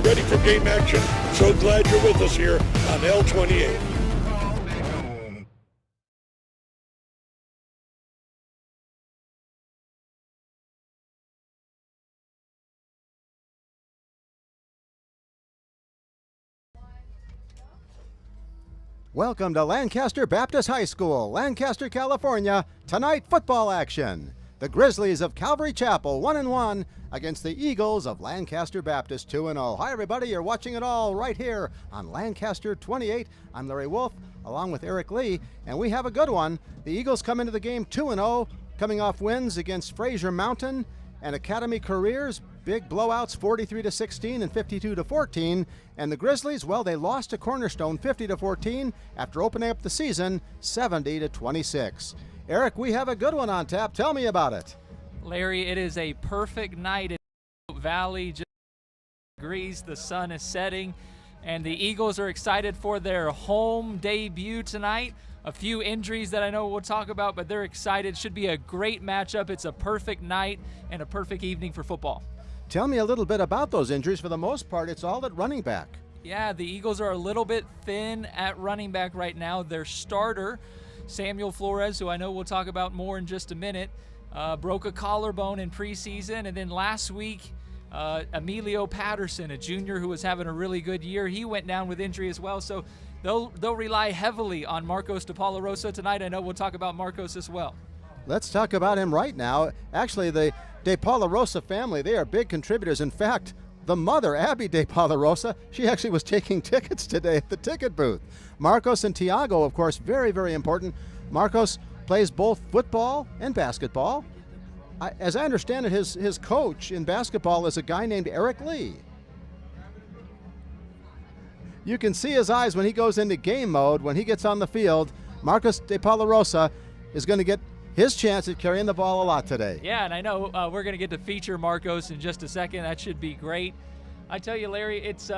ready for game action. So glad you're with us here on L28. Welcome to Lancaster Baptist High School, Lancaster, California. Tonight, football action. The Grizzlies of Calvary Chapel, 1-1, against the Eagles of Lancaster Baptist, 2-0. Hi, everybody. You're watching it all right here on Lancaster 28. I'm Larry Wolf, along with Eric Lee, and we have a good one. The Eagles come into the game 2-0, coming off wins against Fraser Mountain and Academy Careers. Big blowouts, 43-16 and 52-14. And the Grizzlies, well, they lost to Cornerstone 50-14 after opening up the season 70-26. Eric, we have a good one on tap. Tell me about it. Larry, it is a perfect night in Valley. Just degrees, the sun is setting, and the Eagles are excited for their home debut tonight. A few injuries that I know we'll talk about, but they're excited. Should be a great matchup. It's a perfect night and a perfect evening for football. Tell me a little bit about those injuries. For the most part, it's all at running back. Yeah, the Eagles are a little bit thin at running back right now. Their starter, Samuel Flores, who I know we'll talk about more in just a minute, broke a collarbone in preseason. And then last week, Emilio Patterson, a junior who was having a really good year, he went down with injury as well. So they'll rely heavily on Marcos DePalarosa tonight. I know we'll talk about Marcos as well. Let's talk about him right now. Actually, the DePalarosa family, they are big contributors. In fact, the mother, Abby DePalarosa, she actually was taking tickets today at the ticket booth. Marcos and Tiago, of course, very, very important. Marcos plays both football and basketball. As I understand it, his coach in basketball is a guy named Eric Lee. You can see his eyes when he goes into game mode. When he gets on the field, Marcos DePalarosa is going to get his chance at carrying the ball a lot today. Yeah, and I know we're going to get to feature Marcos in just a second. That should be great. I tell you, Larry, it's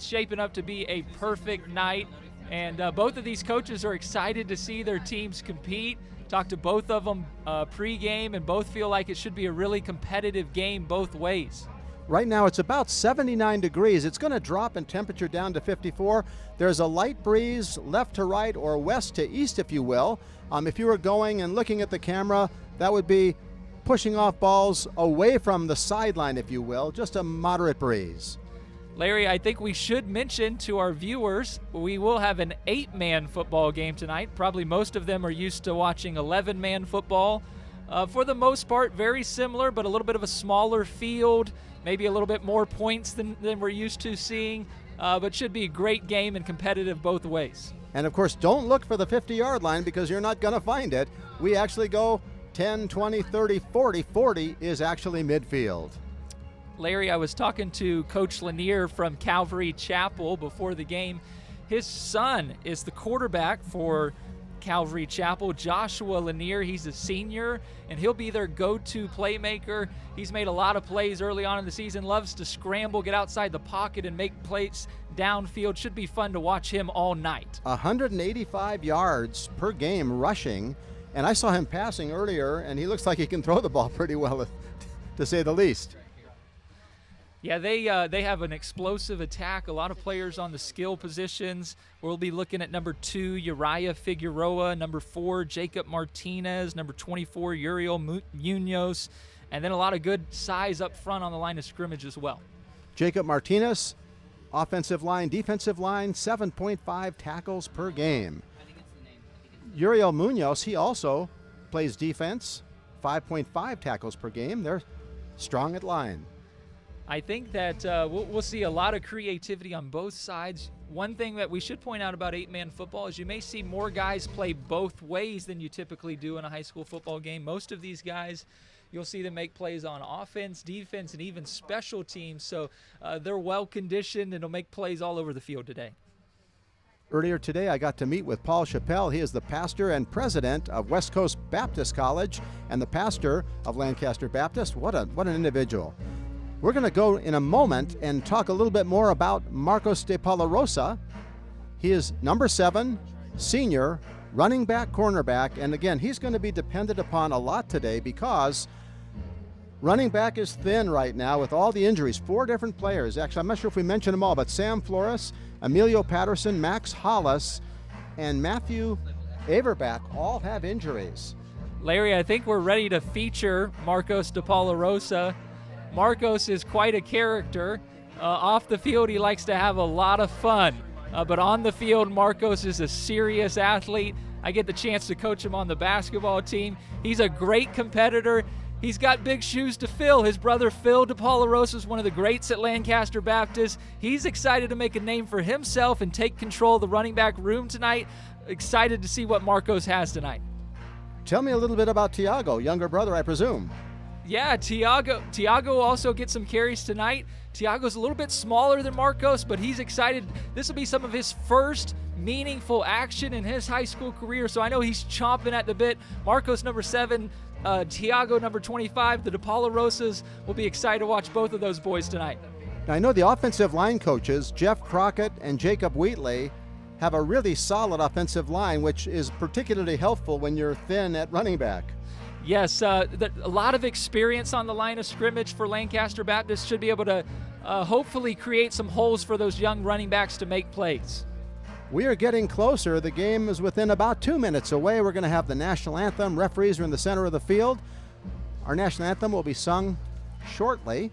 shaping up to be a perfect night, and both of these coaches are excited to see their teams compete. Talked to both of them pre-game, and both feel like it should be a really competitive game both ways. Right now it's about 79 degrees. It's going to drop in temperature down to 54. There's a light breeze left to right or west to east, if you will. If you were going and looking at the camera, that would be pushing off balls away from the sideline, if you will, just a moderate breeze. Larry, I think we should mention to our viewers, we will have an 8-man football game tonight. Probably most of them are used to watching 11-man football. For the most part, very similar, but a little bit of a smaller field, maybe a little bit more points than we're used to seeing, but should be a great game and competitive both ways. And of course, don't look for the 50-yard line because you're not going to find it. We actually go 10, 20, 30, 40. 40 is actually midfield. Larry, I was talking to Coach Lanier from Calvary Chapel before the game. His son is the quarterback for Calvary Chapel, Joshua Lanier. He's a senior, and he'll be their go-to playmaker. He's made a lot of plays early on in the season, loves to scramble, get outside the pocket, and make plays downfield. Should be fun to watch him all night. 185 yards per game rushing, and I saw him passing earlier, and he looks like he can throw the ball pretty well, to say the least. Yeah, they have an explosive attack, a lot of players on the skill positions. We'll be looking at number 2, Uriah Figueroa, number 4, Jacob Martinez, number 24, Uriel Munoz, and then a lot of good size up front on the line of scrimmage as well. Jacob Martinez, offensive line, defensive line, 7.5 tackles per game. Uriel Munoz, he also plays defense, 5.5 tackles per game. They're strong at line. I think that we'll see a lot of creativity on both sides. One thing that we should point out about 8-man football is you may see more guys play both ways than you typically do in a high school football game. Most of these guys, you'll see them make plays on offense, defense, and even special teams. So they're well-conditioned and will make plays all over the field today. Earlier today, I got to meet with Paul Chappelle. He is the pastor and president of West Coast Baptist College and the pastor of Lancaster Baptist. What an individual. We're going to go in a moment and talk a little bit more about Marcos DePalarosa. He is number 7, senior, running back, cornerback, and again, he's going to be depended upon a lot today because Running back is thin right now with all the injuries. 4 different players. Actually, I'm not sure if we mentioned them all, but Sam Flores, Emilio Patterson, Max Hollis, and Matthew Averback all have injuries. Larry, I think we're ready to feature Marcos de Paula Rosa. Marcos is quite a character. Off the field, he likes to have a lot of fun. But on the field, Marcos is a serious athlete. I get the chance to coach him on the basketball team. He's a great competitor. He's got big shoes to fill. His brother Phil de Paula Rosa is one of the greats at Lancaster Baptist. He's excited to make a name for himself and take control of the running back room tonight. Excited to see what Marcos has tonight. Tell me a little bit about Tiago, younger brother, I presume. Yeah, Tiago also gets some carries tonight. Tiago's a little bit smaller than Marcos, but he's excited. This will be some of his first meaningful action in his high school career, so I know he's chomping at the bit. Marcos, number 7, Tiago, number 25. The de Paula Rosas will be excited to watch both of those boys tonight. Now, I know the offensive line coaches, Jeff Crockett and Jacob Wheatley, have a really solid offensive line, which is particularly helpful when you're thin at running back. Yes, a lot of experience on the line of scrimmage for Lancaster Baptist should be able to hopefully create some holes for those young running backs to make plays. We are getting closer. The game is within about 2 minutes away. We're going to have the national anthem. Referees are in the center of the field. Our national anthem will be sung shortly.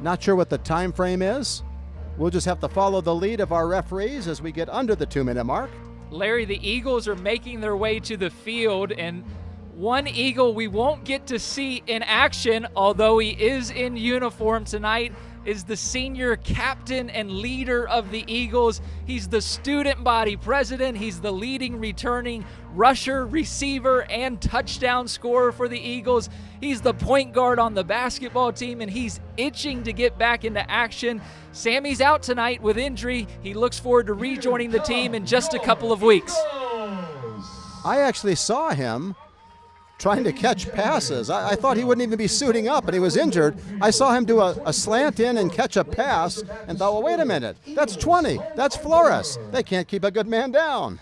Not sure what the time frame is. We'll just have to follow the lead of our referees as we get under the 2-minute mark. Larry, the Eagles are making their way to the field, and one Eagle we won't get to see in action, although he is in uniform tonight, is the senior captain and leader of the Eagles. He's the student body president. He's the leading returning rusher, receiver, and touchdown scorer for the Eagles. He's the point guard on the basketball team, and he's itching to get back into action. Sammy's out tonight with injury. He looks forward to rejoining the team in just a couple of weeks. I actually saw him trying to catch passes. I thought he wouldn't even be suiting up, and he was injured. I saw him do a slant in and catch a pass and thought, well, wait a minute. That's 20. That's Flores. They can't keep a good man down.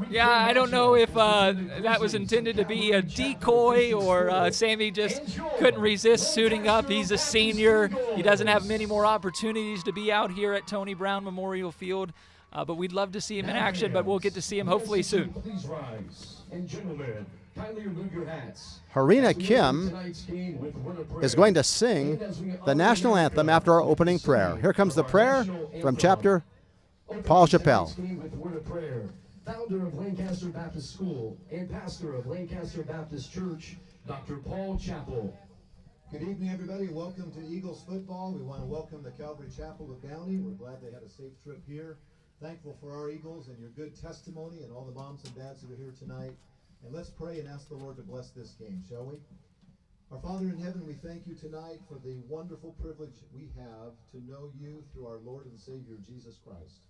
Yeah, I don't know if that was intended to be a decoy or Sammy just couldn't resist suiting up. He's a senior. He doesn't have many more opportunities to be out here at Tony Brown Memorial Field. But we'd love to see him in action, but we'll get to see him hopefully soon. Please rise. And gentlemen, kindly remove your hats. Harina Kim is going to sing the national anthem after our opening prayer. Here comes the prayer from chapter Paul Chappelle. Founder of Lancaster Baptist School and pastor of Lancaster Baptist Church, Dr. Paul Chappell. Good evening, everybody. Welcome to Eagles football. We want to welcome the Calvary Chapel of Downey. We're glad they had a safe trip here. Thankful for our Eagles and your good testimony and all the moms and dads that are here tonight. And let's pray and ask the Lord to bless this game, shall we? Our Father in heaven, we thank you tonight for the wonderful privilege we have to know you through our Lord and Savior, Jesus Christ.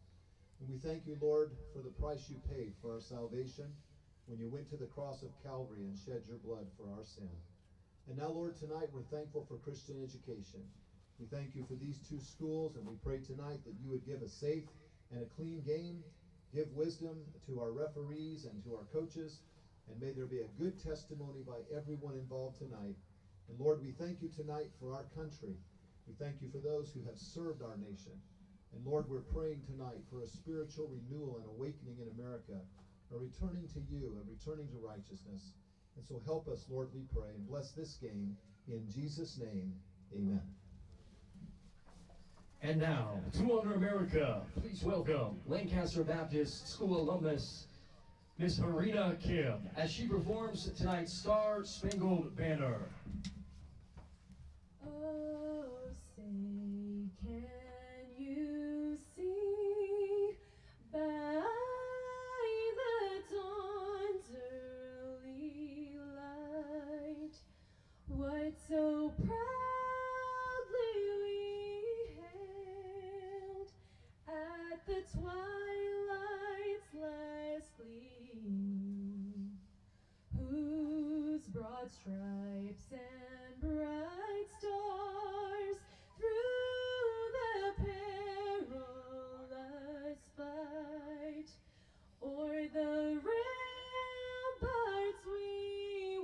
And we thank you, Lord, for the price you paid for our salvation when you went to the cross of Calvary and shed your blood for our sin. And now, Lord, tonight we're thankful for Christian education. We thank you for these 2 schools, and we pray tonight that you would give a safe and a clean game, give wisdom to our referees and to our coaches, and may there be a good testimony by everyone involved tonight. And Lord, we thank you tonight for our country. We thank you for those who have served our nation. And Lord, we're praying tonight for a spiritual renewal and awakening in America, a returning to you, a returning to righteousness. And so help us, Lord, we pray, and bless this game in Jesus' name. Amen. And now, to honor America, please welcome Lancaster Baptist School alumnus, Miss Harina Kim, as she performs tonight's Star Spangled Banner. Oh, say, can you see by the dawn's early light what so proudly we hailed at the twilight's last gleam, whose broad stripes and bright stars through the perilous fight o'er the ramparts we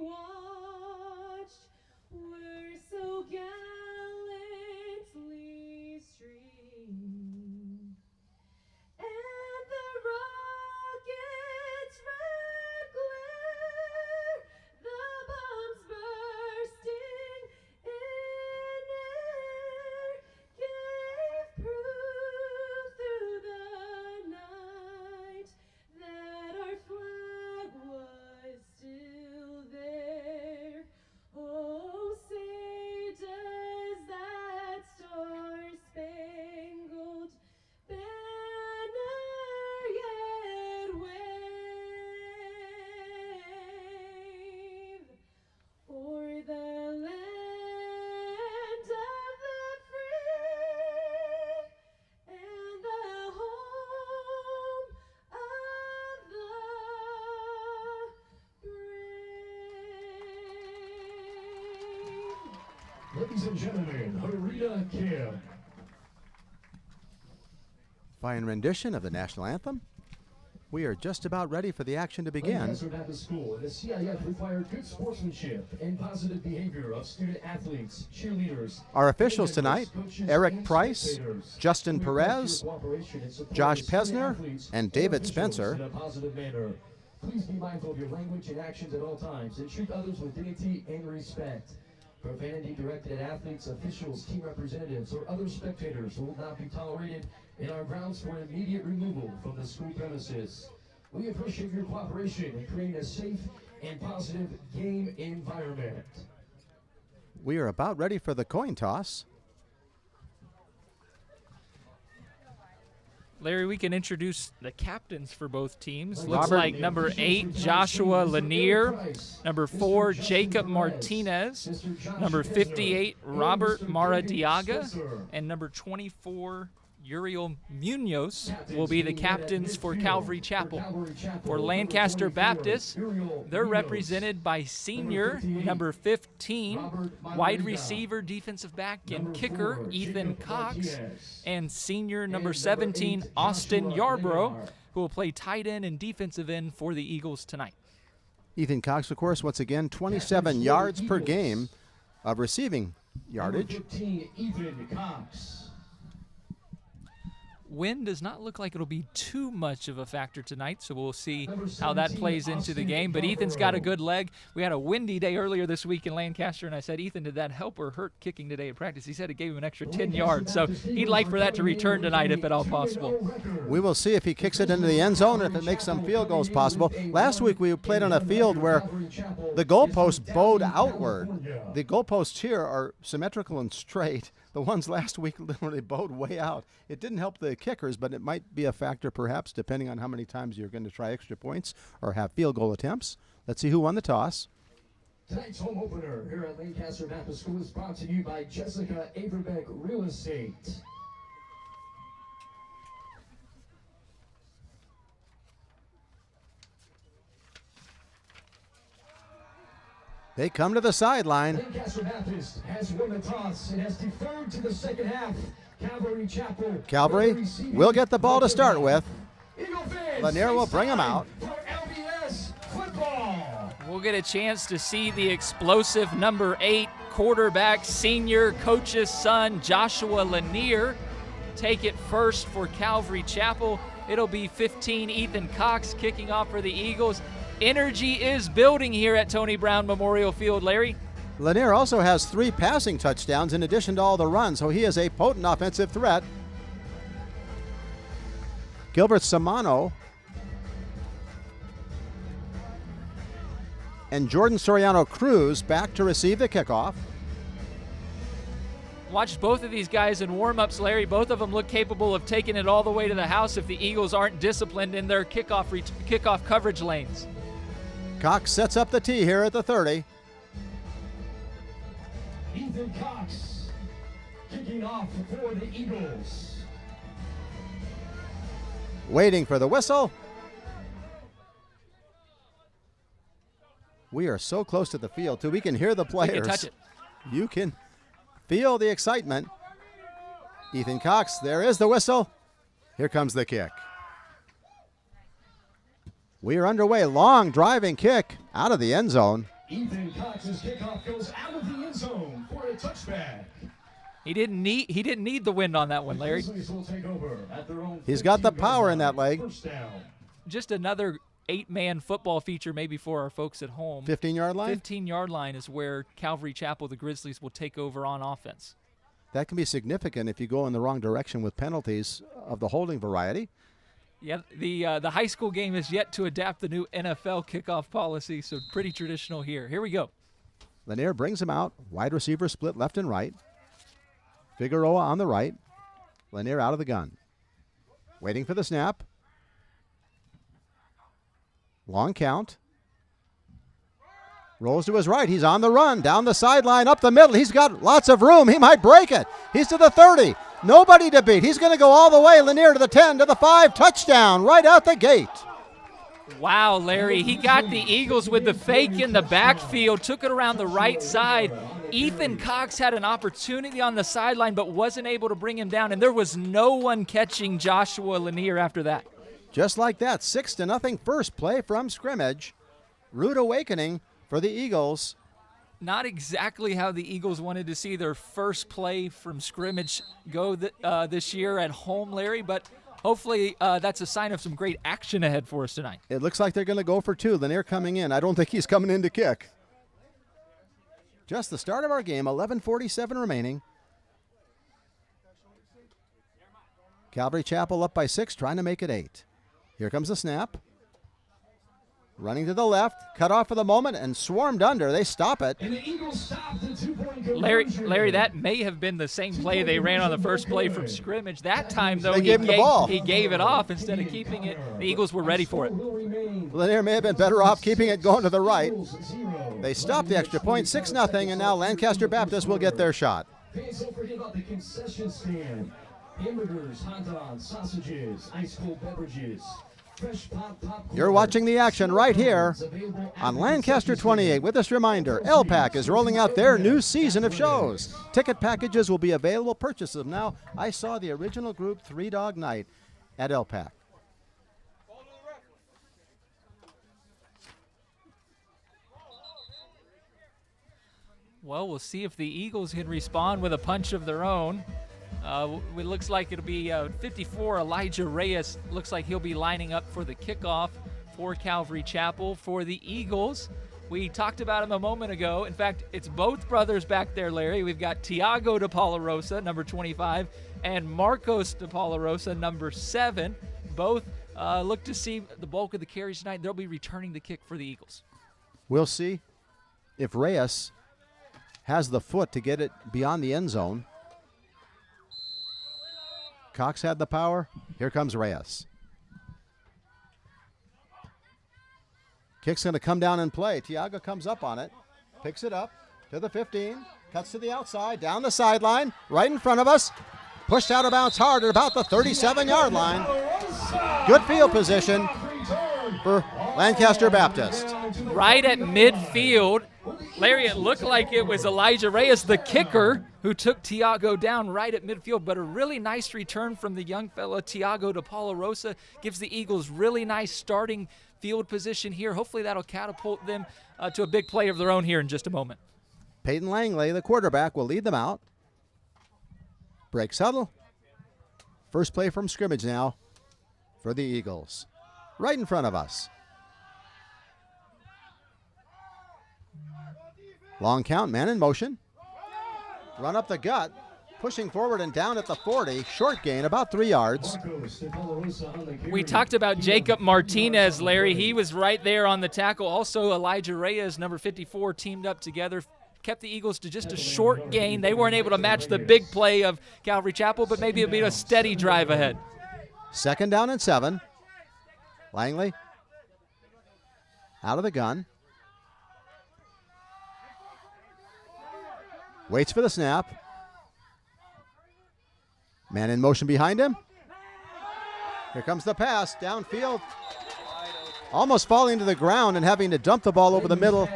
Ladies and gentlemen, Harita Kim. Fine rendition of the national anthem. We are just about ready for the action to begin. Lancaster Baptist School and the CIF require good sportsmanship and positive behavior of student athletes, cheerleaders. Our officials tonight, Eric Price, Justin Perez, Josh Pesner, and David Spencer. In a positive manner. Please be mindful of your language and actions at all times and treat others with dignity and respect. Profanity directed at athletes, officials, team representatives, or other spectators will not be tolerated and are grounds for immediate removal from the school premises. We appreciate your cooperation in creating a safe and positive game environment. We are about ready for the coin toss. Larry, we can introduce the captains for both teams. Robert. Looks like number 8, Joshua Lanier. Number 4, Jacob Martinez. Number 58, Robert Maradiaga. And number 24, Uriel Munoz will be the captains for Calvary Chapel. For Lancaster Baptist, they're represented by senior number 15, wide receiver, defensive back, and kicker Ethan Cox, and senior number 17, Austin Yarbrough, who will play tight end and defensive end for the Eagles tonight. Ethan Cox, of course, once again, 27 yards per game of receiving yardage. Number 15, Ethan Cox. Wind does not look like it'll be too much of a factor tonight, so we'll see how that plays into the game. But Ethan's got a good leg. We had a windy day earlier this week in Lancaster, and I said, Ethan, did that help or hurt kicking today at practice? He said it gave him an extra 10 yards, so he'd like for that to return tonight if at all possible. We will see if he kicks it into the end zone and if it makes some field goals possible. Last week we played on a field where the goalposts bowed outward. The goalposts here are symmetrical and straight. The ones last week literally bowed way out. It didn't help the kickers, but it might be a factor perhaps depending on how many times you're going to try extra points or have field goal attempts. Let's see who won the toss. Tonight's home opener here at Lancaster Baptist School is brought to you by Jessica Averbeck Real Estate. They come to the sideline. Lancaster Baptist has won the toss and has deferred to the second half. Calvary will get the ball to start with. Eagle fans, Lanier will bring him out. for LBS football. We'll get a chance to see the explosive number 8 quarterback, senior coach's son, Joshua Lanier, take it first for Calvary Chapel. It'll be 15, Ethan Cox kicking off for the Eagles. Energy is building here at Tony Brown Memorial Field, Larry. Lanier also has 3 passing touchdowns in addition to all the runs, so he is a potent offensive threat. Gilbert Samano and Jordan Soriano Cruz back to receive the kickoff. Watched both of these guys in warm-ups, Larry. Both of them look capable of taking it all the way to the house if the Eagles aren't disciplined in their kickoff coverage lanes. Cox sets up the tee here at the 30. Ethan Cox kicking off for the Eagles. Waiting for the whistle. We are so close to the field, too. We can hear the players. You can touch it. You can feel the excitement. Ethan Cox, there is the whistle. Here comes the kick. We are underway. Long driving kick out of the end zone. Ethan Cox's kickoff goes out of the end zone for a touchback. He didn't need the wind on that one, Larry. Will take over at their own He's got the 15-yard power in that line. leg. First down. Just another 8-man football feature maybe for our folks at home. 15-yard line? 15-yard line is where Calvary Chapel, the Grizzlies, will take over on offense. That can be significant if you go in the wrong direction with penalties of the holding variety. Yeah, the high school game is yet to adapt the new NFL kickoff policy, so pretty traditional here. Here we go. Lanier brings him out. Wide receiver split left and right. Figueroa on the right. Lanier out of the gun. Waiting for the snap. Long count. Rolls to his right. He's on the run. Down the sideline, up the middle. He's got lots of room. He might break it. He's to the 30. Nobody to beat. He's going to go all the way. Lanier to the 10, to the 5. Touchdown right out the gate. Wow, Larry, he got the Eagles with the fake in the backfield, took it around the right side. Ethan Cox had an opportunity on the sideline but wasn't able to bring him down, and there was no one catching Joshua Lanier after that. Just like that, 6-0 first play from scrimmage. Rude awakening for the Eagles. Not exactly how the Eagles wanted to see their first play from scrimmage go this year at home, Larry, but hopefully that's a sign of some great action ahead for us tonight. It looks like they're going to go for two. Lanier coming in. I don't think he's coming in to kick. Just the start of our game, 11:47 remaining. Calvary Chapel up by 6, trying to make it 8. Here comes the snap. Running to the left, cut off for the moment, and swarmed under. They stop it. And the Eagles stop the 2-point conversion. Larry, that may have been the same play they ran on the first play from scrimmage. That time, though, They gave him the ball. He gave it off instead of keeping it. The Eagles were ready for it. Lanier may have been better off keeping it going to the right. They stopped the extra point, 6-0, and now Lancaster Baptist will get their shot. Fans, don't forget about the concession stand. Hamburgers, hot dogs, sausages, ice cold beverages. You're watching the action right here on Lancaster 28. With this reminder, LPAC is rolling out their new season of shows. Ticket packages will be available. Purchase them now. I saw the original group 3 Dog Night at LPAC. Well, we'll see if the Eagles can respond with a punch of their own. It looks like it'll be 54, Elijah Reyes. Looks like he'll be lining up for the kickoff for Calvary Chapel. For the Eagles, we talked about him a moment ago. In fact, it's both brothers back there, Larry. We've got Tiago de Polarosa, number 25, and Marcos de Polarosa, number 7. Both look to see the bulk of the carries tonight. They'll be returning the kick for the Eagles. We'll see if Reyes has the foot to get it beyond the end zone. Cox had the power. Here comes Reyes. Kick's going to come down and play. Tiago comes up on it, picks it up to the 15, cuts to the outside, down the sideline, right in front of us. Pushed out of bounds hard at about the 37-yard line. Good field position for Lancaster Baptist. Right at midfield. Larry, it looked like it was Elijah Reyes, the kicker, who took Tiago down right at midfield, but a really nice return from the young fella, Tiago de Polarosa. Gives the Eagles really nice starting field position here. Hopefully that'll catapult them to a big play of their own here in just a moment. Peyton Langley, the quarterback, will lead them out. Breaks huddle. First play from scrimmage now for the Eagles. Right in front of us. Long count, man in motion. Run up the gut, pushing forward and down at the 40. Short gain, about 3 yards. We talked about Jacob Martinez, Larry. He was right there on the tackle. Also, Elijah Reyes, number 54, teamed up together. Kept the Eagles to just a short gain. They weren't able to match the big play of Calvary Chapel, but maybe it'll be a steady drive ahead. 2nd down and 7. Langley out of the gun. Waits for the snap. Man in motion behind him. Here comes the pass downfield. Almost falling to the ground and having to dump the ball over the middle.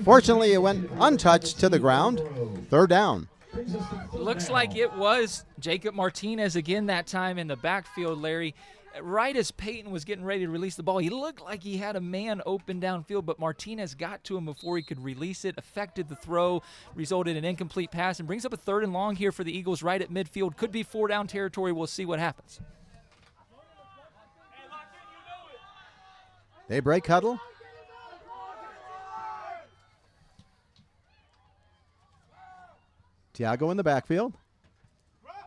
Fortunately, it went untouched to the ground. 3rd down. Looks like it was Jacob Martinez again that time in the backfield, Larry. Right as Peyton was getting ready to release the ball, he looked like he had a man open downfield, but Martinez got to him before he could release it, affected the throw, resulted in an incomplete pass, and brings up a 3rd and long here for the Eagles right at midfield. Could be 4-down territory. We'll see what happens. They break huddle. Tiago in the backfield.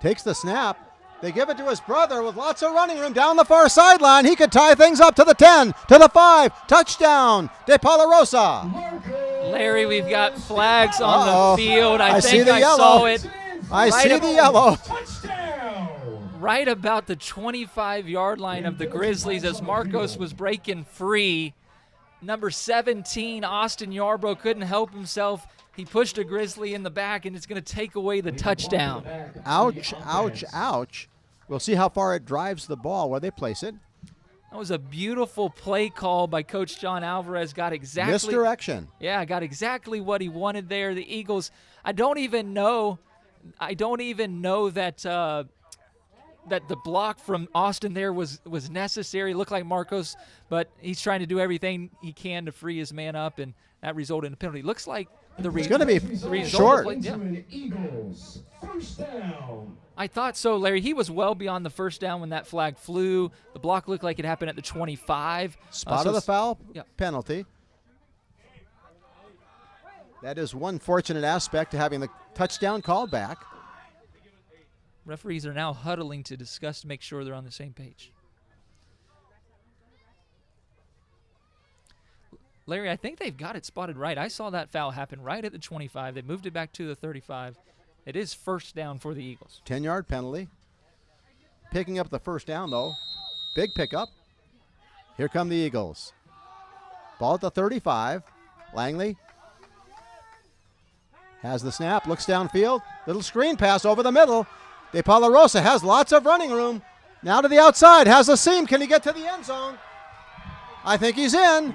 Takes the snap. They give it to his brother with lots of running room down the far sideline. He could tie things up to the 10, to the 5. Touchdown, De Polarosa. Larry, we've got flags on the field. I see think the I yellow. saw it. I see the yellow. Right about the 25-yard line of the Grizzlies as Marcos was breaking free. Number 17, Austin Yarbrough, couldn't help himself. He pushed a Grizzly in the back, and it's going to take away the touchdown. Ouch, ouch, ouch. We'll see how far it drives the ball, where they place it. That was a beautiful play call by Coach John Alvarez. Got exactly Misdirection. Yeah, got exactly what he wanted there. The Eagles, I don't even know that that the block from Austin there was necessary. It looked like Marcos, but he's trying to do everything he can to free his man up, and that resulted in a penalty. Looks like it's going to be short. Eagles, first down. I thought so, Larry. He was well beyond the first down when that flag flew. The block looked like it happened at the 25. Spot of the foul, yeah. Penalty. That is one fortunate aspect to having the touchdown called back. Referees are now huddling to discuss to make sure they're on the same page. Larry, I think they've got it spotted right. I saw that foul happen right at the 25. They moved it back to the 35. It is first down for the Eagles. 10-yard penalty. Picking up the first down, though. Big pickup. Here come the Eagles. Ball at the 35. Langley has the snap, looks downfield. Little screen pass over the middle. De Paula Rosa has lots of running room. Now to the outside, has a seam. Can he get to the end zone? I think he's in.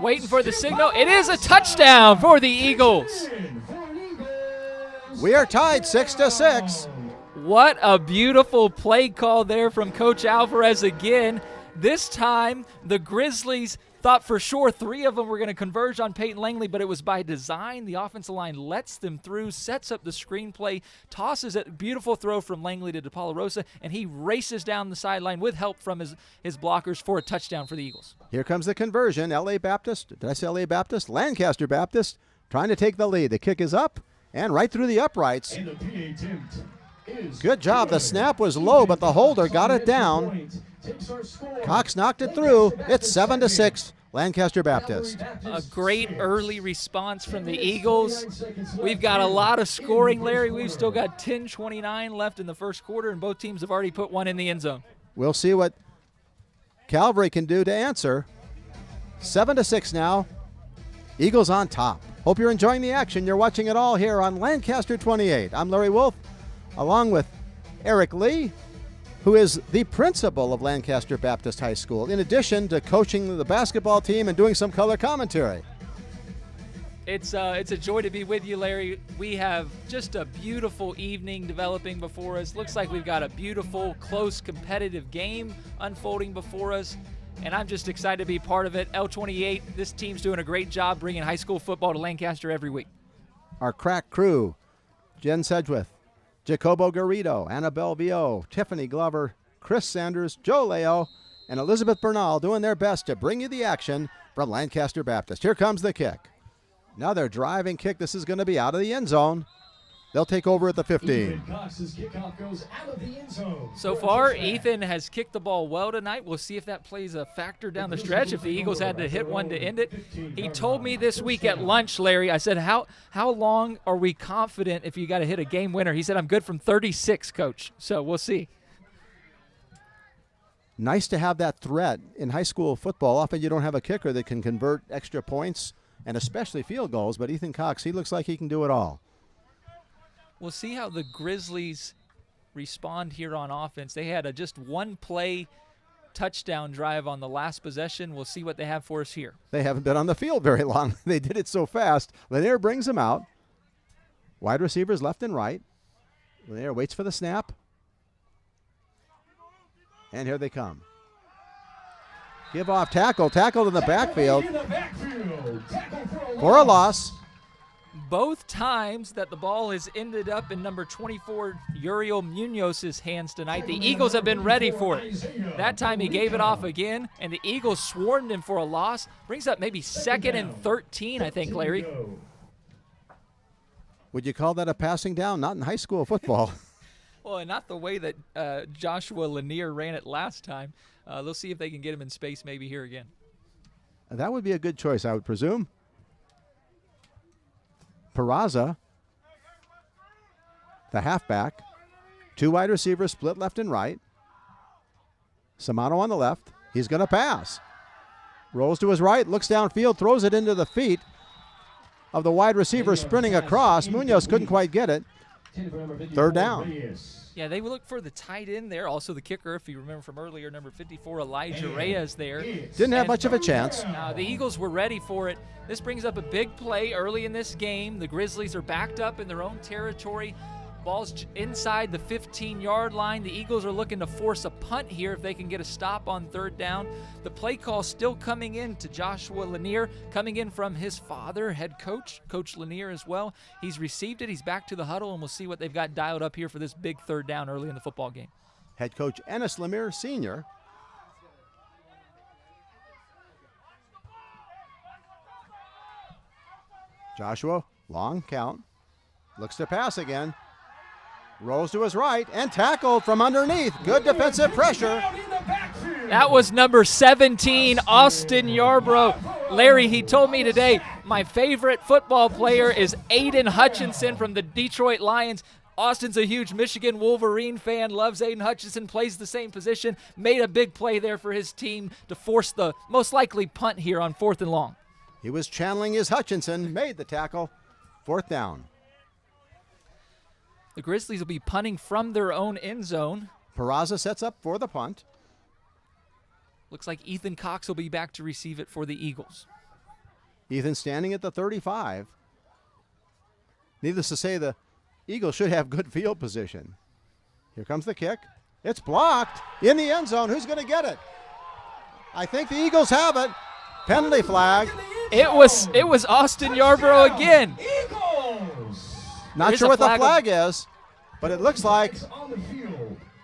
Waiting for the signal. It is a touchdown for the Eagles. We are tied 6-6. What a beautiful play call there from Coach Alvarez again. This time, the Grizzlies thought for sure 3 of them were going to converge on Peyton Langley, but it was by design. The offensive line lets them through, sets up the screenplay, tosses it. Beautiful throw from Langley to DePalarosa, and he races down the sideline with help from his blockers for a touchdown for the Eagles. Here comes the conversion. L.A. Baptist. Did I say L.A. Baptist? Lancaster Baptist trying to take the lead. The kick is up and right through the uprights. Good job. The snap was low, but the holder got it down. Cox knocked it through. It's 7-6, Lancaster Baptist. A great early response from the Eagles. We've got a lot of scoring, Larry. We've still got 10:29 left in the first quarter, and both teams have already put one in the end zone. We'll see what Calvary can do to answer. 7-6 now. Eagles on top. Hope you're enjoying the action. You're watching it all here on Lancaster 28. I'm Larry Wolf, along with Eric Lee, who is the principal of Lancaster Baptist High School, in addition to coaching the basketball team and doing some color commentary. It's a joy to be with you, Larry. We have just a beautiful evening developing before us. Looks like we've got a beautiful, close, competitive game unfolding before us, and I'm just excited to be part of it. L28, this team's doing a great job bringing high school football to Lancaster every week. Our crack crew, Jen Sedgwick, Jacobo Garrido, Annabelle Vio, Tiffany Glover, Chris Sanders, Joe Leo, and Elizabeth Bernal doing their best to bring you the action from Lancaster Baptist. Here comes the kick. Another driving kick. This is going to be out of the end zone. They'll take over at the 15. Kickoff goes out of the end zone. So far, Ethan has kicked the ball well tonight. We'll see if that plays a factor down the stretch, if the Eagles had to hit one to end it. He told me this week at lunch, Larry, I said, how long are we confident if you got to hit a game winner? He said, I'm good from 36, Coach. So we'll see. Nice to have that threat in high school football. Often you don't have a kicker that can convert extra points and especially field goals, but Ethan Cox, he looks like he can do it all. We'll see how the Grizzlies respond here on offense. They had a just one-play touchdown drive on the last possession. We'll see what they have for us here. They haven't been on the field very long. They did it so fast. Lanier brings them out. Wide receivers left and right. Lanier waits for the snap. And here they come. Give off tackle. Tackled in the backfield. For a loss. Both times that the ball has ended up in number 24, Uriel Munoz's hands tonight, the Eagles have been ready for it. That time he gave it off again, and the Eagles swarmed him for a loss. Brings up maybe 2nd and 13, I think, Larry. Would you call that a passing down? Not in high school football. Well, and not the way that Joshua Lanier ran it last time. They'll see if they can get him in space maybe here again. That would be a good choice, I would presume. Peraza, the halfback. 2 wide receivers split left and right. Samano on the left. He's going to pass. Rolls to his right, looks downfield, throws it into the feet of the wide receiver sprinting across. Munoz couldn't quite get it. Third down. Yeah, they look for the tight end there. Also the kicker, if you remember from earlier, number 54, Elijah Reyes there. Didn't have much of a chance. The Eagles were ready for it. This brings up a big play early in this game. The Grizzlies are backed up in their own territory. Ball's inside the 15-yard line. The Eagles are looking to force a punt here if they can get a stop on third down. The play call still coming in to Joshua Lanier, coming in from his father, head coach, Coach Lanier as well. He's received it. He's back to the huddle, and we'll see what they've got dialed up here for this big third down early in the football game. Head coach Ennis Lanier, Sr. Joshua, long count, looks to pass again. Rolls to his right and tackled from underneath. Good defensive pressure. That was number 17, Austin Yarbrough. Larry, he told me today, my favorite football player is Aiden Hutchinson from the Detroit Lions. Austin's a huge Michigan Wolverine fan, loves Aiden Hutchinson, plays the same position, made a big play there for his team to force the most likely punt here on 4th and long. He was channeling his Hutchinson, made the tackle. 4th down. The Grizzlies will be punting from their own end zone. Peraza sets up for the punt. Looks like Ethan Cox will be back to receive it for the Eagles. Ethan standing at the 35. Needless to say, the Eagles should have good field position. Here comes the kick. It's blocked in the end zone. Who's going to get it? I think the Eagles have it. Penalty flag. It was Austin Yarbrough again. Not sure what the flag is, but it looks like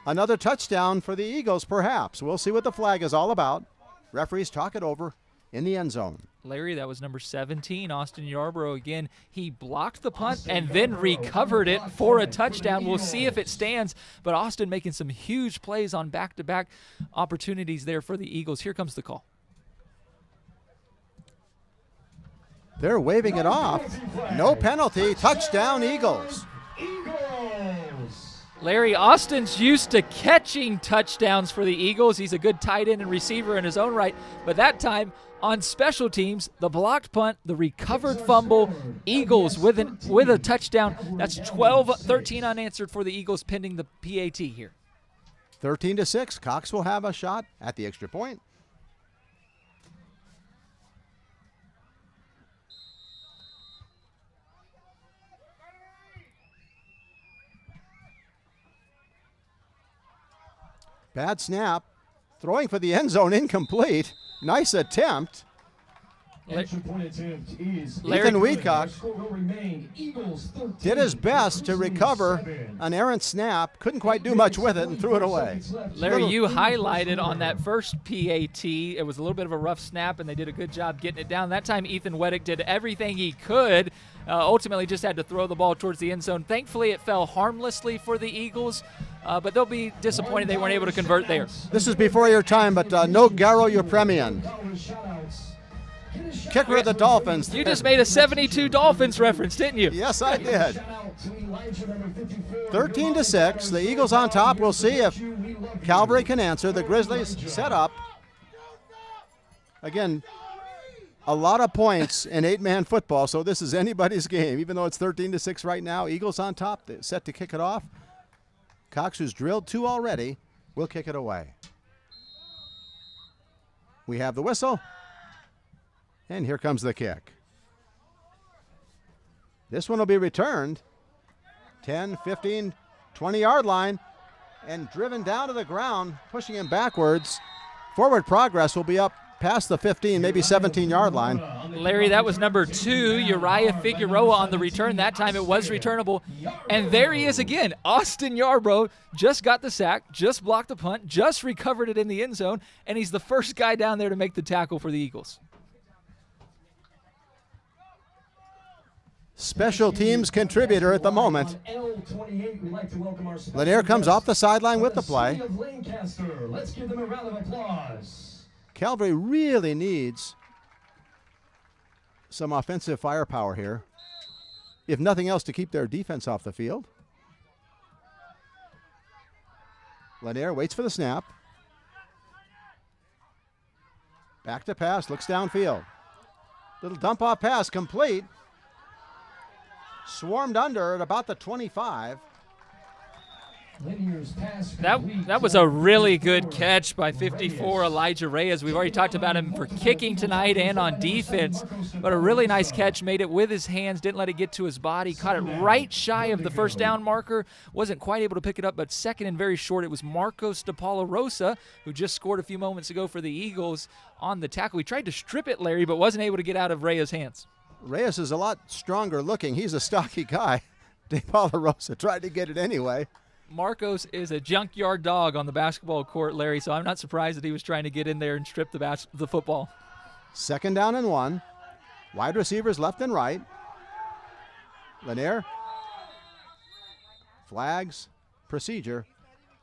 another touchdown for the Eagles, perhaps. We'll see what the flag is all about. Referees talk it over in the end zone. Larry, that was number 17, Austin Yarbrough again. He blocked the punt and then recovered it for a touchdown. We'll see if it stands, but Austin making some huge plays on back-to-back opportunities there for the Eagles. Here comes the call. They're waving it off. No penalty. Touchdown, Eagles. Larry, Austin's used to catching touchdowns for the Eagles. He's a good tight end and receiver in his own right. But that time on special teams, the blocked punt, the recovered fumble, Eagles with a touchdown. That's 12-13 unanswered for the Eagles pending the PAT here. 13-6. Cox will have a shot at the extra point. Bad snap. Throwing for the end zone, incomplete. Nice attempt. Extra point attempt is Ethan Weedcock did his best to recover an errant snap. Couldn't quite do much with it and threw it away. Larry, you highlighted on that first PAT, it was a little bit of a rough snap, and they did a good job getting it down. That time, Ethan Weddick did everything he could. Ultimately, just had to throw the ball towards the end zone. Thankfully, it fell harmlessly for the Eagles, but they'll be disappointed they weren't able to convert there. This is before your time, but no Garo Upremian. Kicker of the Dolphins. You just made a 72 Dolphins reference, didn't you? Yes, I did. 13-6. The Eagles on top. We'll see if Calvary can answer. The Grizzlies set up. Again, a lot of points in 8-man football, so this is anybody's game. Even though it's 13-6 right now, Eagles on top. They're set to kick it off. Cox, who's drilled 2 already, will kick it away. We have the whistle. And here comes the kick. This one will be returned. 10, 15, 20-yard line. And driven down to the ground, pushing him backwards. Forward progress will be up past the 15, maybe 17-yard line. Larry, that was number 2, Uriah Figueroa on the return. That time it was returnable. And there he is again. Austin Yarbrough just got the sack, just blocked the punt, just recovered it in the end zone, and he's the first guy down there to make the tackle for the Eagles. Special teams contributor at the moment. Lanier comes off the sideline with the play. Let's give them a round of applause. Calvary really needs some offensive firepower here, if nothing else, to keep their defense off the field. Lanier waits for the snap. Back to pass, looks downfield. Little dump off pass complete. Swarmed under at about the 25. That was a really good catch by 54 Elijah Reyes. We've already talked about him for kicking tonight and on defense, but a really nice catch. Made it with his hands, didn't let it get to his body, caught it right shy of the first down marker, wasn't quite able to pick it up, but second and very short. It was Marcos DePalarosa, who just scored a few moments ago for the Eagles on the tackle. He tried to strip it, Larry, but wasn't able to get out of Reyes' hands. Reyes is a lot stronger looking. He's a stocky guy. DePalarosa tried to get it anyway. Marcos is a junkyard dog on the basketball court, Larry, so I'm not surprised that he was trying to get in there and strip the football. 2nd down and 1. Wide receivers left and right. Lanier. Flags. Procedure.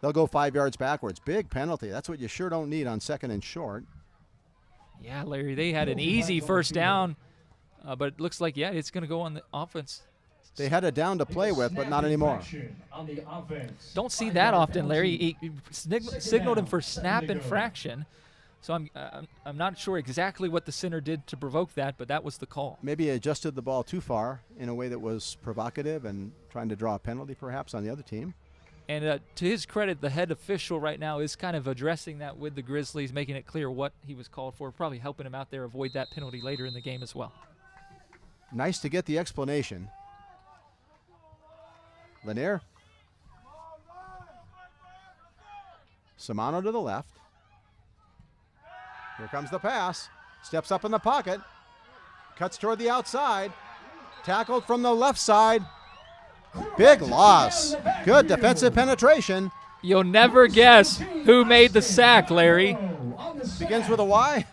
They'll go 5 yards backwards. Big penalty. That's what you sure don't need on 2nd and short. Yeah, Larry, they had an easy first down, but it looks like, yeah, it's going to go on the offense. They had a down to play with, but not anymore. Don't see that often, Larry. He signaled him for snap infraction. So I'm not sure exactly what the center did to provoke that, but that was the call. Maybe he adjusted the ball too far in a way that was provocative and trying to draw a penalty perhaps on the other team. And to his credit, the head official right now is kind of addressing that with the Grizzlies, making it clear what he was called for, probably helping him out there avoid that penalty later in the game as well. Nice to get the explanation. Lanier. Samano to the left. Here comes the pass. Steps up in the pocket. Cuts toward the outside. Tackled from the left side. Big loss. Good defensive penetration. You'll never guess who made the sack, Larry. Begins with a Y.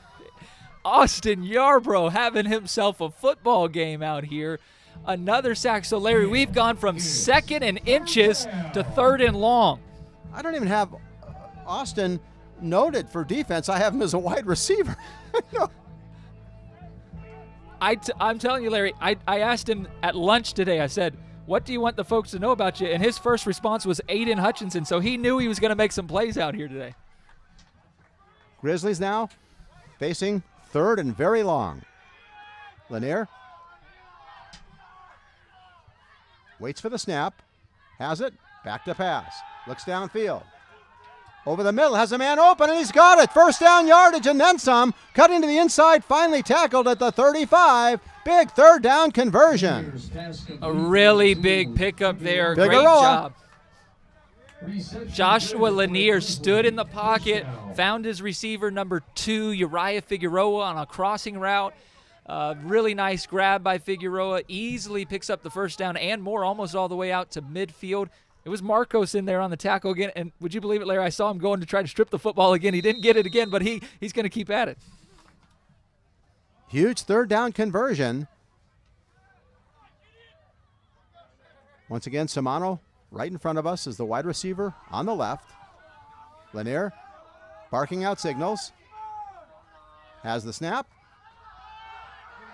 Austin Yarbrough having himself a football game out here. Another sack. So, Larry, we've gone from 2nd and inches to 3rd and long. I don't even have Austin noted for defense. I have him as a wide receiver. No. I'm telling you, Larry, I asked him at lunch today. I said, what do you want the folks to know about you? And his first response was Aiden Hutchinson, so he knew he was going to make some plays out here today. Grizzlies now facing 3rd and very long. Lanier. Waits for the snap. Has it. Back to pass. Looks downfield. Over the middle. Has a man open, and he's got it. First down yardage and then some. Cutting to the inside. Finally tackled at the 35. Big 3rd down conversion. A really big pickup there. Figueroa. Great job. Joshua Lanier stood in the pocket, found his receiver number 2, Uriah Figueroa, on a crossing route. Really nice grab by Figueroa. Easily picks up the first down and more, almost all the way out to midfield. It was Marcos in there on the tackle again. And would you believe it, Larry? I saw him going to try to strip the football again. He didn't get it again, but he's going to keep at it. Huge 3rd down conversion. Once again, Samano right in front of us is the wide receiver on the left. Lanier barking out signals. Has the snap.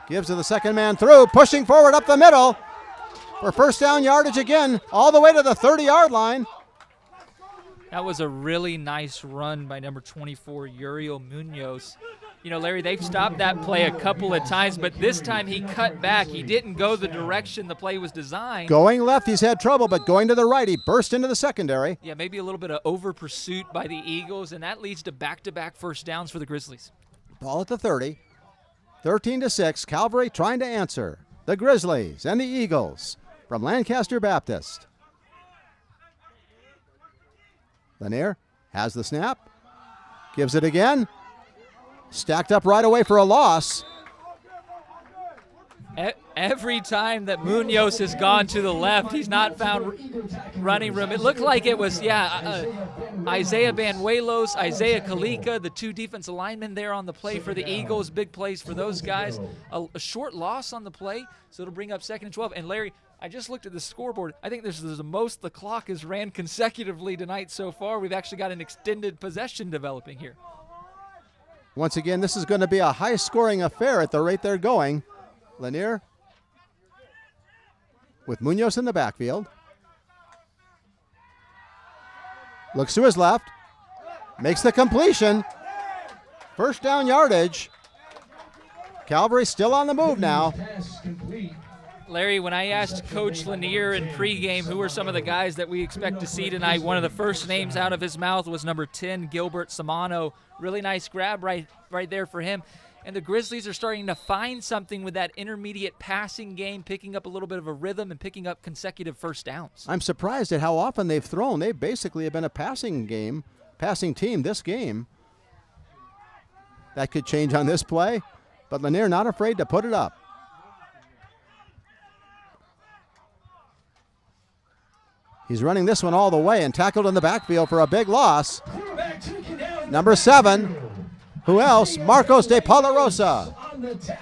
Gives to the second man through, pushing forward up the middle for first down yardage again, all the way to the 30-yard line. That was a really nice run by number 24, Uriel Munoz. You know, Larry, they've stopped that play a couple of times, but this time he cut back. He didn't go the direction the play was designed. Going left, he's had trouble, but going to the right, he burst into the secondary. Yeah, maybe a little bit of over pursuit by the Eagles, and that leads to back-to-back first downs for the Grizzlies. Ball at the 30. 13-6, Calvary trying to answer. The Grizzlies and the Eagles from Lancaster Baptist. Lanier has the snap. Gives it again. Stacked up right away for a loss. Every time that Munoz has gone to the left, he's not found running room. It looked like it was, Isaiah Banuelos, Isaiah Kalika, the 2 defensive linemen there on the play for the Eagles. Big plays for those guys. A short loss on the play, so it'll bring up 2nd and 12. And Larry, I just looked at the scoreboard. I think this is the most the clock has ran consecutively tonight so far. We've actually got an extended possession developing here. Once again, this is going to be a high-scoring affair at the rate they're going. Lanier with Munoz in the backfield. Looks to his left. Makes the completion. First down yardage. Calvary still on the move now. Larry, when I asked Coach Lanier in pregame who are some of the guys that we expect to see tonight, one of the first names out of his mouth was number 10, Gilbert Samano. Really nice grab right there for him. And the Grizzlies are starting to find something with that intermediate passing game, picking up a little bit of a rhythm and picking up consecutive first downs. I'm surprised at how often they've thrown. They basically have been a passing team this game. That could change on this play, but Lanier not afraid to put it up. He's running this one all the way and tackled in the backfield for a big loss. Number 7. Who else? Marcos de Palarosa.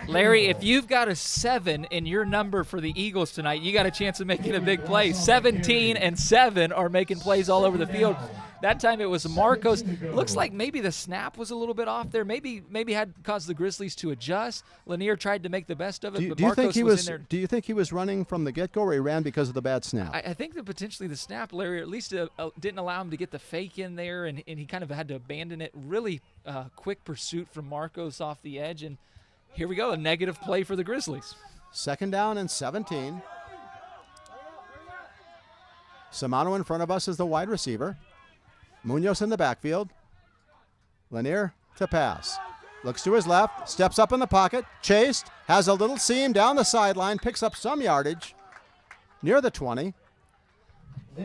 Larry, if you've got a 7 in your number for the Eagles tonight, you got a chance of making a big play. 17 and 7 are making plays all over the field. That time it was Marcos. Looks like maybe the snap was a little bit off there. Maybe had caused the Grizzlies to adjust. Lanier tried to make the best of it, but Marcos was in there. Do you think he was running from the get-go, or he ran because of the bad snap? I think that potentially the snap, Larry, at least didn't allow him to get the fake in there, and he kind of had to abandon it. Really quick pursuit from Marcos off the edge, and here we go, a negative play for the Grizzlies. 2nd down and 17. Samano in front of us is the wide receiver. Munoz in the backfield. Lanier to pass. Looks to his left, steps up in the pocket, chased, has a little seam down the sideline, picks up some yardage near the 20.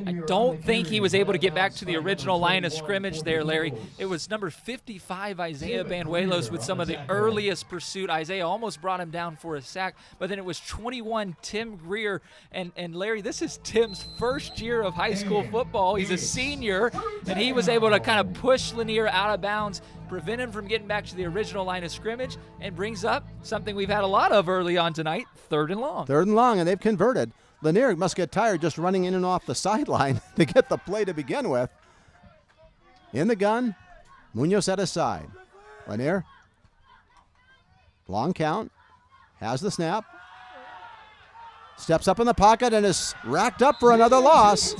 I don't think he was able to get back to the original line of scrimmage there, Larry. It was number 55, Isaiah Banuelos, with some of the earliest pursuit. Isaiah almost brought him down for a sack, but then it was 21, Tim Greer. And Larry, this is Tim's first year of high school football. He's a senior, and he was able to kind of push Lanier out of bounds, prevent him from getting back to the original line of scrimmage, and brings up something we've had a lot of early on tonight, 3rd and long. 3rd and long, and they've converted. Lanier must get tired just running in and off the sideline to get the play to begin with. In the gun, Munoz at his side. Lanier, long count, has the snap, steps up in the pocket and is racked up for another loss.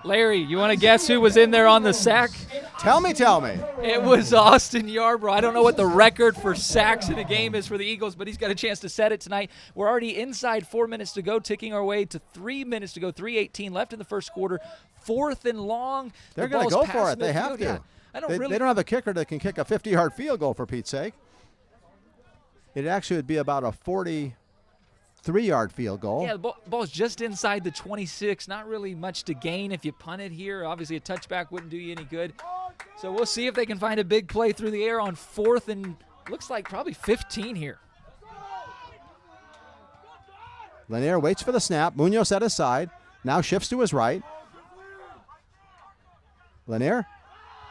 Larry, you want to guess who was in there on the sack? Tell me. It was Austin Yarbrough. I don't know what the record for sacks in a game is for the Eagles, but he's got a chance to set it tonight. We're already inside 4 minutes to go, ticking our way to 3 minutes to go, 3:18 left in the first quarter. 4th and long. They're going to go for it. They have to. Yeah, They don't have a kicker that can kick a 50-yard field goal, for Pete's sake. It actually would be about a 43-yard field goal. Yeah, the ball's just inside the 26. Not really much to gain if you punt it here. Obviously, a touchback wouldn't do you any good. So we'll see if they can find a big play through the air on 4th and looks like probably 15 here. Lanier waits for the snap. Munoz at his side. Now shifts to his right. Lanier,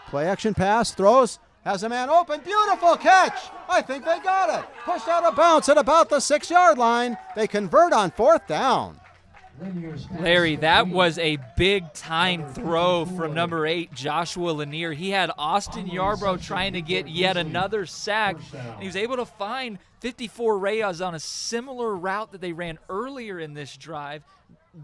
play action pass, throws, has a man open. Beautiful catch. I think they got it. Pushed out of bounds at about the 6-yard line. They convert on 4th down. Larry, that was a big-time throw from number 8, Joshua Lanier. He had Austin Yarbrough trying to get yet another sack, and he was able to find 54 Reyes on a similar route that they ran earlier in this drive.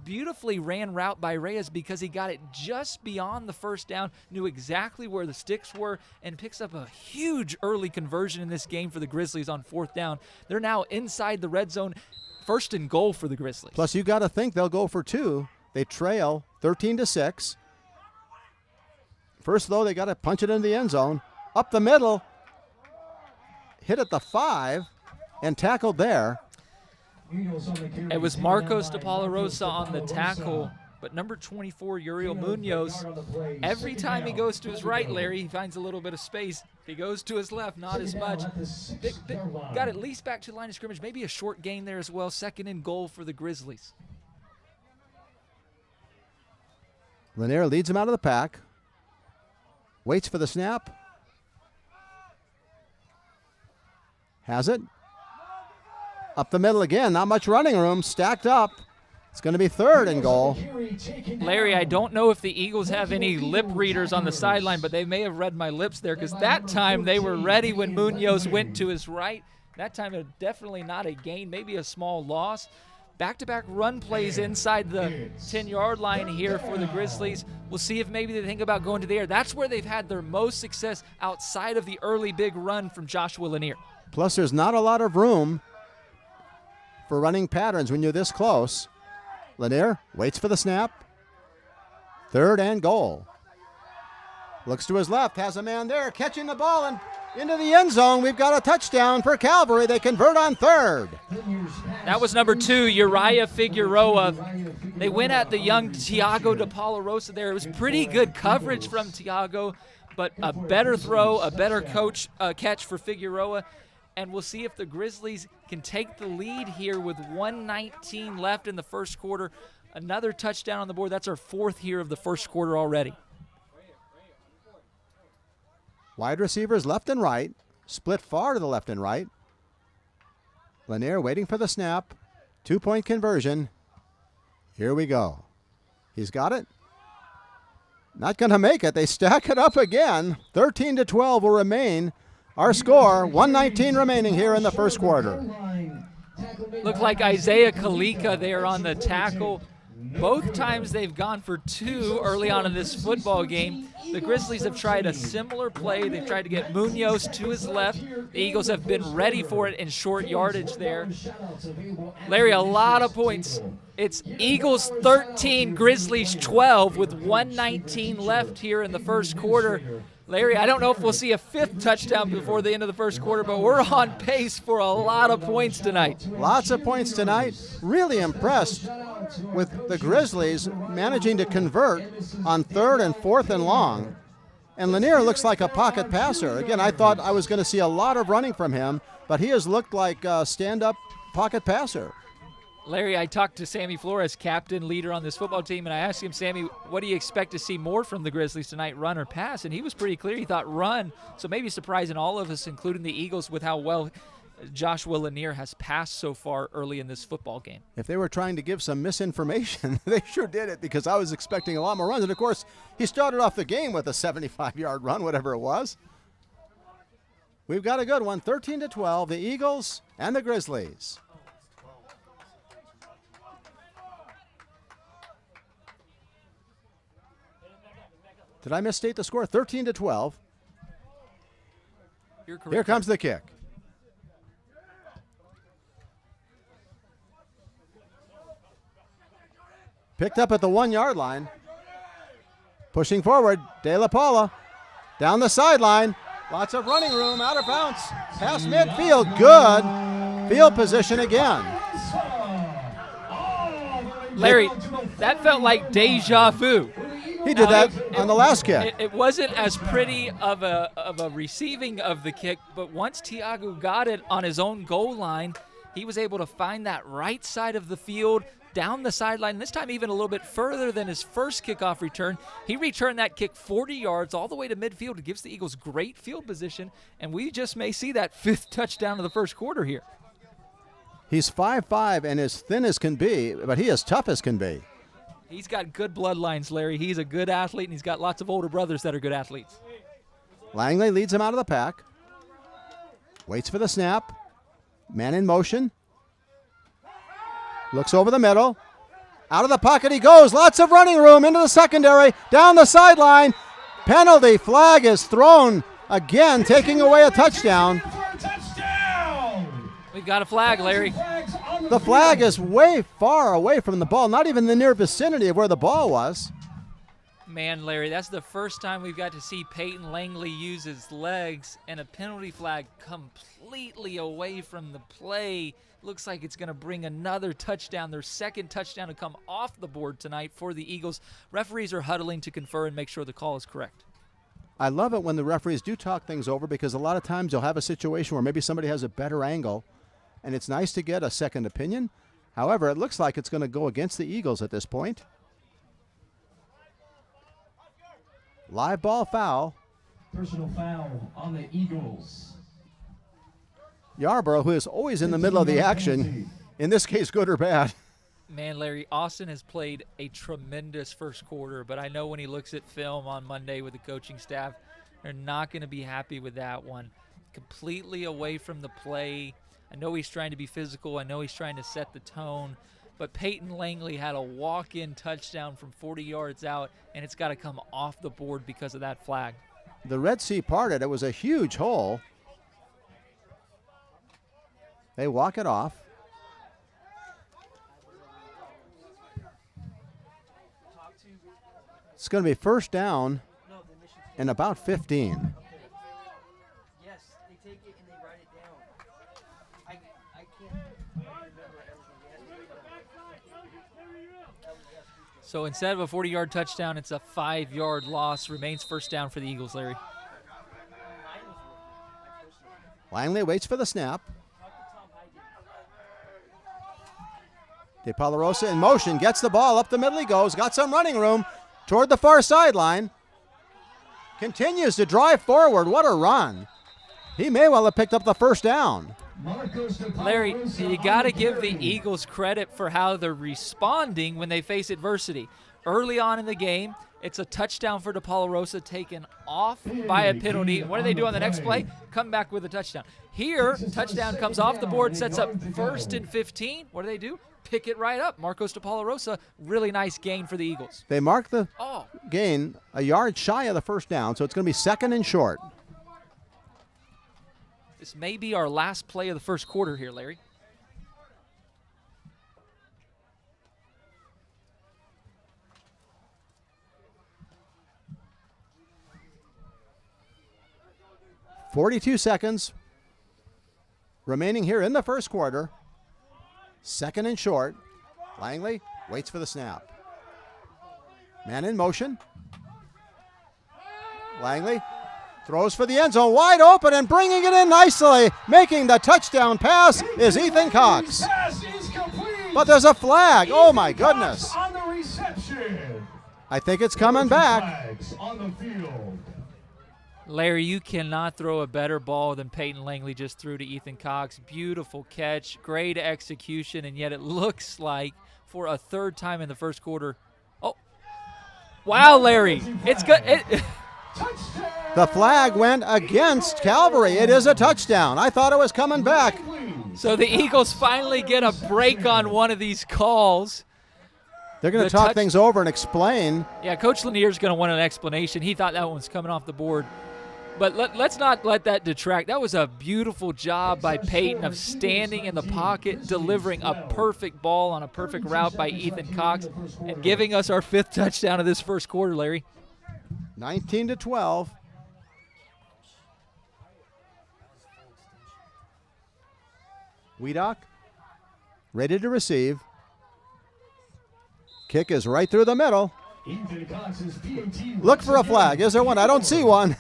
Beautifully ran route by Reyes because he got it just beyond the first down, knew exactly where the sticks were, and picks up a huge early conversion in this game for the Grizzlies on 4th down. They're now inside the red zone. 1st and goal for the Grizzlies. Plus, you got to think they'll go for 2. They trail 13-6. First, though, they got to punch it into the end zone. Up the middle. Hit at the 5 and tackled there. It was Marcos de Palarosa on the tackle, but number 24, Uriel Munoz, every time he goes to his right, Larry, he finds a little bit of space. If he goes to his left, not as much. Got at least back to the line of scrimmage, maybe a short gain there as well. 2nd and goal for the Grizzlies. Lanier leads him out of the pack. Waits for the snap. Has it. Up the middle again, not much running room, stacked up. It's going to be 3rd and goal. Larry, I don't know if the Eagles have any lip readers on the sideline, but they may have read my lips there because that time they were ready when Munoz went to his right. That time it definitely not a gain, maybe a small loss. Back-to-back run plays inside the 10-yard line here for the Grizzlies. We'll see if maybe they think about going to the air. That's where they've had their most success outside of the early big run from Joshua Lanier. Plus, there's not a lot of room for running patterns when you're this close. Lanier waits for the snap. 3rd and goal. Looks to his left, has a man there, catching the ball and into the end zone. We've got a touchdown for Calvary. They convert on 3rd. That was number 2, Uriah Figueroa. They went at the young Tiago de Palarosa there. It was pretty good coverage from Tiago, but a better throw, a better catch for Figueroa. And we'll see if the Grizzlies can take the lead here with 1:19 left in the first quarter. Another touchdown on the board. That's our 4th here of the first quarter already. Wide receivers left and right, split far to the left and right. Lanier waiting for the snap. 2-point conversion. Here we go. He's got it. Not going to make it. They stack it up again. 13-12 will remain our score. 1:19 remaining here in the first quarter. Looked like Isaiah Kalika there on the tackle. Both times they've gone for 2 early on in this football game. The Grizzlies have tried a similar play. They've tried to get Munoz to his left. The Eagles have been ready for it in short yardage there. Larry, a lot of points. It's Eagles 13, Grizzlies 12 with 1:19 left here in the first quarter. Larry, I don't know if we'll see a 5th touchdown before the end of the first quarter, but we're on pace for a lot of points tonight. Lots of points tonight. Really impressed with the Grizzlies managing to convert on 3rd and 4th and long. And Lanier looks like a pocket passer. Again, I thought I was going to see a lot of running from him, but he has looked like a stand-up pocket passer. Larry, I talked to Sammy Flores, captain, leader on this football team, and I asked him, Sammy, what do you expect to see more from the Grizzlies tonight, run or pass? And he was pretty clear. He thought run, so maybe surprising all of us, including the Eagles, with how well Joshua Lanier has passed so far early in this football game. If they were trying to give some misinformation, they sure did it, because I was expecting a lot more runs. And, of course, he started off the game with a 75-yard run, whatever it was. We've got a good one, 13-12, the Eagles and the Grizzlies. Did I misstate the score? 13-12. Here comes the kick. Picked up at the 1-yard line. Pushing forward, De La Paula. Down the sideline. Lots of running room, out of bounds. Past midfield, good. Field position again. Larry, that felt like deja vu. He did that on the last kick. It wasn't as pretty of a receiving of the kick, but once Tiago got it on his own goal line, he was able to find that right side of the field, down the sideline, this time even a little bit further than his first kickoff return. He returned that kick 40 yards all the way to midfield. It gives the Eagles great field position, and we just may see that 5th touchdown of the first quarter here. He's 5'5" and as thin as can be, but he is tough as can be. He's got good bloodlines, Larry. He's a good athlete, and he's got lots of older brothers that are good athletes. Langley leads him out of the pack. Waits for the snap. Man in motion. Looks over the middle. Out of the pocket he goes. Lots of running room into the secondary. Down the sideline. Penalty flag is thrown again, taking away a touchdown. We've got a flag, Larry. The flag is way far away from the ball, not even in the near vicinity of where the ball was. Man, Larry, that's the first time we've got to see Peyton Langley use his legs, and a penalty flag completely away from the play. Looks like it's going to bring another touchdown, their 2nd touchdown to come off the board tonight for the Eagles. Referees are huddling to confer and make sure the call is correct. I love it when the referees do talk things over, because a lot of times you'll have a situation where maybe somebody has a better angle, and it's nice to get a second opinion. However, it looks like it's going to go against the Eagles at this point. Live ball foul. Personal foul on the Eagles. Yarborough, who is always in the middle of the action, in this case good or bad. Man, Larry, Austin has played a tremendous first quarter, but I know when he looks at film on Monday with the coaching staff, they're not going to be happy with that one. Completely away from the play. I know he's trying to be physical. I know he's trying to set the tone. But Peyton Langley had a walk-in touchdown from 40 yards out, and it's got to come off the board because of that flag. The Red Sea parted. It was a huge hole. They walk it off. It's going to be first down and about 15. Yes, they take it and they write it down. I can't remember everything. So instead of a 40-yard touchdown, it's a 5-yard loss. Remains first down for the Eagles, Larry. Langley waits for the snap. De Palarosa in motion, gets the ball up the middle. He goes, got some running room toward the far sideline. Continues to drive forward. What a run. He may well have picked up the first down. Larry, you got to give the Eagles credit for how they're responding when they face adversity. Early on in the game, it's a touchdown for De Palarosa taken off by a penalty. What do they do on the next play? Come back with a touchdown. Here, touchdown comes off the board, sets up 1st and 15. What do? Pick it right up. Marcos De Palarosa, really nice gain for the Eagles. They mark the gain a yard shy of the first down, so it's going to be 2nd and short. This may be our last play of the first quarter here, Larry. .42 seconds remaining here in the first quarter. 2nd and short. Langley waits for the snap. Man in motion. Langley throws for the end zone, wide open and bringing it in nicely. Making the touchdown pass is Ethan Cox. But there's a flag. Oh my goodness. On the reception. I think it's coming back. On the field. Larry, you cannot throw a better ball than Peyton Langley just threw to Ethan Cox. Beautiful catch, great execution, and yet it looks like for a 3rd time in the first quarter. Oh, wow, Larry. It's good. The flag went against Calvary. It is a touchdown. I thought it was coming back. So the Eagles finally get a break on one of these calls. They're going to talk things over and explain. Yeah, Coach Lanier's going to want an explanation. He thought that one was coming off the board. But let's not let that detract. That was a beautiful job by Peyton of standing in the pocket, delivering a perfect ball on a perfect route by Ethan Cox, and giving us our 5th touchdown of this first quarter, Larry. 19-12. Wiedock ready to receive. Kick is right through the middle. Look for a flag. Is there one? I don't see one.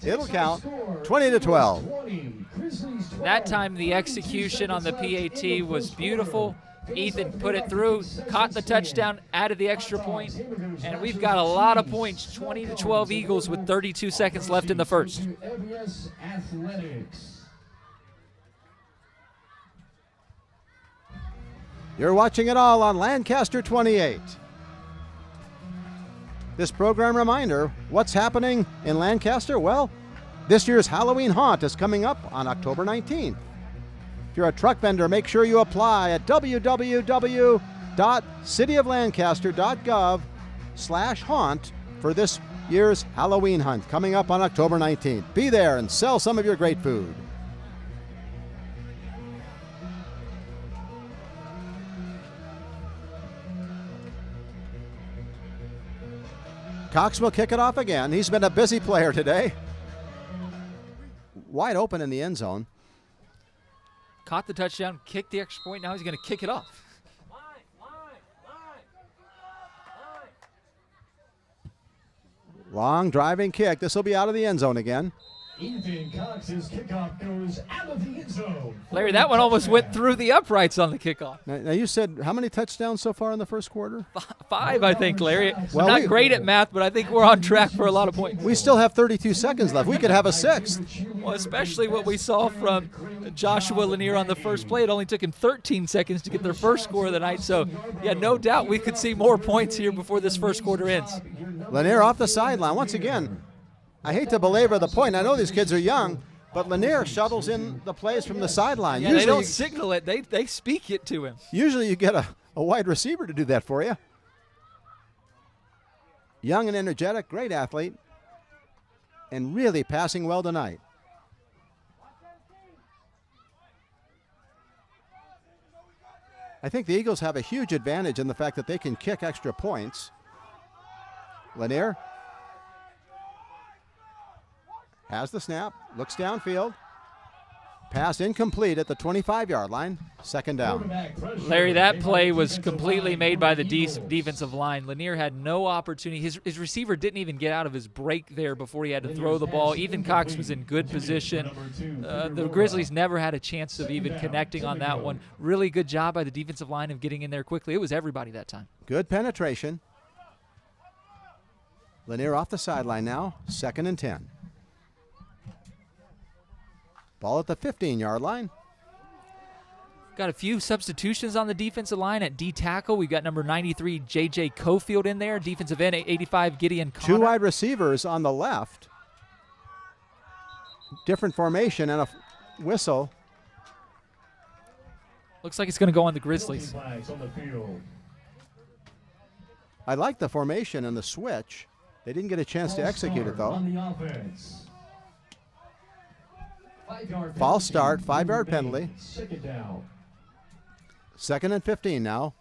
It'll count. 20-12. That time the execution on the PAT was beautiful. Ethan put it through, caught the touchdown, added the extra point, and we've got a lot of points. 20-12 Eagles with 32 seconds left in the first. You're watching it all on Lancaster 28. This program reminder, what's happening in Lancaster? Well, this year's Halloween Haunt is coming up on October 19th. If you're a truck vendor, make sure you apply at www.cityoflancaster.gov/haunt for this year's Halloween Hunt coming up on October 19th. Be there and sell some of your great food. Cox will kick it off again. He's been a busy player today. Wide open in the end zone. Caught the touchdown, kicked the extra point. Now he's going to kick it off. Long driving kick. This will be out of the end zone again. Ethan Cox's kickoff goes out of the end zone. Larry, that one almost went through the uprights on the kickoff. Now you said how many touchdowns so far in the first quarter? 5, I think, Larry. Well, I'm not great at math, but I think we're on track for a lot of points. We still have 32 seconds left. We could have a 6th. Well, especially what we saw from Joshua Lanier on the first play. It only took him 13 seconds to get their first score of the night. So, yeah, no doubt we could see more points here before this first quarter ends. Lanier off the sideline. Once again, I hate to belabor the point. I know these kids are young, but Lanier shuttles in the plays from the sideline. Yeah, they don't signal it. They speak it to him. Usually you get a wide receiver to do that for you. Young and energetic, great athlete, and really passing well tonight. I think the Eagles have a huge advantage in the fact that they can kick extra points. Lanier has the snap, looks downfield. Pass incomplete at the 25-yard line. Second down. Larry, that play was completely made by the defensive line. Lanier had no opportunity. His receiver didn't even get out of his break there before he had to throw the ball. Even Cox was in good position. The Grizzlies never had a chance of even connecting on that one. Really good job by the defensive line of getting in there quickly. It was everybody that time. Good penetration. Lanier off the sideline now. 2nd and 10. Ball at the 15-yard line. Got a few substitutions on the defensive line at D tackle. We've got number 93, J.J. Cofield in there. Defensive end, 85, Gideon Connor. 2 wide receivers on the left. Different formation and a whistle. Looks like it's going to go on the Grizzlies. I like the formation and the switch. They didn't get a chance to execute it, though. False start, 5-yard penalty. 2nd and 15 now.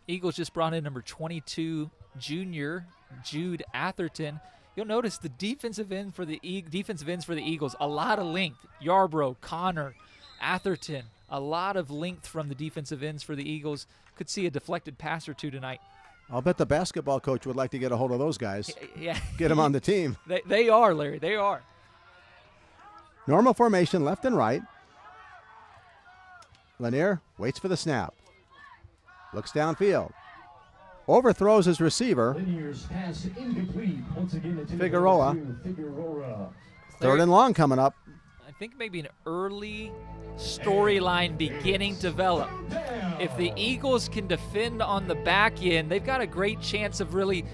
Eagles just brought in number 22, junior Jude Atherton. You'll notice the defensive ends for the Eagles, a lot of length. Yarbrough, Connor, Atherton, a lot of length from the defensive ends for the Eagles. Could see a deflected pass or two tonight. I'll bet the basketball coach would like to get a hold of those guys. Yeah. Get them on the team. They are, Larry. They are. Normal formation, left and right. Lanier waits for the snap. Looks downfield. Overthrows his receiver. Figueroa. 3rd and long coming up. I think maybe an early storyline beginning to develop. If the Eagles can defend on the back end, they've got a great chance of really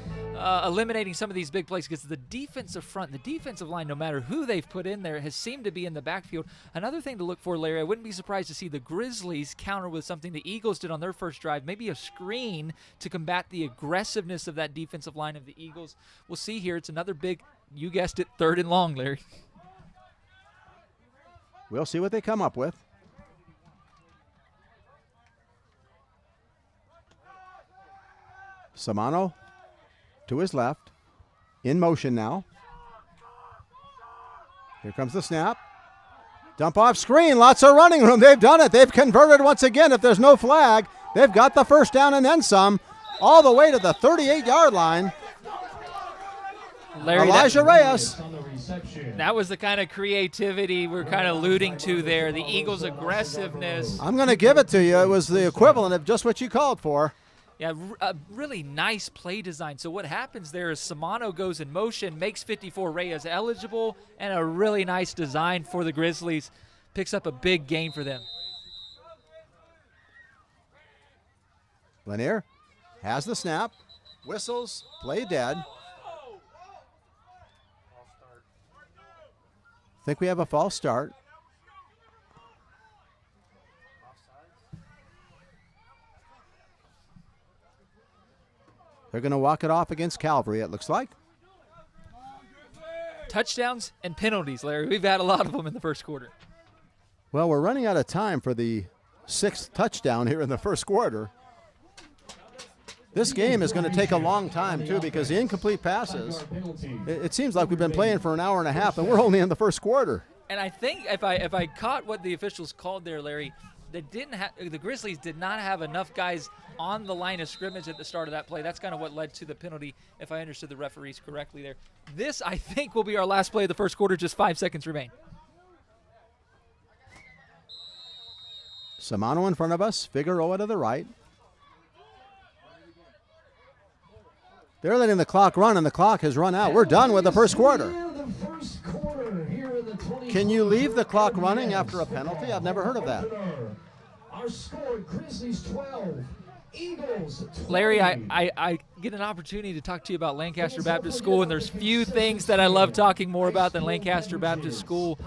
eliminating some of these big plays, because the defensive front, the defensive line, no matter who they've put in there, has seemed to be in the backfield. Another thing to look for, Larry, I wouldn't be surprised to see the Grizzlies counter with something the Eagles did on their first drive, maybe a screen to combat the aggressiveness of that defensive line of the Eagles. We'll see here. It's another big, you guessed it, 3rd and long, Larry. We'll see what they come up with. Samano to his left. In motion now. Here comes the snap. Dump off screen. Lots of running room. They've done it. They've converted once again. If there's no flag, they've got the first down and then some. All the way to the 38-yard line. Larry, Elijah Reyes. That was the kind of creativity we're kind of alluding to there. The Eagles' aggressiveness. I'm going to give it to you. It was the equivalent of just what you called for. Yeah, a really nice play design. So what happens there is Samano goes in motion, makes 54 Reyes eligible, and a really nice design for the Grizzlies. Picks up a big gain for them. Lanier has the snap. Whistles. Play dead. Think we have a false start. They're going to walk it off against Calvary, it looks like. Touchdowns and penalties, Larry. We've had a lot of them in the first quarter. Well, we're running out of time for the 6th touchdown here in the first quarter. This game is going to take a long time, too, because the incomplete passes, it seems like we've been playing for an hour and a half, and we're only in the first quarter. And I think if I caught what the officials called there, Larry, the Grizzlies did not have enough guys on the line of scrimmage at the start of that play. That's kind of what led to the penalty, if I understood the referees correctly there. This, I think, will be our last play of the first quarter. Just 5 seconds remain. Samano in front of us, Figueroa to the right. They're letting the clock run, and the clock has run out. We're done with the first quarter. Can you leave the clock running after a penalty? I've never heard of that. Our score, Grizzlies 12, Eagles 20. Larry, I get an opportunity to talk to you about Lancaster Baptist School, and there's few things that I love talking more about than Lancaster Baptist School.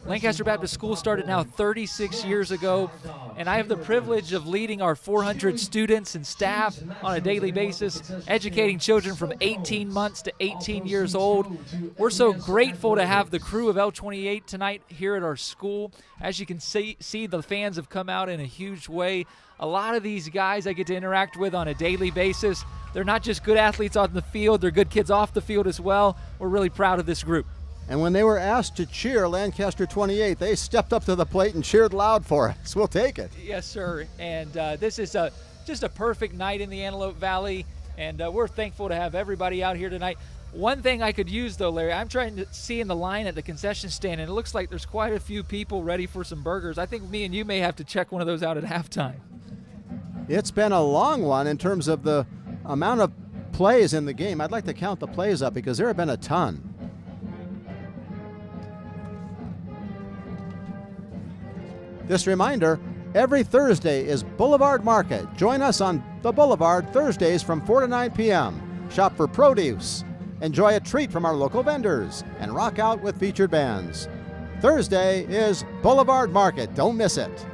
Lancaster Baptist School started now 36 years ago, and I have the privilege of leading our 400 students and staff on a daily basis, educating children from 18 months to 18 years old. We're so grateful to have the crew of L28 tonight here at our school. As you can see, the fans have come out in a huge way. A lot of these guys, I they get to interact with on a daily basis. They're not just good athletes on the field, they're good kids off the field as well. We're really proud of this group. And when they were asked to cheer Lancaster 28, they stepped up to the plate and cheered loud for us. We'll take it. Yes, sir. And this is just a perfect night in the Antelope Valley, and we're thankful to have everybody out here tonight. One thing I could use, though, Larry, I'm trying to see in the line at the concession stand, and it looks like there's quite a few people ready for some burgers. I think me and you may have to check one of those out at halftime. It's been a long one in terms of the amount of plays in the game. I'd like to count the plays up because there have been a ton. This reminder, every Thursday is Boulevard Market. Join us on the Boulevard Thursdays from 4 to 9 p.m. Shop for produce, enjoy a treat from our local vendors, and rock out with featured bands. Thursday is Boulevard Market. Don't miss it.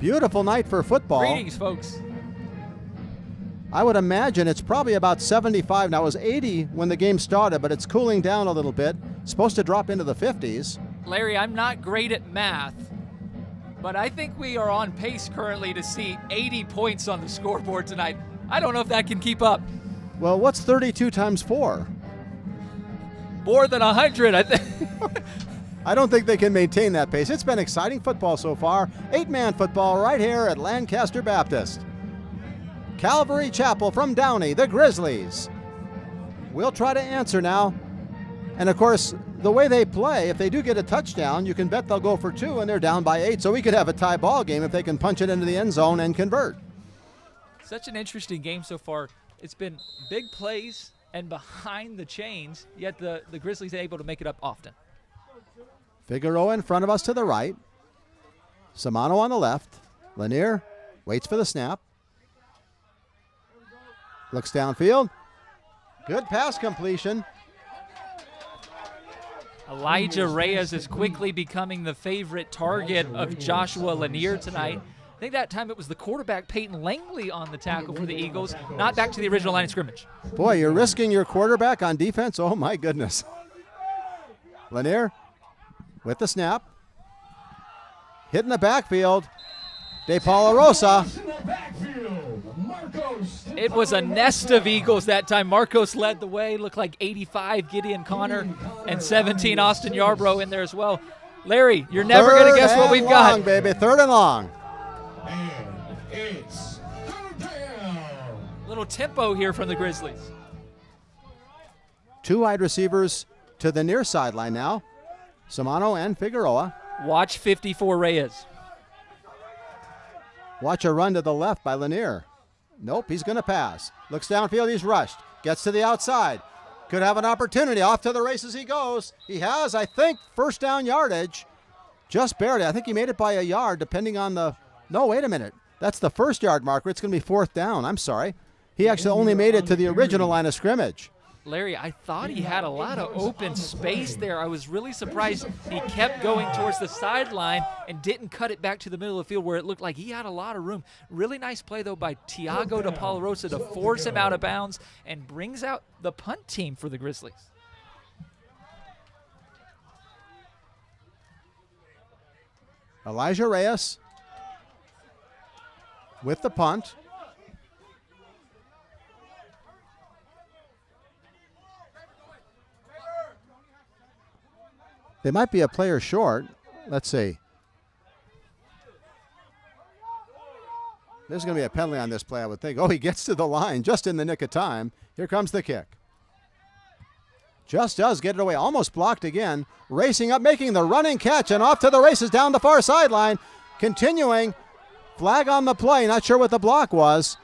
Beautiful night for football. Greetings, folks. I would imagine it's probably about 75. Now, it was 80 when the game started, but it's cooling down a little bit. It's supposed to drop into the 50s. Larry, I'm not great at math, but I think we are on pace currently to see 80 points on the scoreboard tonight. I don't know if that can keep up. Well, what's 32 times 4? More than 100, I think. I don't think they can maintain that pace. It's been exciting football so far. 8-man football right here at Lancaster Baptist. Calvary Chapel from Downey, the Grizzlies. We'll try to answer now. And of course, the way they play, if they do get a touchdown, you can bet they'll go for 2 and they're down by 8. So we could have a tie ball game if they can punch it into the end zone and convert. Such an interesting game so far. It's been big plays and behind the chains, yet the Grizzlies are able to make it up often. Figueroa in front of us to the right. Samano on the left. Lanier waits for the snap. Looks downfield. Good pass completion. Elijah Reyes is quickly becoming the favorite target of Joshua Lanier tonight. I think that time it was the quarterback, Peyton Langley, on the tackle for the Eagles, not back to the original line of scrimmage. Boy, you're risking your quarterback on defense? Oh, my goodness. Lanier with the snap. Hitting the backfield. De Paula Rosa. It was a nest of Eagles that time. Marcos led the way. Looked like 85, Gideon Connor, and 17, Austin Yarbrough in there as well. Larry, you're never going to guess what we've got. Baby. 3rd and long. And it's third down. Little tempo here from the Grizzlies. 2 wide receivers to the near sideline now. Samano and Figueroa. Watch 54 Reyes. Watch a run to the left by Lanier. Nope, he's going to pass. Looks downfield, he's rushed. Gets to the outside. Could have an opportunity. Off to the races he goes. He has, I think, first down yardage. Just barely. I think he made it by a yard, depending on the... No, wait a minute. That's the 1st yard marker. It's going to be 4th down. I'm sorry. He actually only made it to the original line of scrimmage. Larry, I thought he had a lot of open space there. I was really surprised he kept going towards the sideline and didn't cut it back to the middle of the field where it looked like he had a lot of room. Really nice play, though, by Tiago de Paula Rosa to force him out of bounds and brings out the punt team for the Grizzlies. Elijah Reyes with the punt. They might be a player short. Let's see. There's going to be a penalty on this play, I would think. Oh, he gets to the line just in the nick of time. Here comes the kick. Just does get it away. Almost blocked again. Racing up, making the running catch, and off to the races down the far sideline. Continuing. Flag on the play. Not sure what the block was.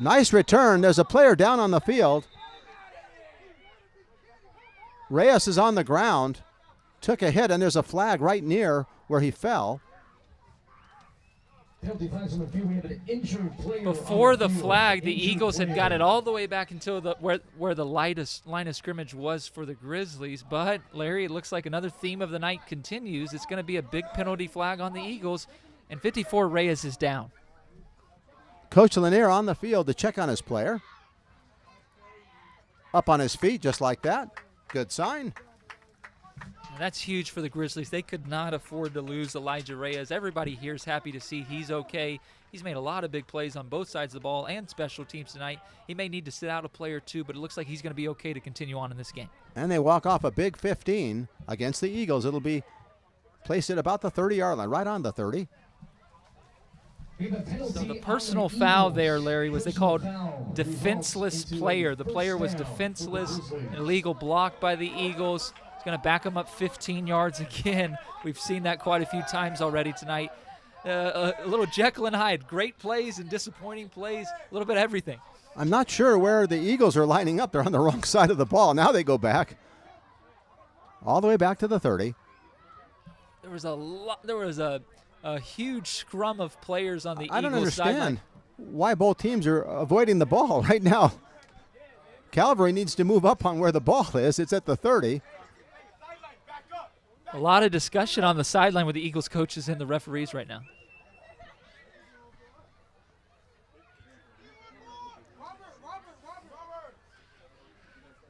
Nice return. There's a player down on the field. Reyes is on the ground. Took a hit, and there's a flag right near where he fell. Before the flag, the Eagles had got it all the way back until where the lightest line of scrimmage was for the Grizzlies. But, Larry, it looks like another theme of the night continues. It's going to be a big penalty flag on the Eagles, and 54 Reyes is down. Coach Lanier on the field to check on his player. Up on his feet just like that. Good sign. And that's huge for the Grizzlies. They could not afford to lose Elijah Reyes. Everybody here is happy to see he's okay. He's made a lot of big plays on both sides of the ball and special teams tonight. He may need to sit out a play or two, but it looks like he's going to be okay to continue on in this game. And they walk off a big 15 against the Eagles. It'll be placed at about the 30-yard line, right on the 30. So the personal foul there, Larry, was they called defenseless player. The player was defenseless, an illegal block by the Eagles. It's going to back them up 15 yards again. We've seen that quite a few times already tonight. A little Jekyll and Hyde, great plays and disappointing plays, a little bit of everything. I'm not sure where the Eagles are lining up. They're on the wrong side of the ball. Now they go back, all the way back to the 30. There was a huge scrum of players on the Eagles I don't understand sideline. why both teams are avoiding the ball right now. Calvary needs to move up on where the ball is. It's at the 30. A lot of discussion on the sideline with the Eagles coaches and the referees right now.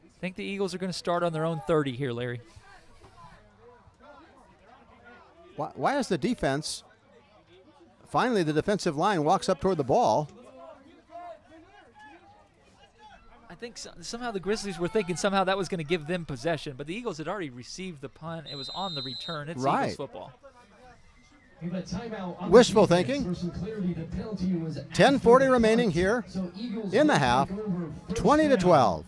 I think the Eagles are going to start on their own 30 here, Larry. Why is the defense, finally the defensive line walks up toward the ball. I think somehow the Grizzlies were thinking somehow that was going to give them possession, but the Eagles had already received the punt. It was on the return. It's right. Eagles football. Wishful thinking. 10:40 remaining here in the half. 20-12.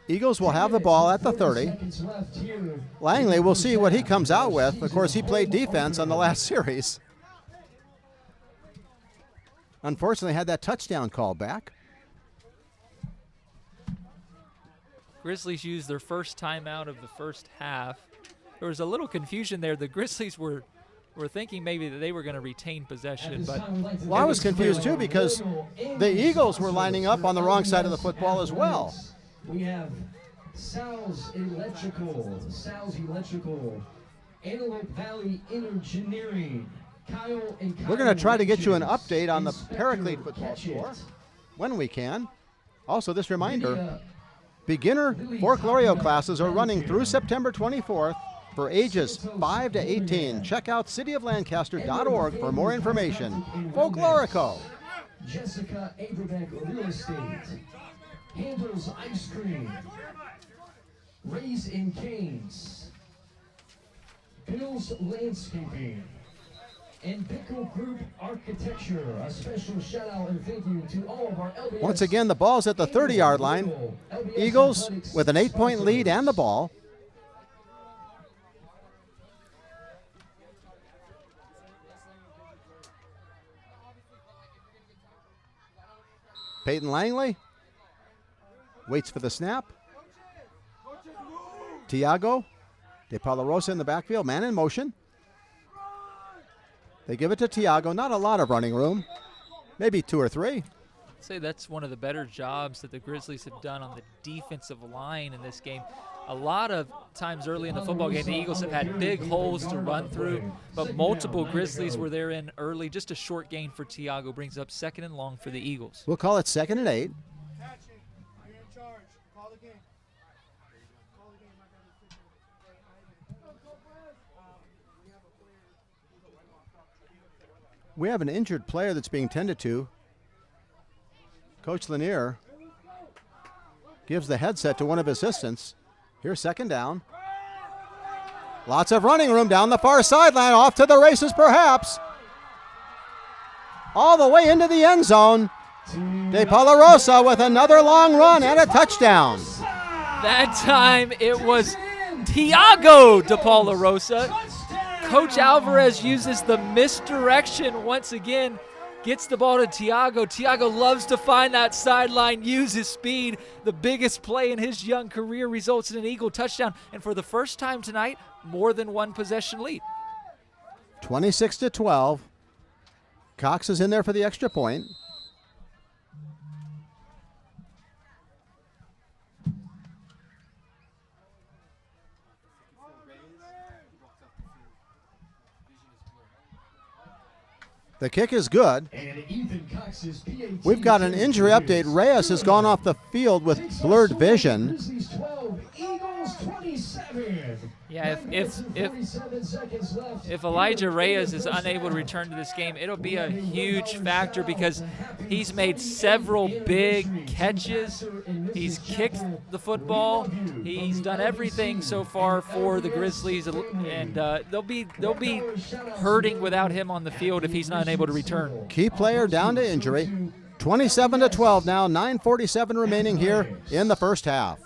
Eagles will have the ball at the 30. Langley, we'll see what he comes out with. Of course, he played defense on the last series. Unfortunately, had that touchdown call back. Grizzlies used their first timeout of the first half. There was a little confusion there. The Grizzlies were thinking maybe that they were going to retain possession. But well, I was confused too because the Eagles were lining up on the wrong side of the football as well. We have Sal's Electrical, Antelope Valley Engineering, Kyle and Kyle. We're going to try to get you an Wrenches, update on the Inspector Paraclete football score Ketchit, when we can. Also, this reminder, Lydia beginner folkloreo classes are running through September 24th for ages 5 to 18. Check out cityoflancaster.org for more information. Folklorico. Jessica Averbeck Real Estate, Handles Ice Cream, Rays and Canes, Bill's Landscaping, and Bickle Group Architecture. A special shout out and thank you to all of our LBS. Once again, the ball's at the 30-yard line. Eagles with an 8-point lead and the ball. Peyton Langley waits for the snap. Tiago De Palarosa in the backfield, man in motion. They give it to Tiago. Not a lot of running room, maybe 2 or 3. I'd say that's one of the better jobs that the Grizzlies have done on the defensive line in this game. A lot of times early in the football game, the Eagles have had big holes to run through, but multiple Grizzlies were there in early. Just a short gain for Tiago brings up 2nd and long for the Eagles. We'll call it 2nd and 8. We have an injured player that's being tended to. Coach Lanier gives the headset to one of his assistants. Here's 2nd down. Lots of running room down the far sideline. Off to the races perhaps. All the way into the end zone. De Palarosa with another long run and a touchdown. That time it was Tiago De Palarosa. Coach Alvarez uses the misdirection once again, gets the ball to Tiago. Tiago loves to find that sideline, use his speed. The biggest play in his young career results in an Eagle touchdown. And for the first time tonight, more than one possession lead. 26-12. Cox is in there for the extra point. The kick is good. We've got an injury update. Reyes has gone off the field with blurred vision. Eagles 27. Yeah, 9 minutes and 47 seconds left. if Elijah Reyes is unable to return to this game, it'll be a huge factor because he's made several big catches. He's kicked the football. He's done everything so far for the Grizzlies, and they'll be hurting without him on the field if he's not able to return. Key player down to injury. 27-12 now, 9:47 remaining here in the first half.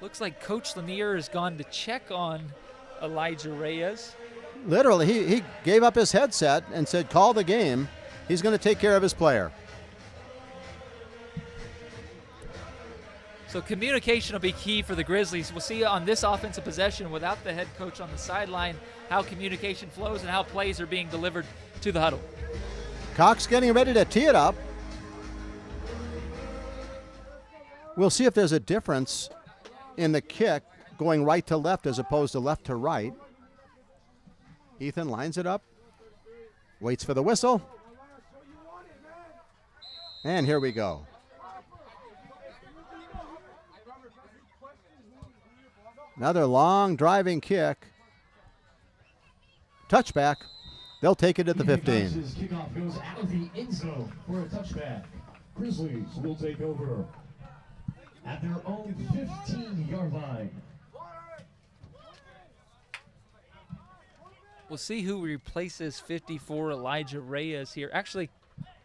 Looks like Coach Lanier has gone to check on Elijah Reyes. Literally, he gave up his headset and said, call the game. He's going to take care of his player. So communication will be key for the Grizzlies. We'll see on this offensive possession without the head coach on the sideline how communication flows and how plays are being delivered to the huddle. Cox getting ready to tee it up. We'll see if there's a difference in the kick going right to left as opposed to left to right. Ethan lines it up, waits for the whistle, and here we go. Another long driving kick. Touchback. They'll take it at the 15. Kickoff goes out of the end zone for a touchback. Grizzlies will take over at their own 15-yard line. We'll see who replaces 54 Elijah Reyes here. Actually,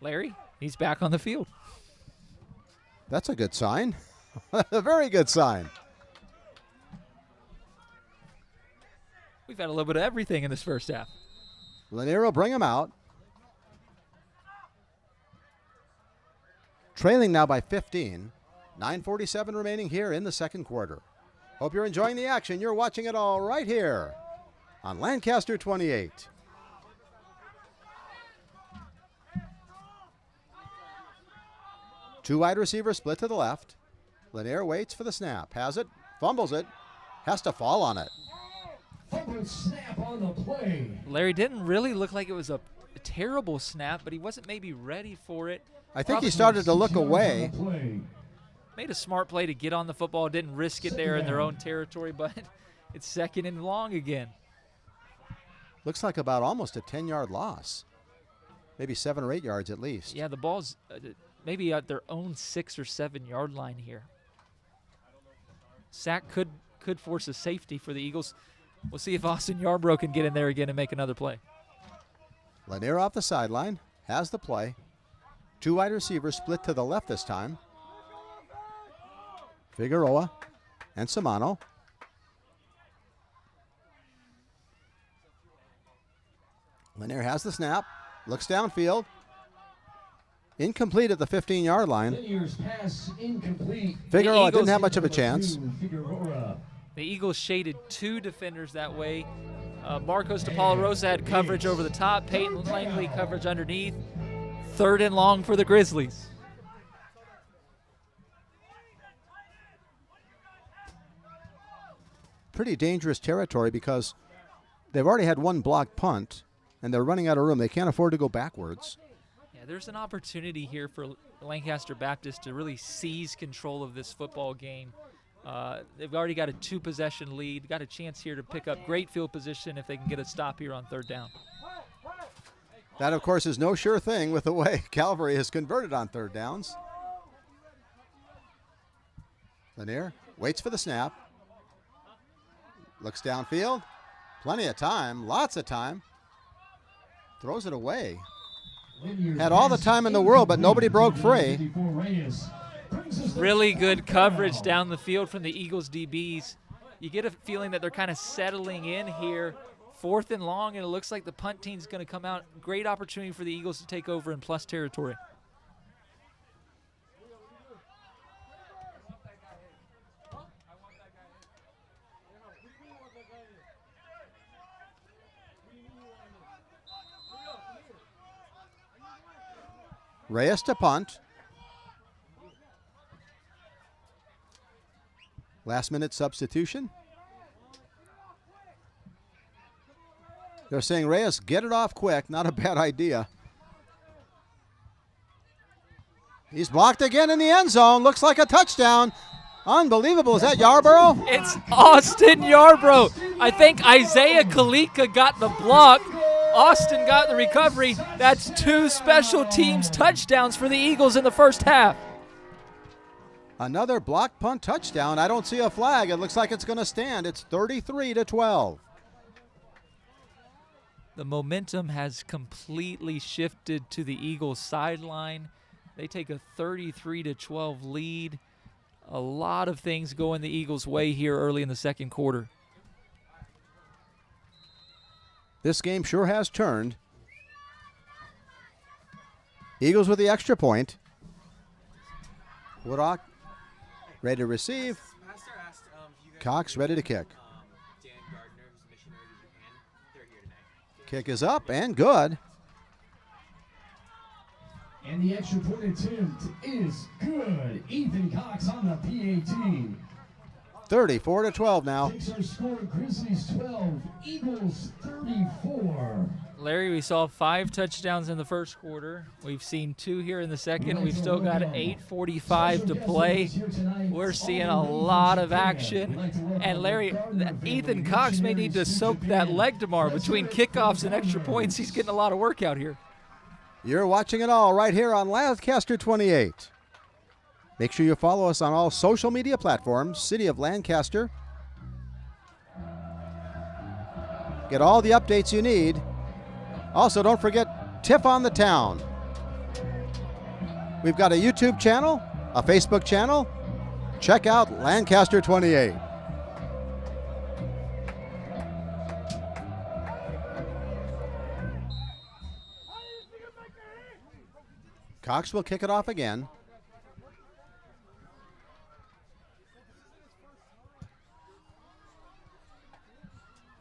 Larry, he's back on the field. That's a good sign. A very good sign. We've had a little bit of everything in this first half. Lanier will bring him out. Trailing now by 15. 9:47 remaining here in the second quarter. Hope you're enjoying the action. You're watching it all right here on Lancaster 28. Two wide receivers split to the left. Lanier waits for the snap. Has it. Fumbles it. Has to fall on it. Fumble snap on the play. Larry didn't really look like it was a terrible snap, but he wasn't maybe ready for it. I think he started to look away. Made a smart play to get on the football, didn't risk it there in their own territory, but it's second and long again. Looks like about almost a 10-yard loss. Maybe 7 or 8 yards at least. Yeah, the ball's maybe at their own 6 or 7 yard line here. Sack could force a safety for the Eagles. We'll see if Austin Yarbrough can get in there again and make another play. Lanier off the sideline, has the play. Two wide receivers split to the left this time. Figueroa and Samano. Lanier has the snap, looks downfield. Incomplete at the 15-yard line. Lanier's pass incomplete. Figueroa didn't have much of a chance. The Eagles shaded 2 defenders that way. Marcos DePalarosa had coverage over the top. Peyton Langley coverage underneath. Third and long for the Grizzlies. Pretty dangerous territory because they've already had one blocked punt, and they're running out of room. They can't afford to go backwards. Yeah, there's an opportunity here for Lancaster Baptist to really seize control of this football game. They've already got a 2-possession lead, got a chance here to pick up great field position if they can get a stop here on third down. That, of course, is no sure thing with the way Calvary has converted on third downs. Lanier waits for the snap. Looks downfield. Plenty of time, lots of time. Throws it away. Had all the time in the world, but nobody broke free. Really good coverage down the field from the Eagles DBs. You get a feeling that they're kind of settling in here. Fourth and long, and it looks like the punt team's going to come out. Great opportunity for the Eagles to take over in plus territory. Reyes to punt. Last minute substitution. They're saying, Reyes, get it off quick. Not a bad idea. He's blocked again in the end zone. Looks like a touchdown. Unbelievable. Is that Yarborough? It's Austin Yarborough. I think Isaiah Kalika got the block. Austin got the recovery. That's 2 special teams touchdowns for the Eagles in the first half. Another block punt touchdown. I don't see a flag. It looks like it's going to stand. It's 33-12. The momentum has completely shifted to the Eagles sideline. They take a 33-12 lead. A lot of things going the Eagles' way here early in the second quarter. This game sure has turned. Eagles with the extra point. Woodrock ready to receive. Cox ready to kick. Kick is up and good. And the extra point attempt is good. Ethan Cox on the PAT. 34-12 now. Takes our score, Grizzlies 12, Eagles 34. Larry, we saw 5 touchdowns in the first quarter. We've seen 2 here in the second. We've still got 8:45 to play. We're seeing a lot of action. And Larry, Ethan Cox may need to soak that leg tomorrow. Between kickoffs and extra points, he's getting a lot of work out here. You're watching it all right here on Lancaster 28. Make sure you follow us on all social media platforms, City of Lancaster. Get all the updates you need. Also, don't forget Tiff on the Town. We've got a YouTube channel, a Facebook channel. Check out Lancaster 28. Cox will kick it off again.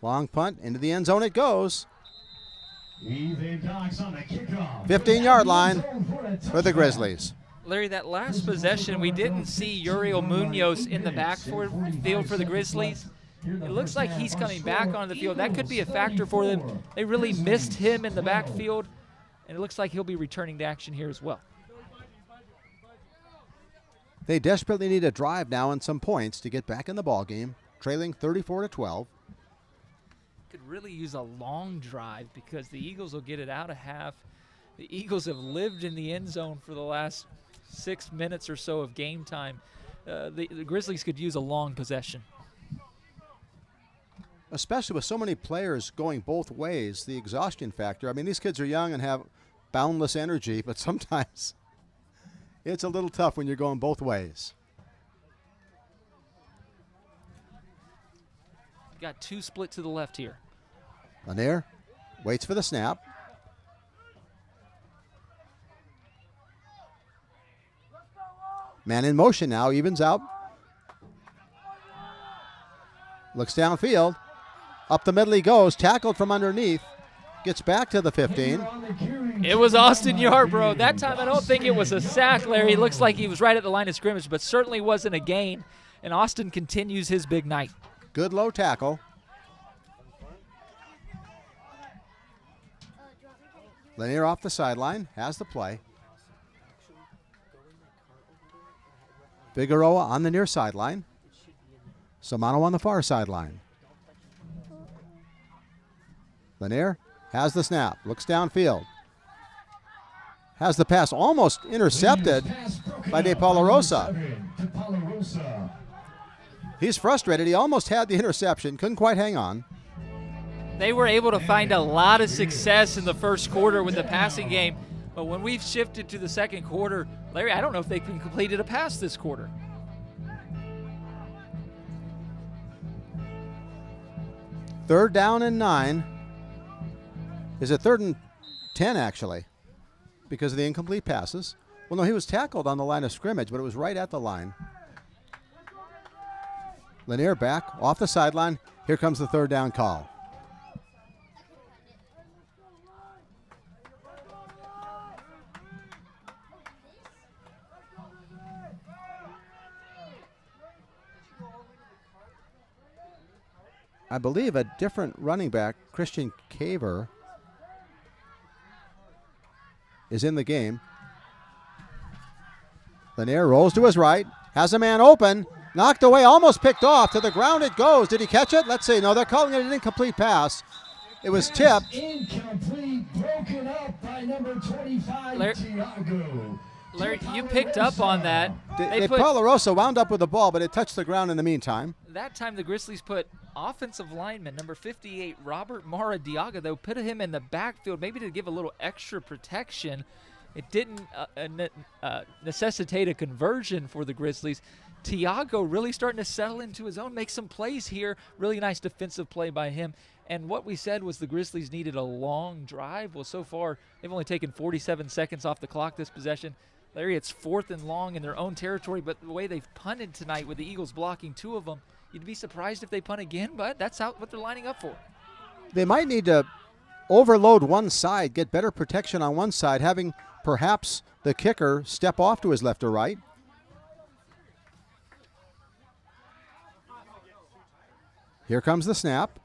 Long punt, into the end zone it goes. 15-yard line for the Grizzlies. Larry, that last possession, we didn't see Uriel Munoz in the backfield for the Grizzlies. It looks like he's coming back onto the field. That could be a factor for them. They really missed him in the backfield, and it looks like he'll be returning to action here as well. They desperately need a drive now and some points to get back in the ballgame, trailing 34-12. Could really use a long drive because the Eagles will get it out of half. The Eagles have lived in the end zone for the last 6 minutes or so of game time. The Grizzlies could use a long possession. Especially with so many players going both ways, the exhaustion factor. I mean, these kids are young and have boundless energy, but sometimes it's a little tough when you're going both ways. Got 2 split to the left here. Lanier waits for the snap. Man in motion now, evens out. Looks downfield. Up the middle he goes, tackled from underneath. Gets back to the 15. It was Austin Yarborough. That time I don't think it was a sack, Larry. Looks like he was right at the line of scrimmage, but certainly wasn't a gain. And Austin continues his big night. Good low tackle. Lanier off the sideline, has the play. Figueroa on the near sideline. Samano on the far sideline. Lanier has the snap, looks downfield. Has the pass almost intercepted by De Palarosa. He's frustrated. He almost had the interception, couldn't quite hang on. They were able to find a lot of success in the first quarter with the passing game, but when we've shifted to the second quarter, Larry, I don't know if they can complete a pass this quarter. Third down and 9. Is it 3rd and 10 actually? Because of the incomplete passes. Well, no, he was tackled on the line of scrimmage, but it was right at the line. Lanier back off the sideline. Here comes the 3rd down call. I believe a different running back, Christian Caver, is in the game. Lanier rolls to his right, has a man open, knocked away, almost picked off. To the ground it goes. Did he catch it? Let's see. No, they're calling it an incomplete pass. It was tipped. Incomplete, broken up by number 25, Tiago. Larry, you picked up on that. Polarosa wound up with the ball, but it touched the ground in the meantime. That time the Grizzlies put offensive lineman number 58, Robert Mara Diaga, though, put him in the backfield, maybe to give a little extra protection. It didn't necessitate a conversion for the Grizzlies. Tiago really starting to settle into his own, make some plays here. Really nice defensive play by him. And what we said was the Grizzlies needed a long drive. Well, so far, they've only taken 47 seconds off the clock this possession. Larry, it's 4th and long in their own territory, but the way they've punted tonight with the Eagles blocking 2 of them, you'd be surprised if they punt again, but that's what they're lining up for. They might need to overload one side, get better protection on one side, having perhaps the kicker step off to his left or right. Here comes the snap.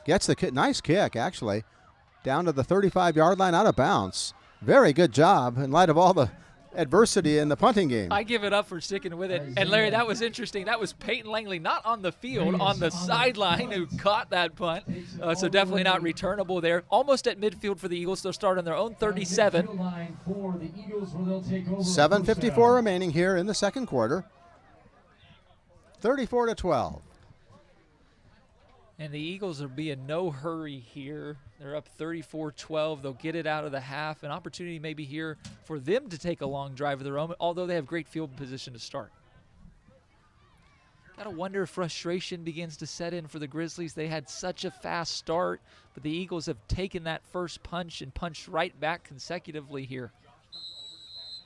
Gets the kick. Nice kick, actually. Down to the 35-yard line, out of bounds. Very good job in light of all the adversity in the punting game. I give it up for sticking with it. And Larry, that was interesting. That was Peyton Langley, not on the field, on the sideline, who caught that punt. So definitely not returnable there. Almost at midfield for the Eagles. They'll start on their own 37. 7:54 remaining here in the second quarter. 34-12. And the Eagles will be in no hurry here. They're up 34-12. They'll get it out of the half. An opportunity maybe here for them to take a long drive of their own, although they have great field position to start. Gotta wonder if frustration begins to set in for the Grizzlies. They had such a fast start, but the Eagles have taken that first punch and punched right back consecutively here.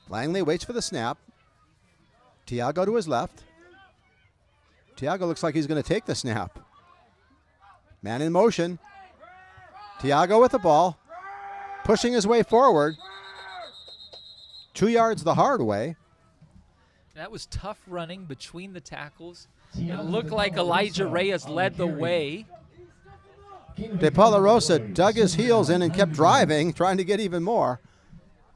Langley waits for the snap. Tiago to his left. Tiago looks like he's going to take the snap. Man in motion. Tiago with the ball, pushing his way forward. 2 yards the hard way. That was tough running between the tackles. It looked like Elijah Reyes led the way. De Polarosa dug his heels in and kept driving, trying to get even more.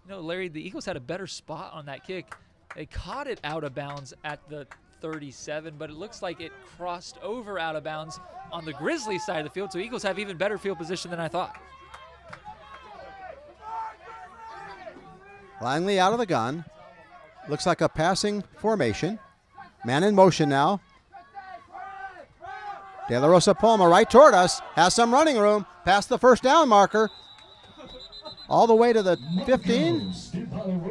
No, Larry, the Eagles had a better spot on that kick. They caught it out of bounds at the 37, but it looks like it crossed over out of bounds on the Grizzlies side of the field, so Eagles have even better field position than I thought. Langley out of the gun. Looks like a passing formation. Man in motion now. De La Rosa Palma right toward us. Has some running room. Past the first down marker. All the way to the 15.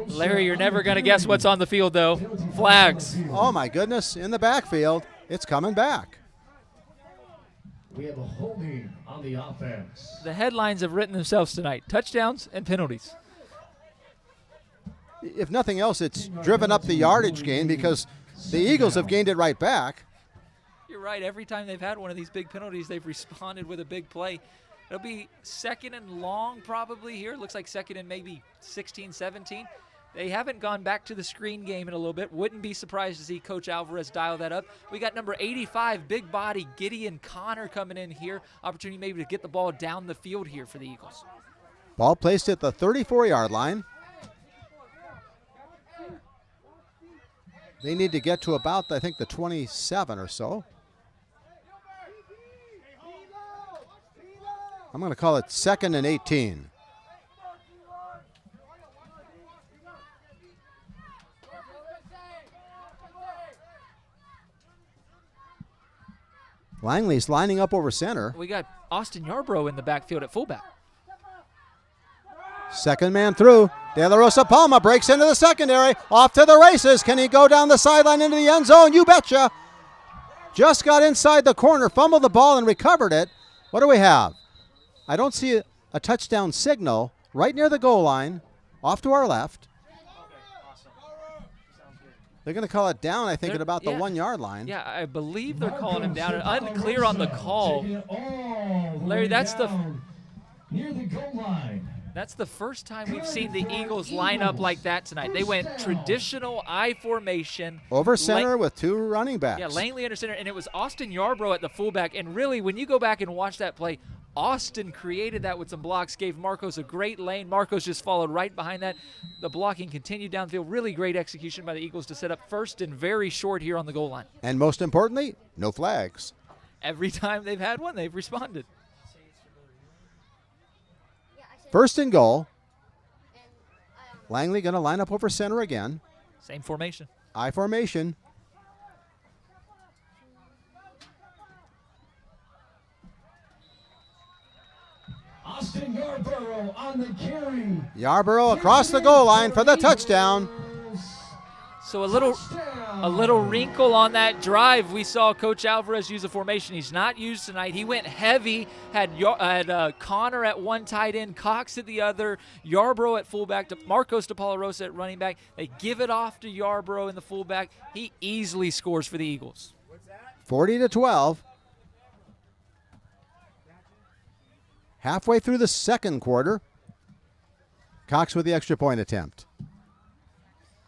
Larry, you're never going to guess what's on the field, though. Flags. Oh, my goodness. In the backfield. It's coming back. We have a holding on the offense. The headlines have written themselves tonight. Touchdowns and penalties. If nothing else, it's driven up the yardage gain because the Eagles have gained it right back. You're right. Every time they've had one of these big penalties, they've responded with a big play. It'll be 2nd and long probably here. Looks like 2nd and maybe 16, 17. They haven't gone back to the screen game in a little bit. Wouldn't be surprised to see Coach Alvarez dial that up. We got number 85, big body, Gideon Connor coming in here. Opportunity maybe to get the ball down the field here for the Eagles. Ball placed at the 34-yard line. They need to get to about, I think, the 27 or so. I'm going to call it 2nd and 18. Langley's lining up over center. We got Austin Yarbrough in the backfield at fullback. Second man through. De La Rosa Palma breaks into the secondary. Off to the races. Can he go down the sideline into the end zone? You betcha. Just got inside the corner, fumbled the ball, and recovered it. What do we have? I don't see a touchdown signal right near the goal line, off to our left. They're going to call it down, I think, at about the 1 yard line. Yeah, I believe they're calling him down. Unclear on the call. Larry, that's near the goal line. That's the first time we've seen the Eagles line up like that tonight. They went traditional I formation. Over center with 2 running backs. Yeah, Langley under center, and it was Austin Yarbrough at the fullback. And really, when you go back and watch that play, Austin created that with some blocks, gave Marcos a great lane. Marcos just followed right behind that. The blocking continued downfield. Really great execution by the Eagles to set up first and very short here on the goal line. And most importantly, no flags. Every time they've had one, they've responded. First and goal. Langley going to line up over center again. Same formation. I formation. Austin Yarborough on the carry. Yarborough across the goal line for the touchdown. So a little wrinkle on that drive. We saw Coach Alvarez use a formation he's not used tonight. He went heavy, had Connor at one tight end, Cox at the other, Yarborough at fullback, to Marcos de Palarosa at running back. They give it off to Yarborough in the fullback. He easily scores for the Eagles. 40-12. Halfway through the second quarter. Cox with the extra point attempt.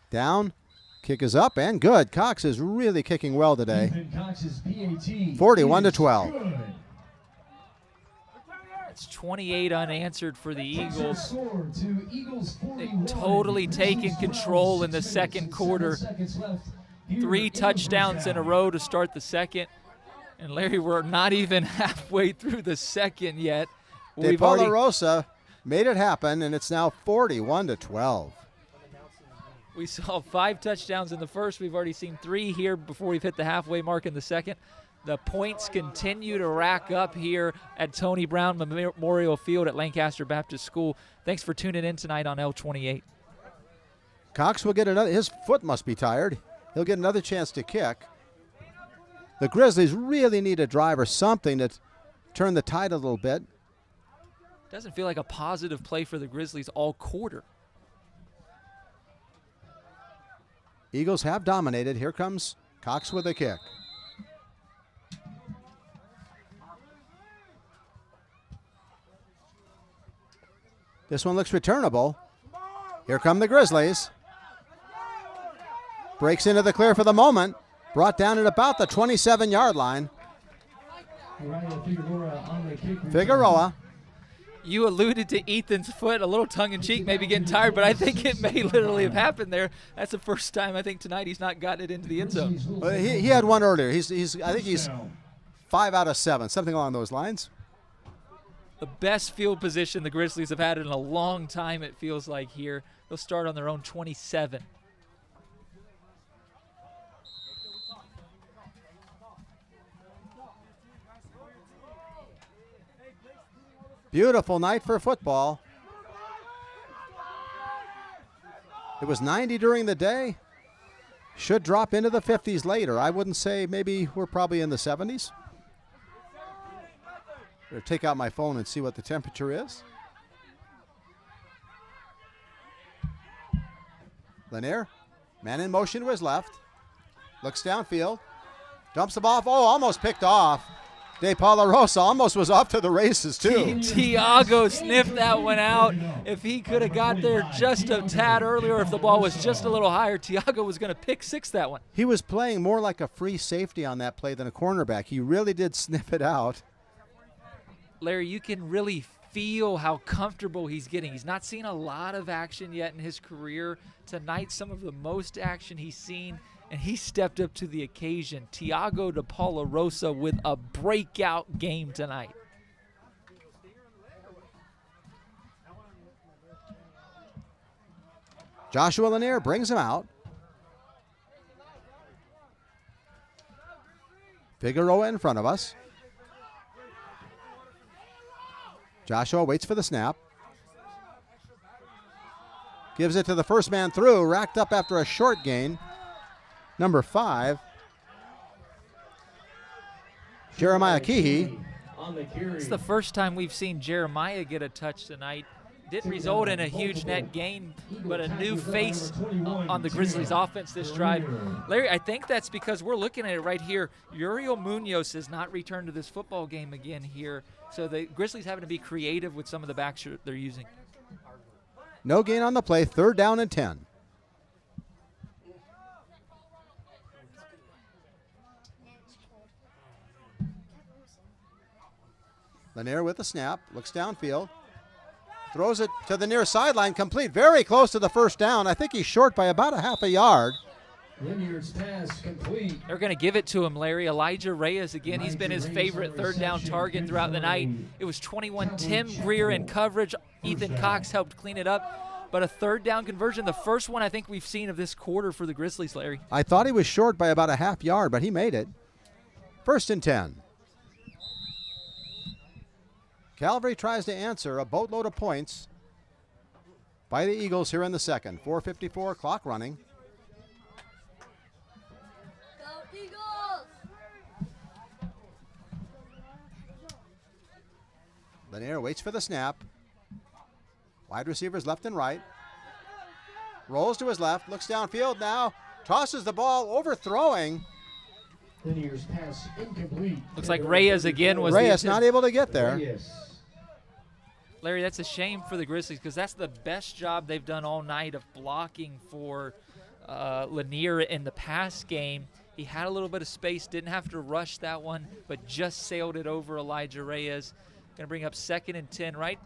Down. Kick is up and good. Cox is really kicking well today. 41-12. It's 28 unanswered for the Eagles. They've totally taken control in the second quarter. 3 touchdowns in a row to start the second. And Larry, we're not even halfway through the second yet. De Palarosa made it happen, and it's now 41-12. We saw 5 touchdowns in the first. We've already seen 3 here before we've hit the halfway mark in the second. The points continue to rack up here at Tony Brown Memorial Field at Lancaster Baptist School. Thanks for tuning in tonight on L28. Cox will get another. His foot must be tired. He'll get another chance to kick. The Grizzlies really need a drive or something to turn the tide a little bit. Doesn't feel like a positive play for the Grizzlies all quarter. Eagles have dominated. Here comes Cox with a kick. This one looks returnable. Here come the Grizzlies. Breaks into the clear for the moment. Brought down at about the 27-yard line. Figueroa. You alluded to Ethan's foot, a little tongue-in-cheek, maybe getting tired, but I think it may literally have happened there. That's the first time I think tonight he's not gotten it into the end zone. Well, he had one earlier. I think he's 5 out of 7, something along those lines. The best field position the Grizzlies have had in a long time, it feels like here. They'll start on their own 27. Beautiful night for football. It was 90 during the day. Should drop into the 50s later. I wouldn't say, maybe we're probably in the 70s. Better take out my phone and see what the temperature is. Lanier, man in motion to his left. Looks downfield. Dumps the ball off. Oh, almost picked off. De Palarosa almost was off to the races, too. Tiago sniffed that one out. If he could have got there just a tad earlier, if the ball was just a little higher, Tiago was going to pick 6 that one. He was playing more like a free safety on that play than a cornerback. He really did sniff it out. Larry, you can really feel how comfortable he's getting. He's not seen a lot of action yet in his career. Tonight, some of the most action he's seen, and he stepped up to the occasion. Tiago de Palarosa with a breakout game tonight. Joshua Lanier brings him out. Figueroa in front of us. Joshua waits for the snap. Gives it to the first man through, racked up after a short gain. Number 5, Jeremiah Keehee. It's the first time we've seen Jeremiah get a touch tonight. Didn't result in a huge net gain, but a new face on the Grizzlies offense this drive. Larry, I think that's because we're looking at it right here. Uriel Munoz has not returned to this football game again here, so the Grizzlies having to be creative with some of the backs they're using. No gain on the play, 3rd down and 10. Lanier with the snap, looks downfield, throws it to the near sideline, complete, very close to the first down. I think he's short by about a half a yard. Lanier's pass complete. They're going to give it to him, Larry. Elijah Reyes, again, he's been his favorite third down target throughout the night. It was 21 Tim Greer in coverage. Ethan Cox helped clean it up. But a third down conversion, the first one I think we've seen of this quarter for the Grizzlies, Larry. I thought he was short by about a half yard, but he made it. 1st and 10. Calvary tries to answer a boatload of points by the Eagles here in the second. 4:54, clock running. Go Eagles! Lanier waits for the snap. Wide receivers left and right. Rolls to his left, looks downfield now, tosses the ball, overthrowing. Lanier's pass incomplete. Looks like Reyes again was Reyes the not able to get there. Reyes. Larry, that's a shame for the Grizzlies because that's the best job they've done all night of blocking for Lanier in the pass game. He had a little bit of space, didn't have to rush that one, but just sailed it over Elijah Reyes. Going to bring up 2nd and 10, right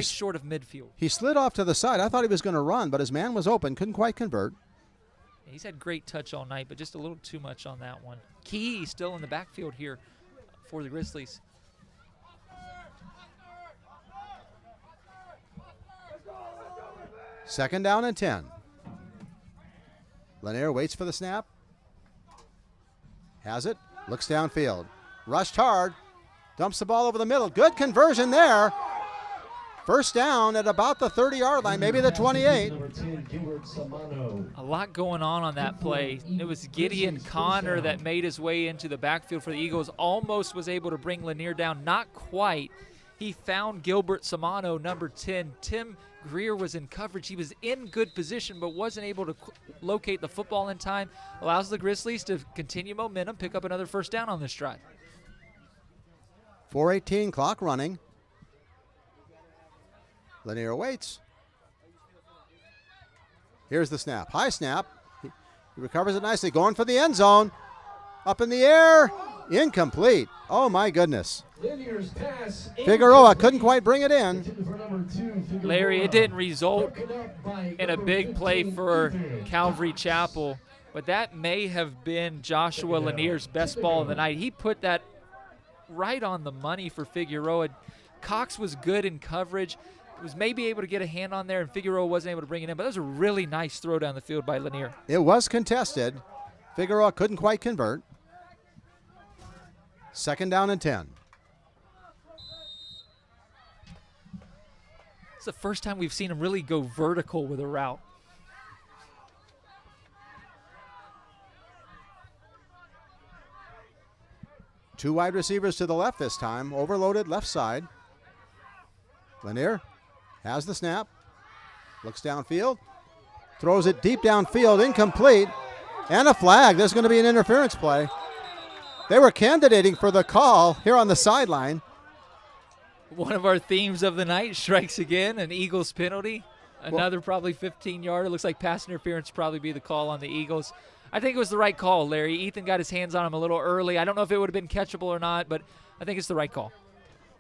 short of midfield. He slid off to the side. I thought he was going to run, but his man was open, couldn't quite convert. He's had great touch all night, but just a little too much on that one. Key still in the backfield here for the Grizzlies. Second down and 10. Lanier waits for the snap. Has it. Looks downfield. Rushed hard. Dumps the ball over the middle. Good conversion there. First down at about the 30-yard line, maybe the 28. A lot going on that play. It was Gideon Connor that made his way into the backfield for the Eagles. Almost was able to bring Lanier down. Not quite. He found Gilbert Samano, number 10. Tim Greer was in coverage. He was in good position but wasn't able to locate the football in time. Allows the Grizzlies to continue momentum, pick up another first down on this drive. 4:18, clock running. Lanier waits. Here's the snap. High snap. He recovers it nicely. Going for the end zone. Up in the air. Incomplete. Oh, my goodness. Figueroa couldn't quite bring it in. Larry, it didn't result in a big play for Calvary Chapel, but that may have been Joshua Lanier's best ball of the night. He put that right on the money for Figueroa. Cox was good in coverage. Was maybe able to get a hand on there, and Figueroa wasn't able to bring it in, but that was a really nice throw down the field by Lanier. It was contested. Figueroa couldn't quite convert. Second down and 10. It's the first time we've seen him really go vertical with a route. Two wide receivers to the left this time. Overloaded left side. Lanier has the snap. Looks downfield. Throws it deep downfield. Incomplete. And a flag. There's going to be an interference play. They were candidating for the call here on the sideline. One of our themes of the night strikes again, an Eagles penalty. Another probably 15-yard. It looks like pass interference probably be the call on the Eagles. I think it was the right call, Larry. Ethan got his hands on him a little early. I don't know if it would have been catchable or not, but I think it's the right call.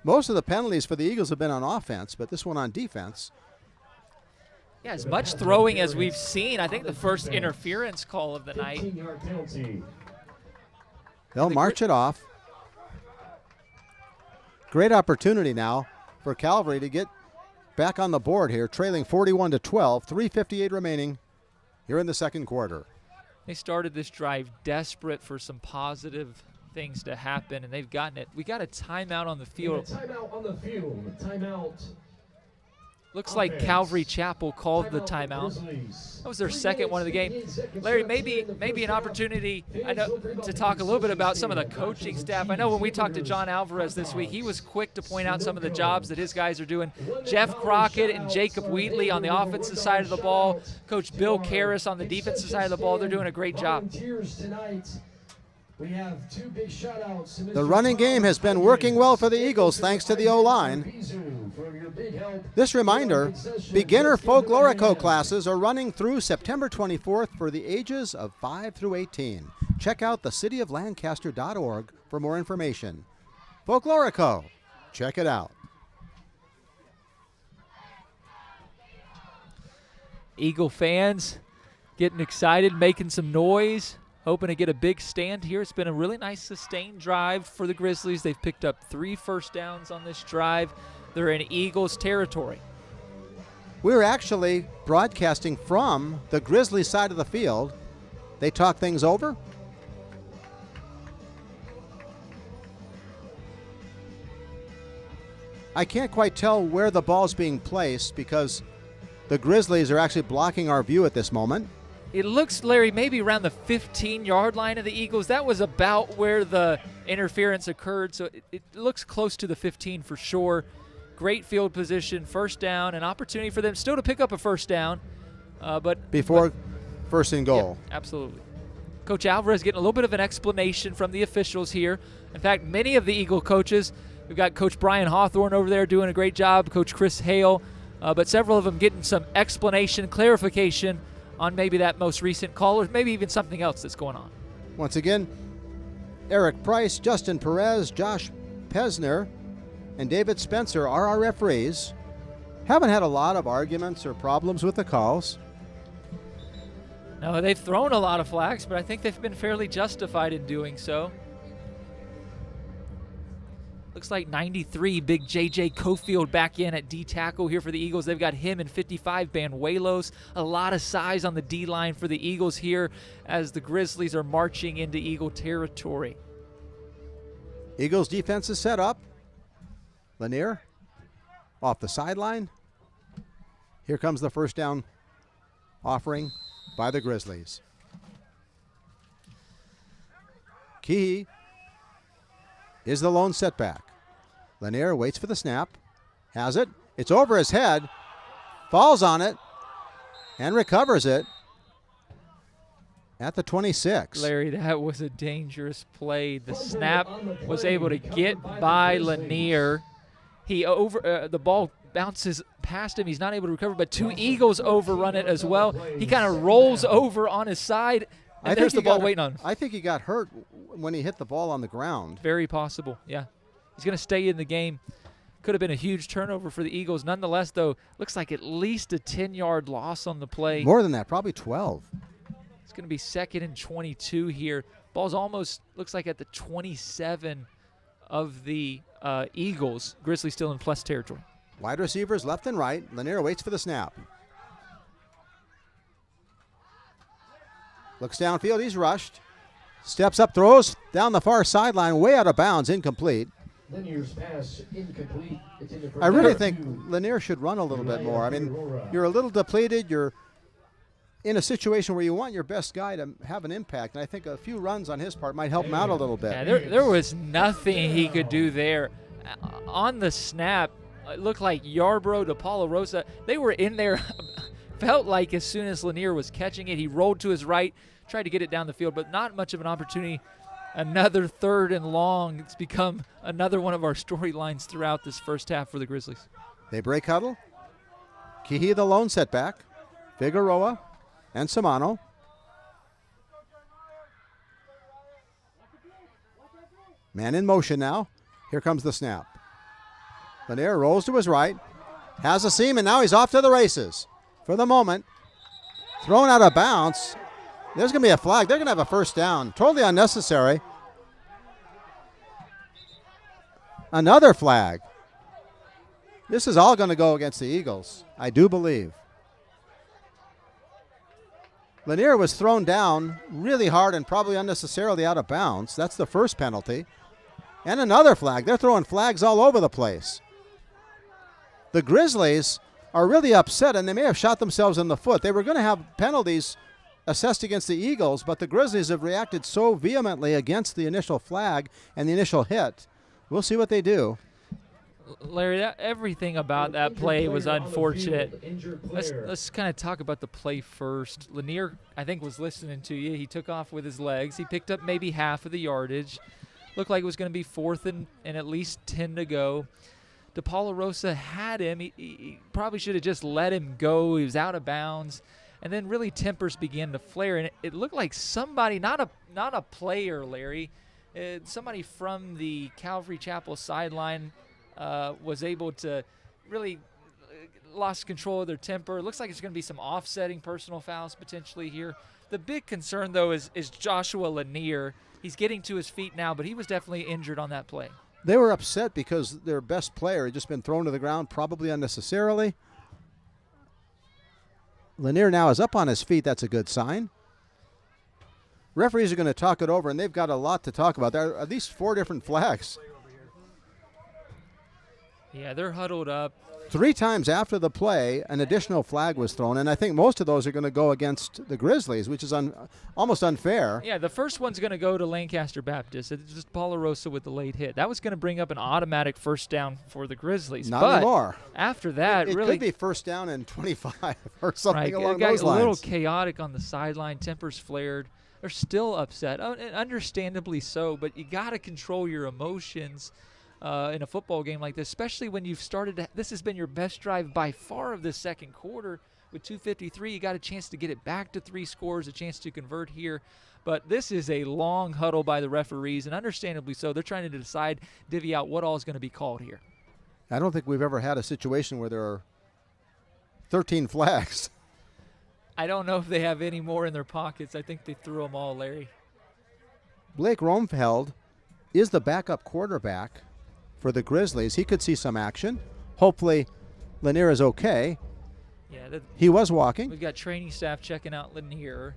Most of the penalties for the Eagles have been on offense, but this one on defense. Yeah, as much throwing as we've seen. I think the first interference call of the night. They'll march it off. Great opportunity now for Calvary to get back on the board here, trailing 41-12, 3:58 remaining here in the second quarter. They started this drive desperate for some positive things to happen, and they've gotten it. We got a timeout on the field. Timeout on the field. Timeout. Looks like Calvary Chapel called the timeout. That was their second one of the game. Larry, maybe an opportunity to talk a little bit about some of the coaching staff. I know when we talked to John Alvarez this week, he was quick to point out some of the jobs that his guys are doing. Jeff Crockett and Jacob Wheatley on the offensive side of the ball. Coach Bill Karras on the defensive side of the ball. They're doing a great job. We have two big shout-outs. The running game has been working well for the Eagles thanks to the O-line. This reminder, beginner folklorico classes are running through September 24th for the ages of 5 through 18. Check out thecityoflancaster.org for more information. Folklorico, Check it out. Eagle fans getting excited, making some noise, hoping to get a big stand here. It's been a really nice sustained drive for the Grizzlies. They've picked up 3 first downs on this drive. They're in Eagles territory. We're actually broadcasting from the Grizzlies side of the field. They talk things over. I can't quite tell where the ball's being placed because the Grizzlies are actually blocking our view at this moment. It looks, Larry, maybe around the 15-yard line of the Eagles. That was about where the interference occurred, so it looks close to the 15 for sure. Great field position, first down, an opportunity for them still to pick up a first down. Before first and goal. Yeah, absolutely. Coach Alvarez getting a little bit of an explanation from the officials here. In fact, many of the Eagle coaches, we've got Coach Brian Hawthorne over there doing a great job, Coach Chris Hale, but several of them getting some explanation, clarification on maybe that most recent call or maybe even something else that's going on. Once again, Eric Price, Justin Perez, Josh Pesner, and David Spencer are our referees. Haven't had a lot of arguments or problems with the calls. No, they've thrown a lot of flags, but I think they've been fairly justified in doing so. Looks like 93, big J.J. Cofield back in at D-tackle here for the Eagles. They've got him and 55, Banuelos. A lot of size on the D-line for the Eagles here as the Grizzlies are marching into Eagle territory. Eagles defense is set up. Lanier off the sideline. Here comes the first down offering by the Grizzlies. Key is the lone setback. Lanier waits for the snap. Has it. It's over his head. Falls on it. And recovers it at the 26. Larry, that was a dangerous play. The snap was able to get by Lanier. The ball bounces past him. He's not able to recover, but 2 Eagles overrun it as well. He kind of rolls over on his side, and there's the ball waiting on him. I think he got hurt when he hit the ball on the ground. Very possible, yeah. He's going to stay in the game. Could have been a huge turnover for the Eagles. Nonetheless, though, looks like at least a 10-yard loss on the play. More than that, probably 12. It's going to be 2nd and 22 here. Ball's almost, looks like at the 27 of the Eagles. Grizzlies still in plus territory. Wide receivers left and right. Lanier waits for the snap. Looks downfield. He's rushed. Steps up, throws down the far sideline, way out of bounds, incomplete. Lanier's pass incomplete. It's in the I really think Lanier should run a little bit more. I mean, you're a little depleted. You're in a situation where you want your best guy to have an impact, and I think a few runs on his part might help him out a little bit. Yeah, there was nothing he could do there. On the snap, it looked like Yarbrough, DePaulo Rosa, they were in there. Felt like as soon as Lanier was catching it, he rolled to his right, tried to get it down the field, but not much of an opportunity. Another 3rd and long. It's become another one of our storylines throughout this first half for the Grizzlies. They break huddle. Kihi, the lone setback. Figueroa and Samano. Man in motion now. Here comes the snap. Lanier rolls to his right. Has a seam, and now he's off to the races. For the moment, thrown out of bounds. There's going to be a flag. They're going to have a first down. Totally unnecessary. Another flag. This is all going to go against the Eagles, I do believe. Lanier was thrown down really hard and probably unnecessarily out of bounds. That's the first penalty. And another flag. They're throwing flags all over the place. The Grizzlies are really upset, and they may have shot themselves in the foot. They were going to have penalties assessed against the Eagles, but the Grizzlies have reacted so vehemently against the initial flag and the initial hit. We'll see what they do. Larry, everything about that play was unfortunate. Let's kind of talk about the play first. Lanier, I think, was listening to you. He took off with his legs. He picked up maybe half of the yardage. Looked like it was going to be 4th and at least 10 to go. DePaulo Rosa had him. He probably should have just let him go. He was out of bounds. And then really tempers began to flare. And it looked like somebody, not a player, Larry, somebody from the Calvary Chapel sideline was able to really lost control of their temper. It looks like it's going to be some offsetting personal fouls potentially here. The big concern, though, is Joshua Lanier. He's getting to his feet now, but he was definitely injured on that play. They were upset because their best player had just been thrown to the ground, probably unnecessarily. Lanier now is up on his feet. That's a good sign. Referees are going to talk it over, and they've got a lot to talk about. There are at least 4 different flags. Yeah, they're huddled up. 3 times after the play, an additional flag was thrown, and I think most of those are going to go against the Grizzlies, which is almost unfair. Yeah, the first one's going to go to Lancaster Baptist. It's just Polarosa with the late hit. That was going to bring up an automatic first down for the Grizzlies. Not but anymore. After that, it really could be first down and 25 or something right, along it got those a lines. little chaotic on the sideline. Tempers flared. They're still upset, and understandably so, but you got to control your emotions in a football game like this, especially when you've started this has been your best drive by far of the second quarter. With 2:53, you got a chance to get it back to 3 scores, a chance to convert here. But this is a long huddle by the referees, and understandably so. They're trying to decide, divvy out what all is going to be called here. I don't think we've ever had a situation where there are 13 flags. I don't know if they have any more in their pockets. I think they threw them all, Larry. Blake Romfeld is the backup quarterback for the Grizzlies. He could see some action. Hopefully Lanier is okay. Yeah, he was walking. We've got training staff checking out Lanier.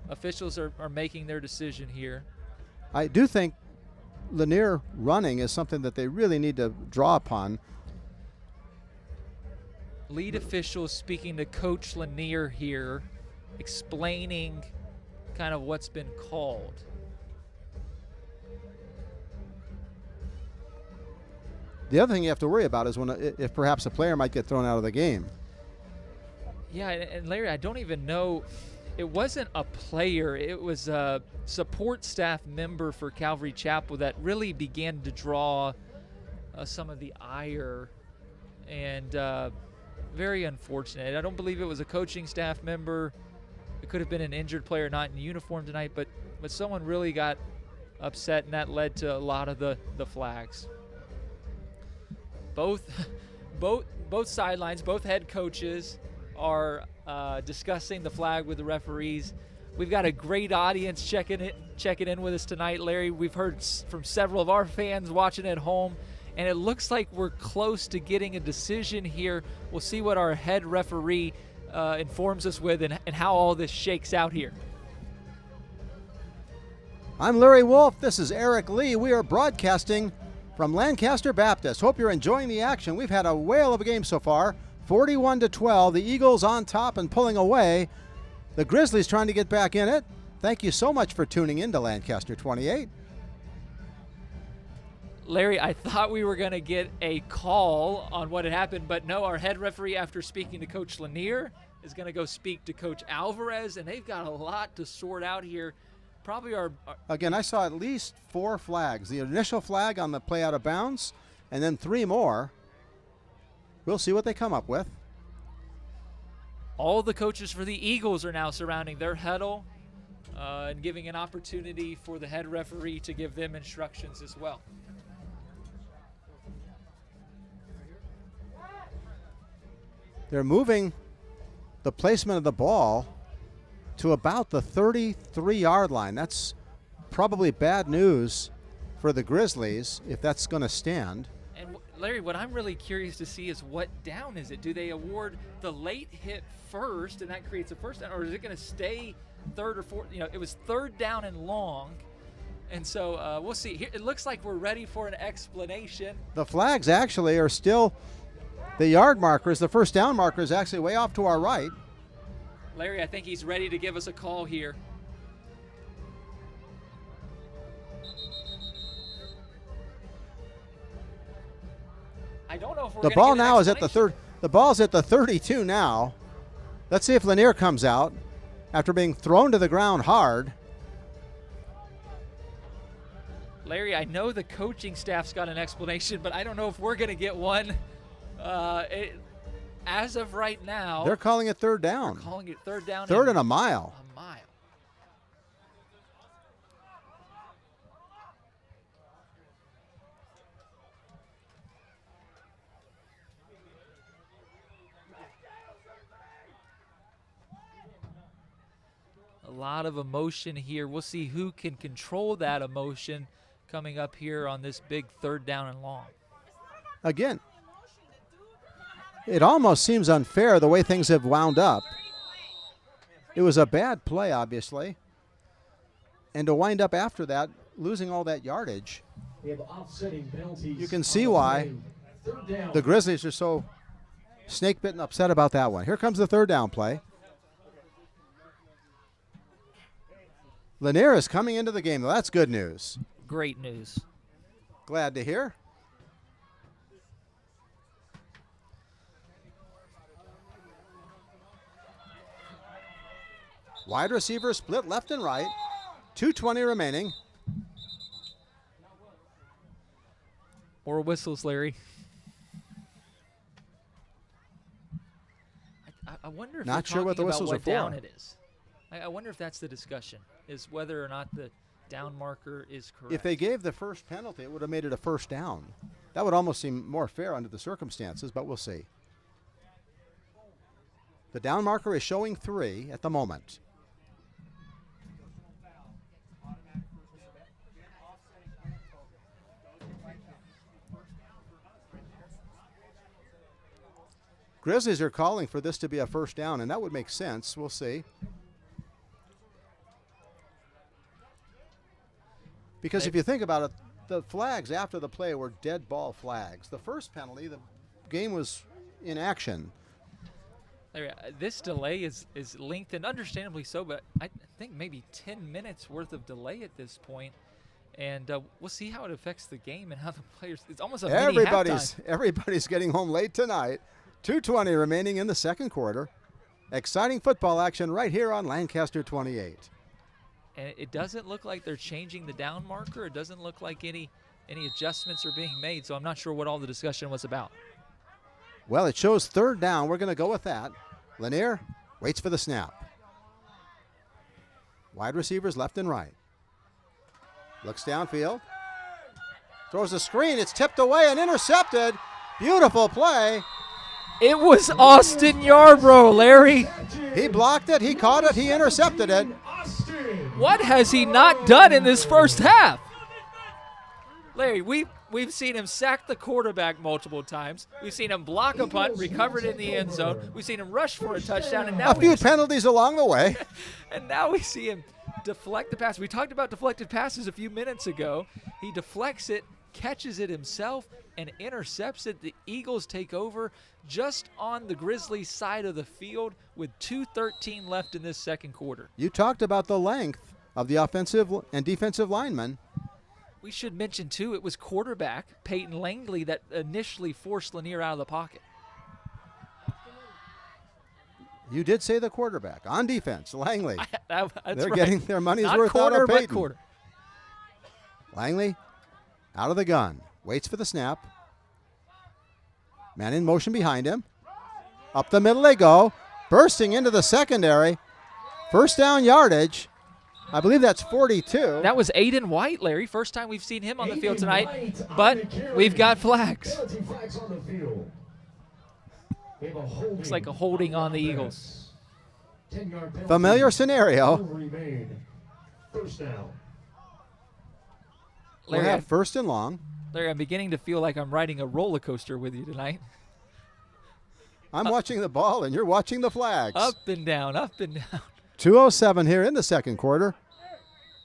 Officials are making their decision here. I do think Lanier running is something that they really need to draw upon. Lead officials speaking to Coach Lanier here, explaining kind of what's been called. The other thing you have to worry about is if perhaps a player might get thrown out of the game. Yeah, and Larry, I don't even know. It wasn't a player. It was a support staff member for Calvary Chapel that really began to draw some of the ire, and very unfortunate. I don't believe it was a coaching staff member. It could have been an injured player not in uniform tonight, but someone really got upset, and that led to a lot of the flags. Both sidelines, both head coaches are discussing the flag with the referees. We've got a great audience checking in with us tonight, Larry. We've heard from several of our fans watching at home, and it looks like we're close to getting a decision here. We'll see what our head referee informs us with and how all this shakes out here. I'm Larry Wolf. This is Eric Lee. We are broadcasting from Lancaster Baptist. Hope you're enjoying the action. We've had a whale of a game so far. 41-12. The Eagles on top and pulling away. The Grizzlies trying to get back in it. Thank you so much for tuning in to Lancaster 28. Larry, I thought we were going to get a call on what had happened, but no, our head referee, after speaking to Coach Lanier, is going to go speak to Coach Alvarez, and they've got a lot to sort out here. Probably our Again, I saw at least 4 flags. The initial flag on the play out of bounds, and then 3 more. We'll see what they come up with. All the coaches for the Eagles are now surrounding their huddle and giving an opportunity for the head referee to give them instructions as well. They're moving the placement of the ball to about the 33-yard line. That's probably bad news for the Grizzlies if that's going to stand. And Larry, what I'm really curious to see is what down is it? Do they award the late hit first, and that creates a first down, or is it going to stay third or fourth? You know, it was 3rd down and long, and so we'll see. Here, it looks like we're ready for an explanation. The flags actually are still, the yard markers, the first down marker is actually way off to our right. Larry, I think he's ready to give us a call here. I don't know if we're The gonna ball get an now is at the explanation. the ball's at the 32 now. Let's see if Lanier comes out after being thrown to the ground hard. Larry, I know the coaching staff's got an explanation, but I don't know if we're going to get one. As of right now, They're calling it 3rd down. they're calling it 3rd down. 3rd and a mile. A mile. A lot of emotion here. We'll see who can control that emotion coming up here on this big 3rd down and long. Again, it almost seems unfair the way things have wound up. It was a bad play, obviously. And to wind up after that, losing all that yardage, you can see why the Grizzlies are so snake-bitten upset about that one. Here comes the 3rd down play. Lanier is coming into the game. Well, that's good news. Great news. Glad to hear. Wide receiver split left and right. 2:20 remaining. More whistles, Larry. I wonder if Not sure what the whistles are for. down it is. I wonder if that's the discussion, is whether or not the down marker is correct. If they gave the first penalty, it would have made it a 1st down. That would almost seem more fair under the circumstances, but we'll see. The down marker is showing 3 at the moment. Grizzlies are calling for this to be a 1st down, and that would make sense. We'll see. Because if you think about it, the flags after the play were dead ball flags. The first penalty, the game was in action. Larry, this delay is lengthened, understandably so, but I think maybe 10 minutes worth of delay at this point. And we'll see how it affects the game and how the players. It's almost a mini halftime. Everybody's getting home late tonight. 2:20 remaining in the 2nd quarter. Exciting football action right here on Lancaster 28. And it doesn't look like they're changing the down marker. It doesn't look like any adjustments are being made, so I'm not sure what all the discussion was about. Well, it shows 3rd down. We're going to go with that. Lanier waits for the snap. Wide receivers left and right. Looks downfield. Throws a screen. It's tipped away and intercepted. Beautiful play. It was Austin Yarbrough, Larry. He blocked it. He caught it. He intercepted it. What has he not done in this first half? Larry, we've seen him sack the quarterback multiple times. We've seen him block a punt, recover it in the end zone. We've seen him rush for a touchdown, and now a few penalties along the way. And now we see him deflect the pass. We talked about deflected passes a few minutes ago. He deflects it, catches it himself, and intercepts it. The Eagles take over just on the Grizzlies' side of the field with 2:13 left in this 2nd quarter. You talked about the length of the offensive and defensive linemen. We should mention, too, it was quarterback Peyton Langley that initially forced Lanier out of the pocket. You did say the quarterback. On defense, Langley. That's They're right. getting their money's Not worth quarter, out of but Peyton. quarter. Langley out of the gun. Waits for the snap. Man in motion behind him. Up the middle they go. Bursting into the secondary. 1st down yardage. I believe that's 42. That was Aiden White, Larry. First time we've seen him on the field tonight, but we've got flags. Looks like a holding on the Eagles. Familiar scenario. We'll Larry, have 1st and long. Larry, I'm beginning to feel like I'm riding a roller coaster with you tonight. I'm watching the ball, and you're watching the flags. Up and down, up and down. 2:07 here in the 2nd quarter.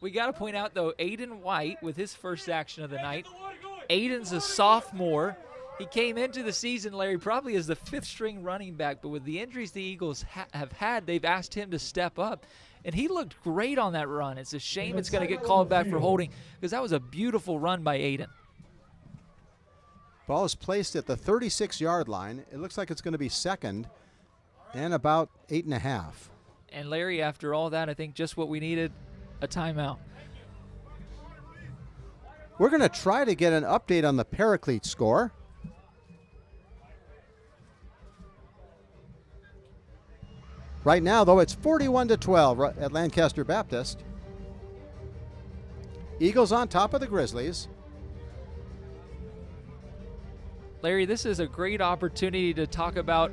We got to point out, though, Aiden White with his first action of the night. Aiden's a sophomore. He came into the season, Larry, probably as the 5th-string running back, but with the injuries the Eagles have had, they've asked him to step up. And he looked great on that run. It's a shame it's going to get called back for holding, because that was a beautiful run by Aiden. Ball is placed at the 36-yard line. It looks like it's going to be 2nd and about 8.5. And Larry, after all that, I think just what we needed, a timeout. We're going to try to get an update on the Paraclete score. Right now, though, it's 41-12 at Lancaster Baptist. Eagles on top of the Grizzlies. Larry, this is a great opportunity to talk about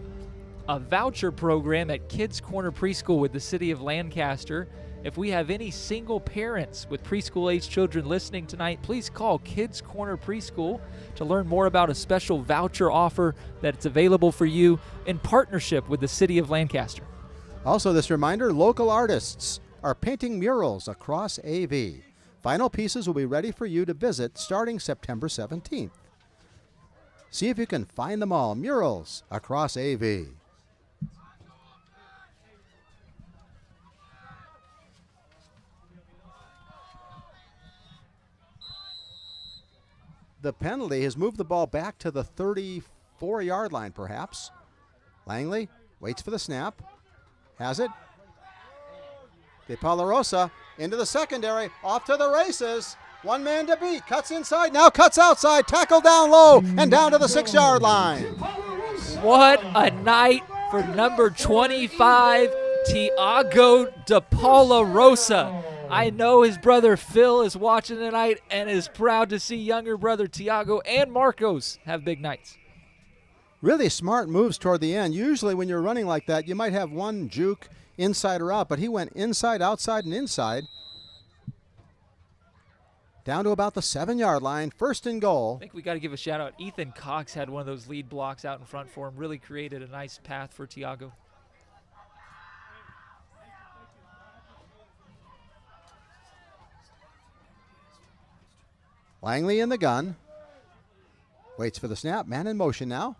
a voucher program at Kids Corner Preschool with the city of Lancaster. If we have any single parents with preschool-age children listening tonight, please call Kids Corner Preschool to learn more about a special voucher offer that's available for you in partnership with the City of Lancaster. Also, this reminder, local artists are painting murals across AV. Final pieces will be ready for you to visit starting September 17th. See if you can find them all. Murals across AV. The penalty has moved the ball back to the 34-yard line, perhaps. Langley waits for the snap. Has it. De Palarosa into the secondary. Off to the races. One man to beat. Cuts inside. Now cuts outside. Tackle down low and down to the 6-yard line. What a night for number 25, Tiago De Palarosa. I know his brother Phil is watching tonight and is proud to see younger brother Tiago and Marcos have big nights. Really smart moves toward the end. Usually when you're running like that, you might have one juke inside or out, but he went inside, outside, and inside. Down to about the 7-yard line, 1st and goal. I think we got to give a shout out. Ethan Cox had one of those lead blocks out in front for him, really created a nice path for Tiago. Langley in the gun. Waits for the snap. Man in motion now.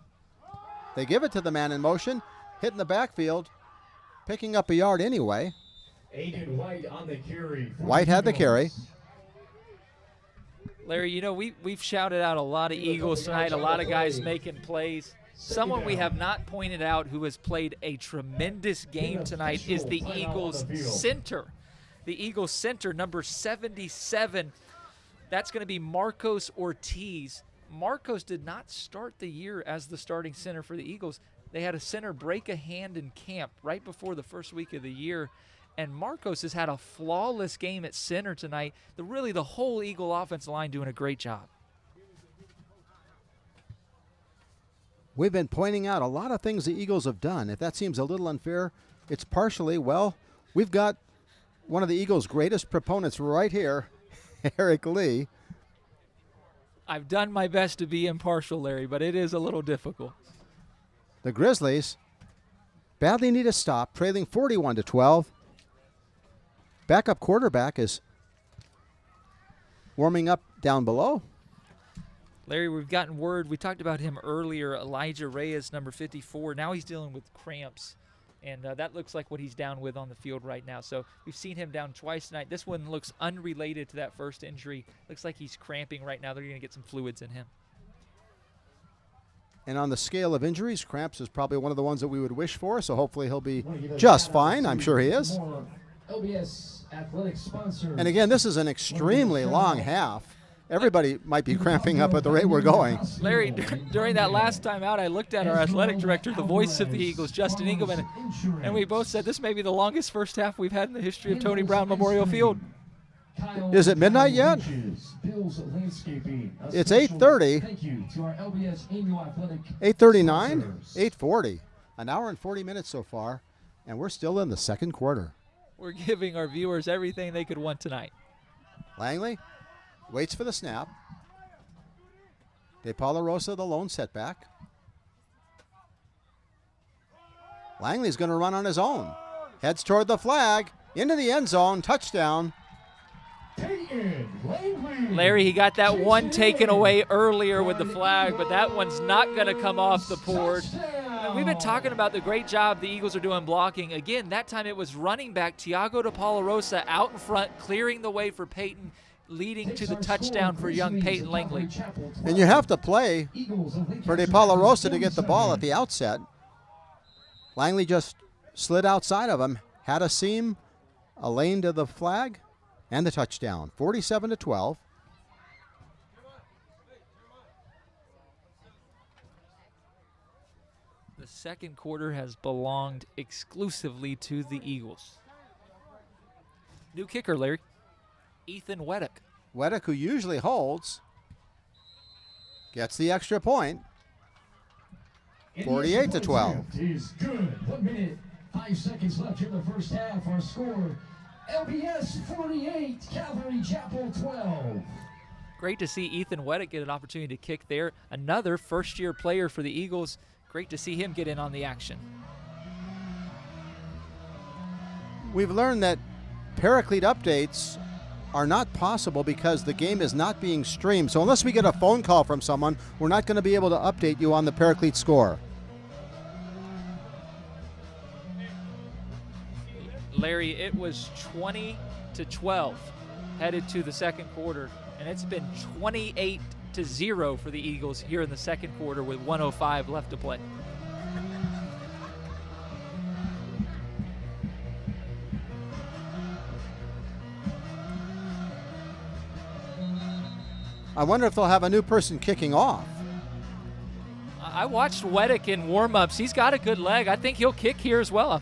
They give it to the man in motion. Hitting the backfield. Picking up a yard anyway. Aiden White on the carry. White had the carry. Larry, you know, we've shouted out a lot of Eagles tonight, a lot of guys making plays. Someone we have not pointed out who has played a tremendous game tonight is the Eagles center. The Eagles center, number 77. That's going to be Marcos Ortiz. Marcos did not start the year as the starting center for the Eagles. They had a center break a hand in camp right before the first week of the year. And Marcos has had a flawless game at center tonight. Really, the whole Eagle offensive line doing a great job. We've been pointing out a lot of things the Eagles have done. If that seems a little unfair, it's partially, well, we've got one of the Eagles' greatest proponents right here, Eric Lee. I've done my best to be impartial, Larry, but it is a little difficult. The Grizzlies badly need a stop, trailing 41-12. Backup quarterback is warming up down below. Larry, we've gotten word. We talked about him earlier, Elijah Reyes, number 54. Now he's dealing with cramps, and that looks like what he's down with on the field right now. So we've seen him down twice tonight. This one looks unrelated to that first injury. Looks like he's cramping right now. They're going to get some fluids in him. And on the scale of injuries, cramps is probably one of the ones that we would wish for, so hopefully he'll be just fine. I'm sure he is. LBS athletic sponsor. And again, this is an extremely long half. Everybody might be cramping up at the rate we're going. Larry, during that last time out, I looked at our athletic director, the voice of the Eagles, Justin Engelman, and we both said this may be the longest first half we've had in the history of Tony Brown Memorial Field. Is it midnight yet? It's 8:30. 8:39? 8:40. An hour and 40 minutes so far, and we're still in the second quarter. We're giving our viewers everything they could want tonight. Langley waits for the snap. De Palarosa, the lone setback. Langley's going to run on his own. Heads toward the flag. Into the end zone. Touchdown. Larry, he got that one taken away earlier with the flag, but that one's not going to come off the board. And we've been talking about the great job the Eagles are doing blocking. Again, that time it was running back Tiago De Palarosa out in front, clearing the way for Peyton, leading to the touchdown for young Peyton Langley. And you have to play for De Palarosa to get the ball at the outset. Langley just slid outside of him, had a seam, a lane to the flag, and the touchdown, 47-12. The second quarter has belonged exclusively to the Eagles. New kicker, Larry. Ethan Weddick. Weddick, who usually holds, gets the extra point. 48-12. Is good. 1 minute, 5 seconds left in the first half. Our score, LBS 48, Calvary Chapel 12. Great to see Ethan Weddick get an opportunity to kick there. Another first-year player for the Eagles. Great to see him get in on the action. We've learned that Paraclete updates are not possible because the game is not being streamed. So unless we get a phone call from someone, we're not going to be able to update you on the Paraclete score. Larry, it was 20-12 headed to the second quarter, and it's been 28-0 for the Eagles here in the second quarter with 1:05 left to play. I wonder if they'll have a new person kicking off. I watched Weddick in warm-ups. He's got a good leg. I think he'll kick here as well.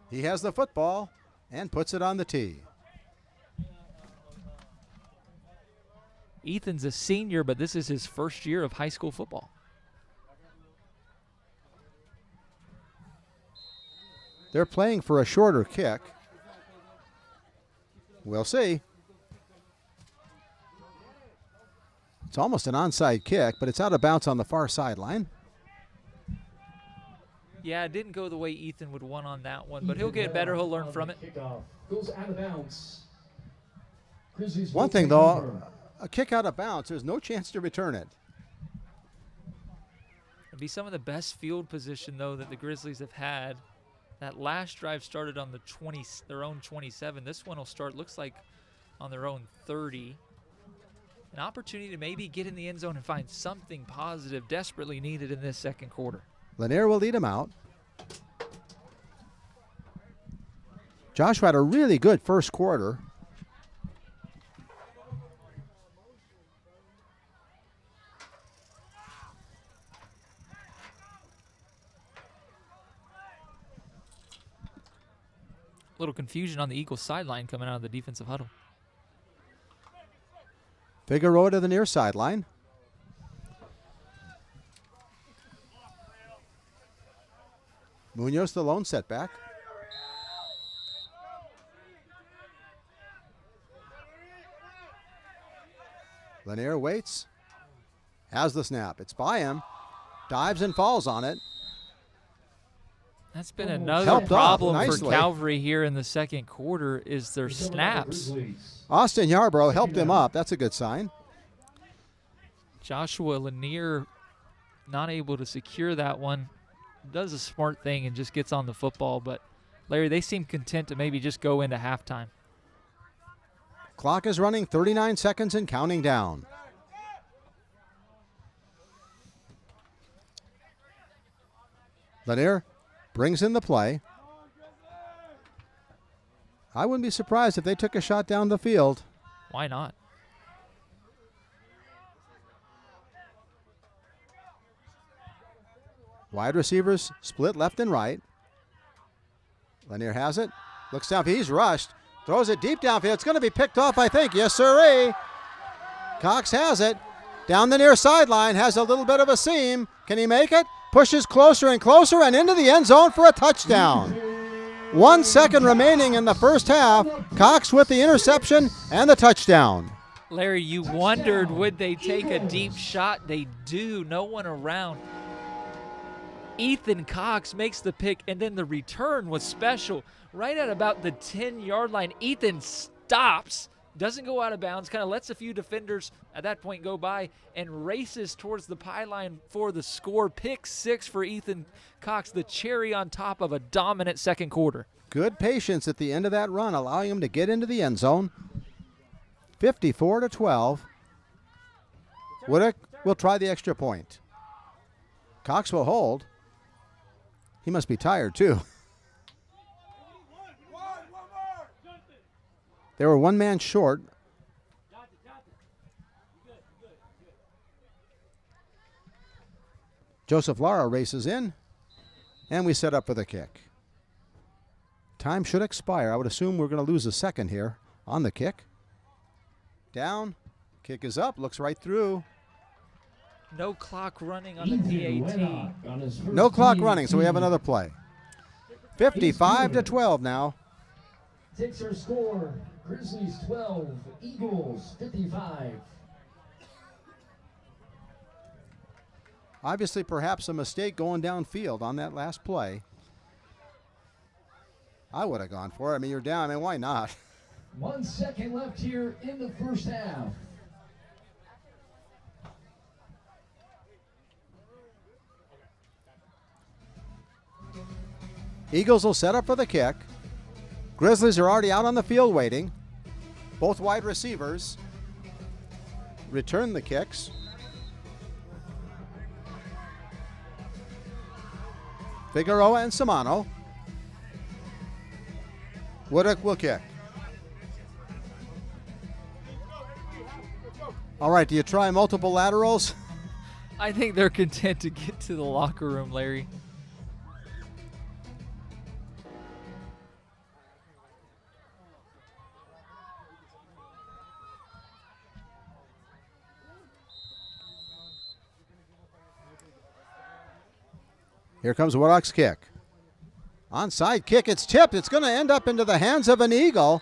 He has the football and puts it on the tee. Ethan's a senior, but this is his first year of high school football. They're playing for a shorter kick. We'll see. It's almost an onside kick, but it's out of bounds on the far sideline. Yeah, it didn't go the way Ethan would want on that one, but he'll get better. He'll learn from it. Kickoff goes out of bounds. One thing, though, a kick out of bounds, there's no chance to return it. It'll be some of the best field position, though, that the Grizzlies have had. That last drive started on the their own 27. This one will start, looks like, on their own 30. An opportunity to maybe get in the end zone and find something positive desperately needed in this second quarter. Lanier will lead him out. Joshua had a really good first quarter. Little confusion on the Eagles sideline coming out of the defensive huddle. Figueroa to the near sideline. Munoz the lone setback. Lanier waits. Has the snap. It's by him. Dives and falls on it. That's been another Helped problem off for nicely. Calvary here in the second quarter is their snaps. Austin Yarbrough helped him up. That's a good sign. Joshua Lanier not able to secure that one. Does a smart thing and just gets on the football. But, Larry, they seem content to maybe just go into halftime. Clock is running, 39 seconds and counting down. Lanier brings in the play. I wouldn't be surprised if they took a shot down the field. Why not? Wide receivers split left and right. Lanier has it. Looks down. He's rushed. Throws it deep downfield. It's going to be picked off, I think. Yes, sirree. Cox has it. Down the near sideline. Has a little bit of a seam. Can he make it? Pushes closer and closer and into the end zone for a touchdown. 1 second remaining in the first half. Cox with the interception and the touchdown. Larry, you wondered, would they take a deep shot? They do. No one around. Ethan Cox makes the pick, and then the return was special. Right at about the 10-yard line, Ethan stops, doesn't go out of bounds, kind of lets a few defenders at that point go by, and races towards the pylon for the score. Pick 6 for Ethan Cox, the cherry on top of a dominant second quarter. Good patience at the end of that run, allowing him to get into the end zone. 54-12. Wooddick will try the extra point. Cox will hold. He must be tired, too. They were one man short. Joseph Lara races in, and we set up for the kick. Time should expire. I would assume we're going to lose a second here on the kick. Down, kick is up, looks right through. No clock running on the PAT. No clock running, so we have another play. 55-12 now. takes our score. Grizzlies 12, Eagles 55. Obviously, perhaps a mistake going downfield on that last play. I would have gone for it. I mean, you're down. I mean, why not? 1 second left here in the first half. Eagles will set up for the kick. Grizzlies are already out on the field waiting. Both wide receivers return the kicks. Figueroa and Samano. Wooddick will kick. All right, do you try multiple laterals? I think they're content to get to the locker room, Larry. Here comes Wooddick's kick. Onside kick, it's tipped. It's going to end up into the hands of an Eagle,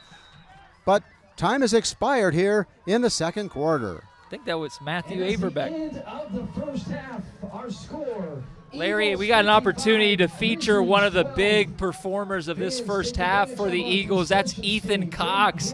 but time has expired here in the second quarter. I think that was Matthew And at the Averbeck. end of the first half, our score. Larry, Eagles we got an 55, opportunity to feature one of the Grizzlies big 12. performers of this first half for the Eagles. That's Ethan Cox.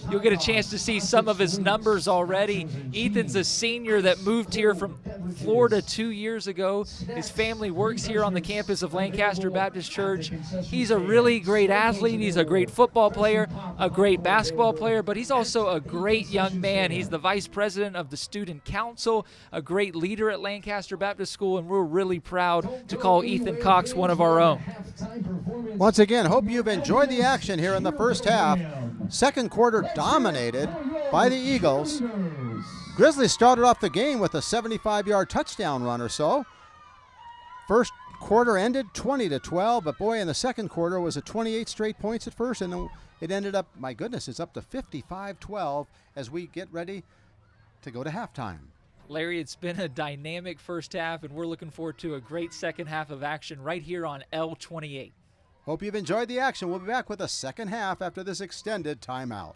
You'll get a chance to see some of his numbers already. Ethan's a senior that moved here from Florida 2 years ago. His family works here on the campus of Lancaster Baptist Church. He's a really great athlete. He's a great football player, a great basketball player, but he's also a great young man. He's the vice president of the student council, a great leader at Lancaster Baptist School, and we're really proud to call Ethan Cox one of our own. Once again, hope you've enjoyed the action here in the first half. Second quarter dominated by the Eagles. Grizzlies started off the game with a 75-yard touchdown run or so. First quarter ended 20-12, but boy, in the second quarter it was a 28 straight points at first, and then it ended up, my goodness, it's up to 55-12 as we get ready to go to halftime. Larry, it's been a dynamic first half, and we're looking forward to a great second half of action right here on L28. Hope you've enjoyed the action. We'll be back with the second half after this extended timeout.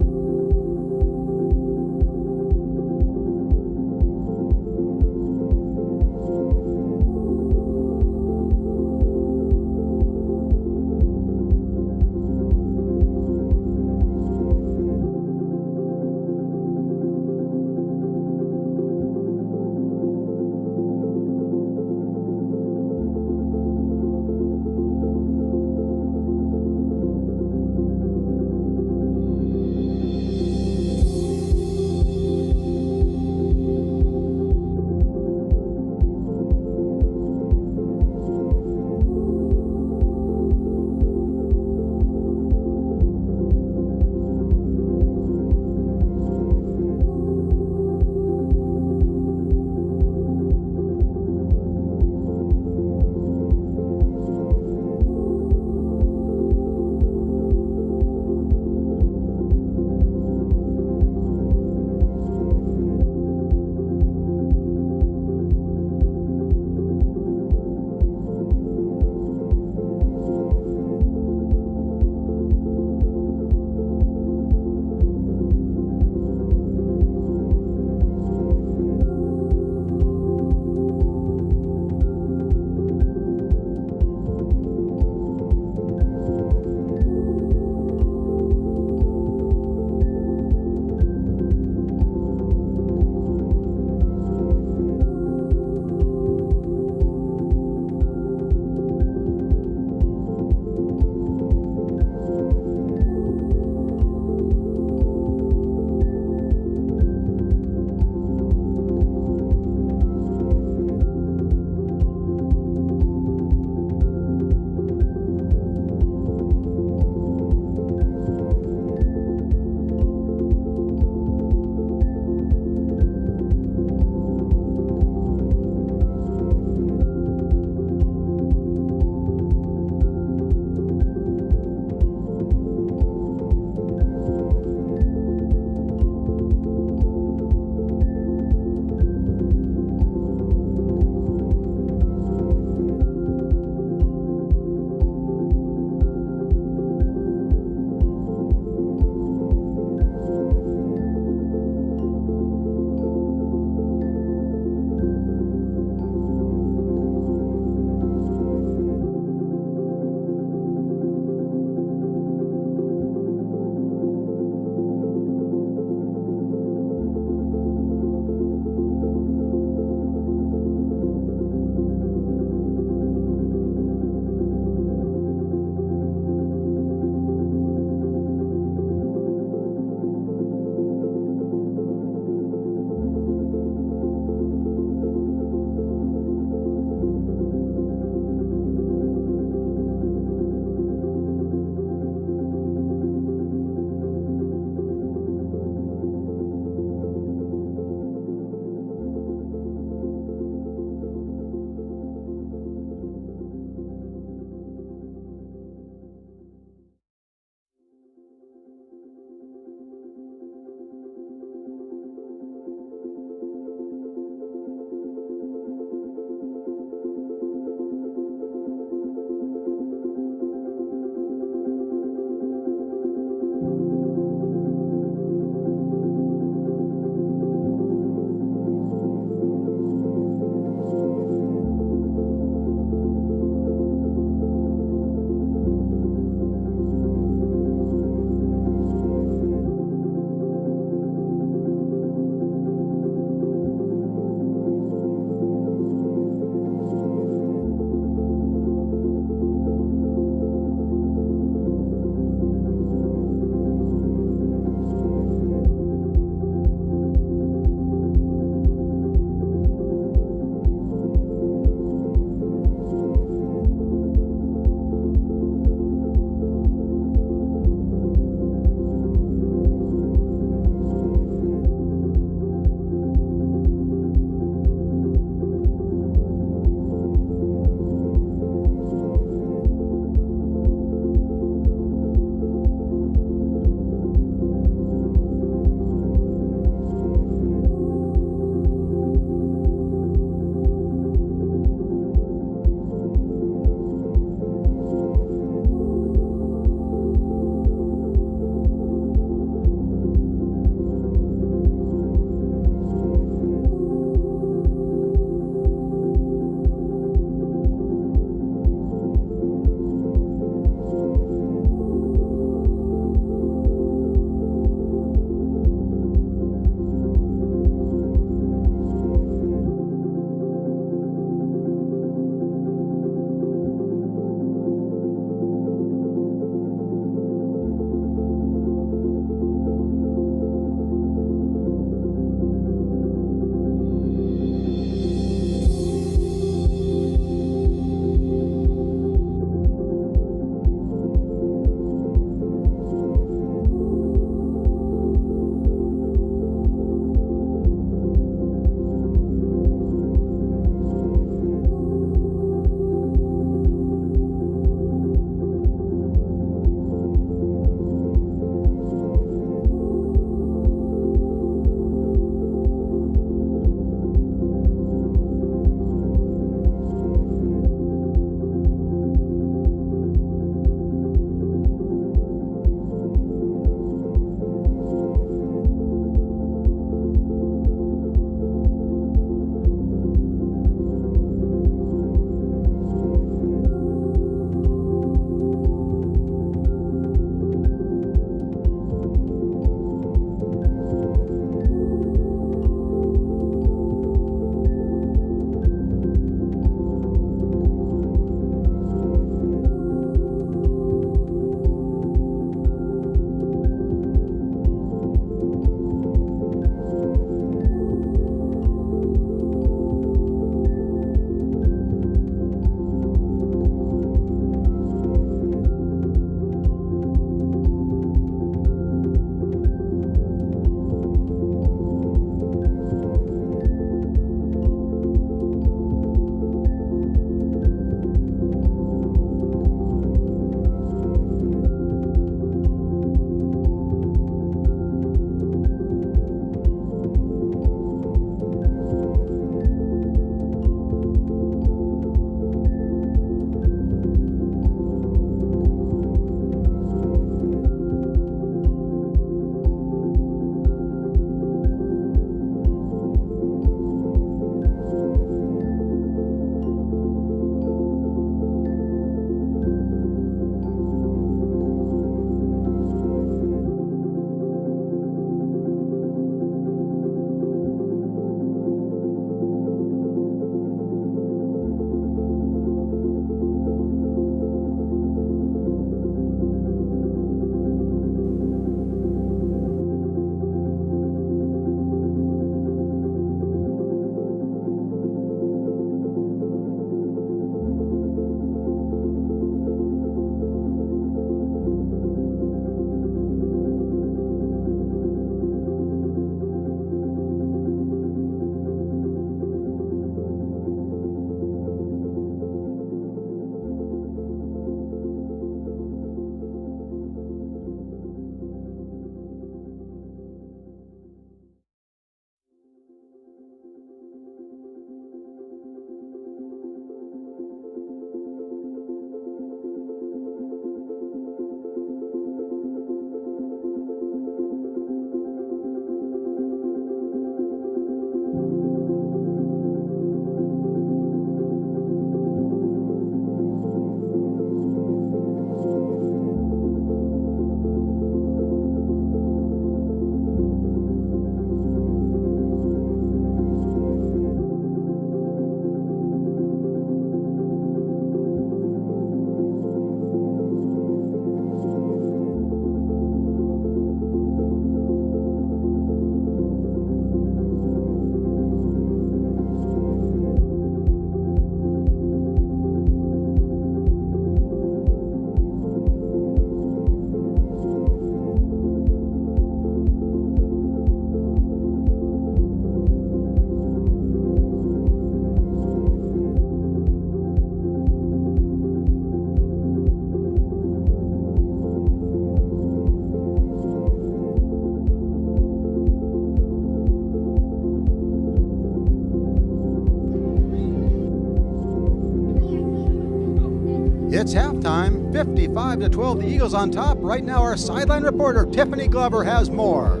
It's halftime, 55-12, the Eagles on top. Right now our sideline reporter, Tiffany Glover, has more.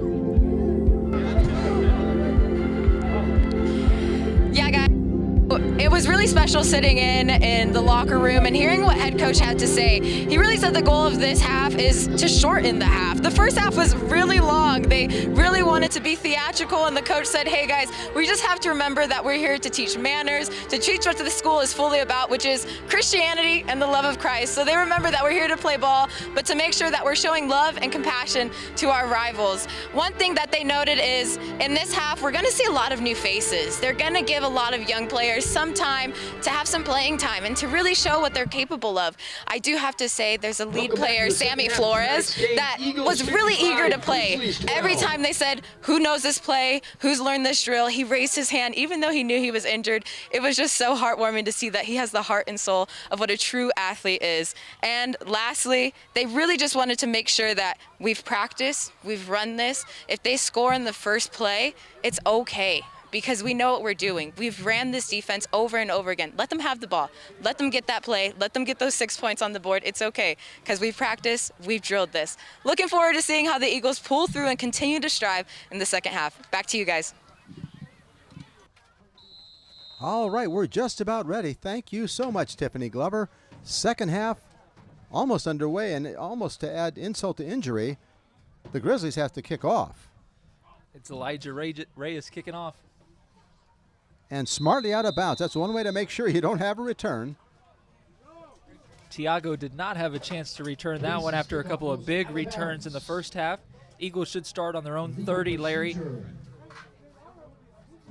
Yeah, guys. It was really special sitting in the locker room and hearing what head coach had to say. He really said the goal of this half is to shorten the half. The first half was really long. They really wanted to be theatrical, and the coach said, hey guys, we just have to remember that we're here to teach manners, to teach what the school is fully about, which is Christianity and the love of Christ. So they remember that we're here to play ball, but to make sure that we're showing love and compassion to our rivals. One thing that they noted is in this half, we're gonna see a lot of new faces. They're gonna give a lot of young players some time to have some playing time and to really show what they're capable of. I do have to say there's a lead player, Sammy Flores, that was really eager to play. Every time they said, who knows this play, who's learned this drill, he raised his hand even though he knew he was injured. It was just so heartwarming to see that he has the heart and soul of what a true athlete is. And lastly, they really just wanted to make sure that we've practiced, we've run this. If they score in the first play, it's okay, because we know what we're doing. We've ran this defense over and over again. Let them have the ball. Let them get that play. Let them get those 6 points on the board. It's okay, because we've practiced, we've drilled this. Looking forward to seeing how the Eagles pull through and continue to strive in the second half. Back to you guys. All right, we're just about ready. Thank you so much, Tiffany Glover. Second half almost underway, and almost to add insult to injury, the Grizzlies have to kick off. It's Elijah Reyes kicking off. And smartly out of bounds. That's one way to make sure you don't have a return. Tiago did not have a chance to return that one after a couple of big returns in the first half. Eagles should start on their own 30, Larry.